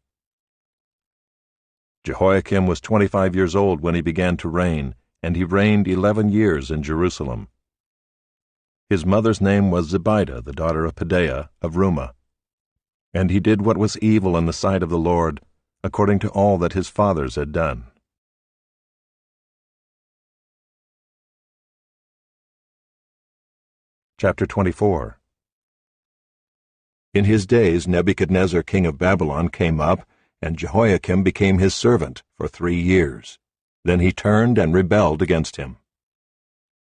Jehoiakim was 25 years old when he began to reign, and he reigned 11 years in Jerusalem. His mother's name was Zebidah, the daughter of Pedaiah of Rumah. And he did what was evil in the sight of the Lord, according to all that his fathers had done. Chapter 24. In his days Nebuchadnezzar king of Babylon came up, and Jehoiakim became his servant for 3 years. Then he turned and rebelled against him.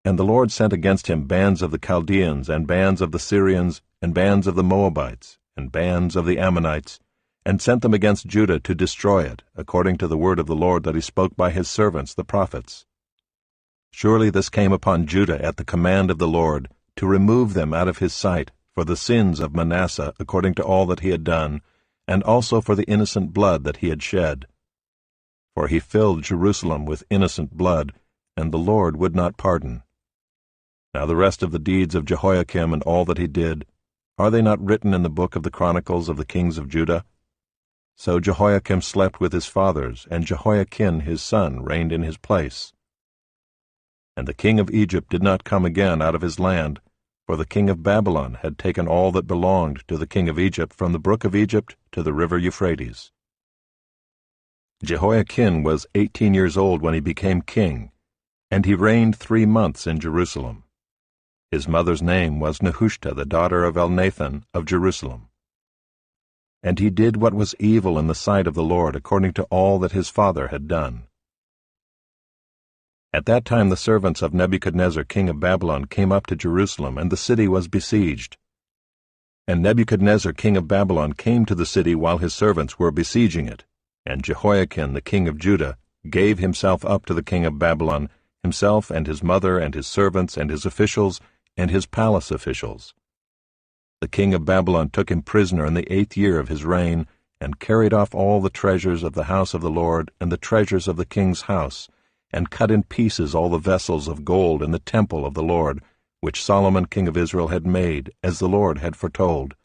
And the Lord sent against him bands of the Chaldeans, and bands of the Syrians, and bands of the Moabites, and bands of the Ammonites, and sent them against Judah to destroy it, according to the word of the Lord that he spoke by his servants the prophets. Surely this came upon Judah at the command of the Lord, to remove them out of his sight, for the sins of Manasseh, according to all that he had done, and also for the innocent blood that he had shed. For he filled Jerusalem with innocent blood, and the Lord would not pardon. Now the rest of the deeds of Jehoiakim and all that he did, are they not written in the book of the Chronicles of the kings of Judah? So Jehoiakim slept with his fathers, and Jehoiakim his son reigned in his place. And the king of Egypt did not come again out of his land, for the king of Babylon had taken all that belonged to the king of Egypt from the brook of Egypt to the river Euphrates. Jehoiakim was 18 years old when he became king, and he reigned 3 months in Jerusalem. His mother's name was Nehushta, the daughter of Elnathan of Jerusalem. And he did what was evil in the sight of the Lord, according to all that his father had done. At that time the servants of Nebuchadnezzar king of Babylon came up to Jerusalem, and the city was besieged. And Nebuchadnezzar king of Babylon came to the city while his servants were besieging it, and Jehoiakim the king of Judah gave himself up to the king of Babylon, himself and his mother and his servants and his officials and his palace officials. The king of Babylon took him prisoner in the 8th year of his reign, and carried off all the treasures of the house of the Lord and the treasures of the king's house, and cut in pieces all the vessels of gold in the temple of the Lord, which Solomon king of Israel had made, as the Lord had foretold.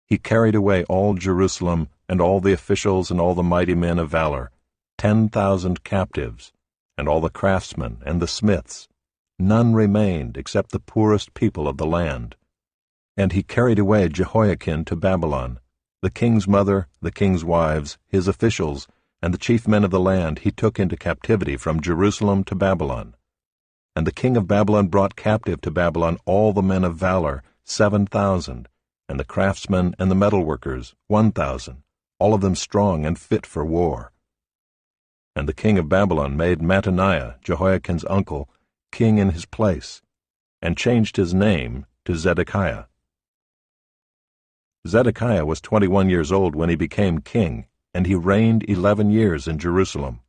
He carried away all Jerusalem, and all the officials and all the mighty men of valor, 10,000 captives, and all the craftsmen and the smiths. None remained except the poorest people of the land. And he carried away Jehoiakim to Babylon. The king's mother, the king's wives, his officials, and the chief men of the land he took into captivity from Jerusalem to Babylon. And the king of Babylon brought captive to Babylon all the men of valor, 7,000, and the craftsmen and the metalworkers, 1,000, all of them strong and fit for war. And the king of Babylon made Mattaniah, Jehoiakim's uncle, king in his place, and changed his name to Zedekiah. Zedekiah was 21 years old when he became king, and he reigned 11 years in Jerusalem.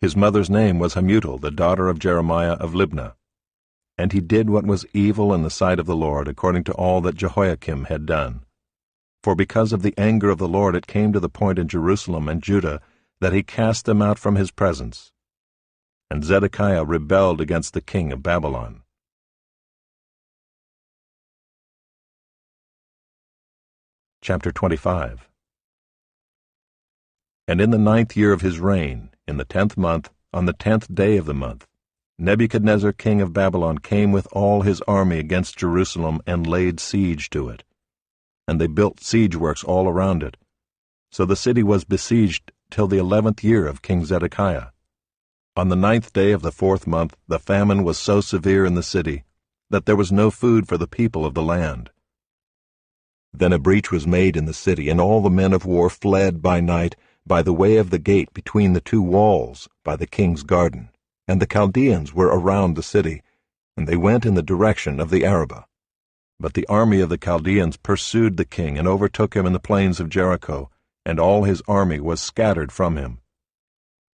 His mother's name was Hamutal, the daughter of Jeremiah of Libnah. And he did what was evil in the sight of the Lord, according to all that Jehoiakim had done. For because of the anger of the Lord it came to the point in Jerusalem and Judah that he cast them out from his presence. And Zedekiah rebelled against the king of Babylon. Chapter 25. And in the 9th year of his reign, in the 10th month, on the 10th day of the month, Nebuchadnezzar king of Babylon came with all his army against Jerusalem and laid siege to it. And they built siege works all around it. So the city was besieged till the 11th year of King Zedekiah. On the 9th day of the 4th month the famine was so severe in the city that there was no food for the people of the land. Then a breach was made in the city, and all the men of war fled by night by the way of the gate between the 2 walls by the king's garden. And the Chaldeans were around the city, and they went in the direction of the Arabah. But the army of the Chaldeans pursued the king and overtook him in the plains of Jericho, and all his army was scattered from him.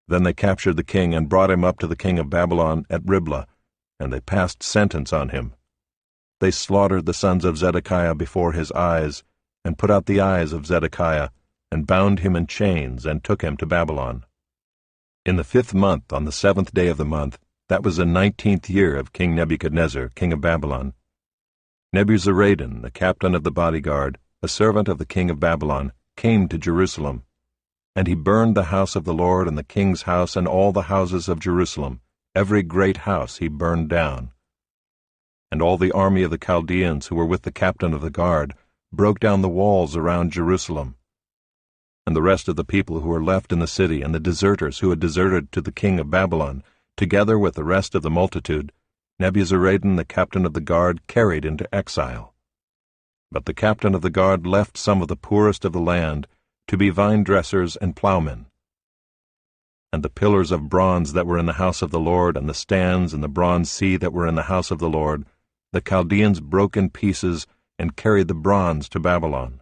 Then they captured the king and brought him up to the king of Babylon at Riblah, and they passed sentence on him. They slaughtered the sons of Zedekiah before his eyes, and put out the eyes of Zedekiah, and bound him in chains, and took him to Babylon. In the 5th month, on the 7th day of the month, that was the 19th year of King Nebuchadnezzar, king of Babylon, Nebuzaradan, the captain of the bodyguard, a servant of the king of Babylon, came to Jerusalem. And he burned the house of the Lord and the king's house and all the houses of Jerusalem. Every great house he burned down. And all the army of the Chaldeans who were with the captain of the guard broke down the walls around Jerusalem. And the rest of the people who were left in the city, and the deserters who had deserted to the king of Babylon, together with the rest of the multitude, Nebuzaradan the captain of the guard carried into exile. But the captain of the guard left some of the poorest of the land to be vine-dressers and plowmen. And the pillars of bronze that were in the house of the Lord, and the stands and the bronze sea that were in the house of the Lord, the Chaldeans broke in pieces and carried the bronze to Babylon.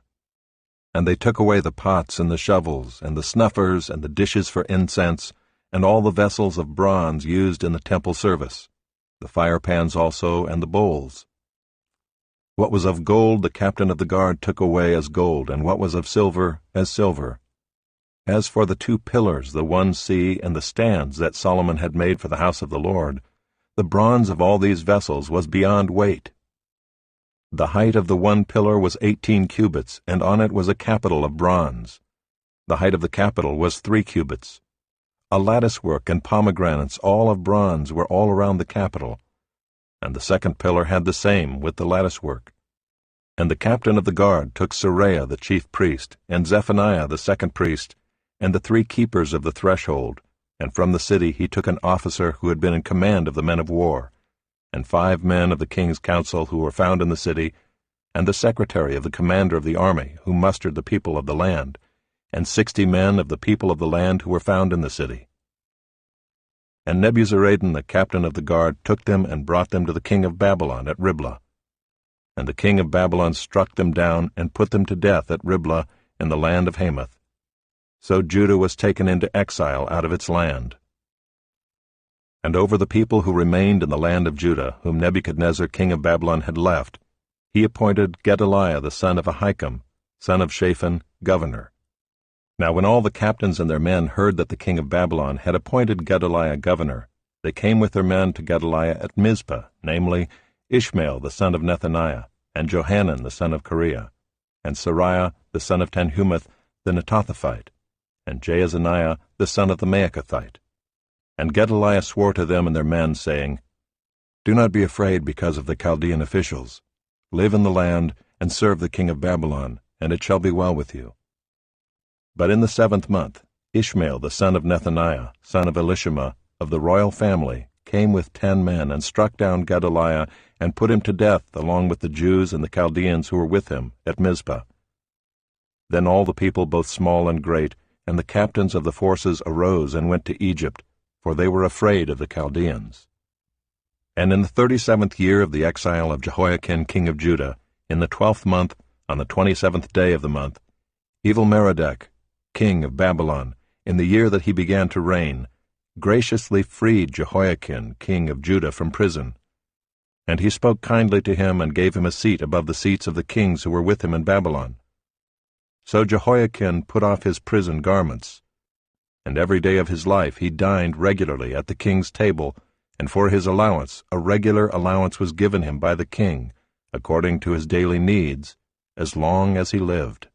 And they took away the pots and the shovels, and the snuffers, and the dishes for incense, and all the vessels of bronze used in the temple service, the firepans also, and the bowls. What was of gold the captain of the guard took away as gold, and what was of silver as silver. As for the 2 pillars, the one sea, and the stands that Solomon had made for the house of the Lord, the bronze of all these vessels was beyond weight. The height of the one pillar was 18 cubits, and on it was a capital of bronze. The height of the capital was 3 cubits. A latticework and pomegranates, all of bronze, were all around the capital. and the second pillar had the same with the latticework. And the captain of the guard took Seraiah the chief priest, and Zephaniah the second priest, and the 3 keepers of the threshold, and from the city he took an officer who had been in command of the men of war, and 5 men of the king's council who were found in the city, and the secretary of the commander of the army who mustered the people of the land, and 60 men of the people of the land who were found in the city. And Nebuzaradan the captain of the guard took them and brought them to the king of Babylon at Riblah. And the king of Babylon struck them down and put them to death at Riblah in the land of Hamath. So Judah was taken into exile out of its land. And over the people who remained in the land of Judah, whom Nebuchadnezzar king of Babylon had left, he appointed Gedaliah the son of Ahikam, son of Shaphan, governor. Now when all the captains and their men heard that the king of Babylon had appointed Gedaliah governor, they came with their men to Gedaliah at Mizpah, namely, Ishmael the son of Nethaniah, and Johanan the son of Kareah, and Seraiah the son of Tanhumeth the Netophathite, and Jaazaniah the son of the Maacathite. And Gedaliah swore to them and their men, saying, Do not be afraid because of the Chaldean officials. Live in the land, and serve the king of Babylon, and it shall be well with you. But in the 7th month, Ishmael the son of Nethaniah, son of Elishama, of the royal family, came with 10 men, and struck down Gedaliah, and put him to death along with the Jews and the Chaldeans who were with him at Mizpah. Then all the people, both small and great, and the captains of the forces arose and went to Egypt, for they were afraid of the Chaldeans. And in the 37th year of the exile of Jehoiakim king of Judah, in the 12th month, on the 27th day of the month, Evil-Merodach, king of Babylon, in the year that he began to reign, graciously freed Jehoiakim king of Judah from prison. And he spoke kindly to him and gave him a seat above the seats of the kings who were with him in Babylon. So Jehoiakim put off his prison garments, and every day of his life he dined regularly at the king's table, and for his allowance a regular allowance was given him by the king, according to his daily needs, as long as he lived.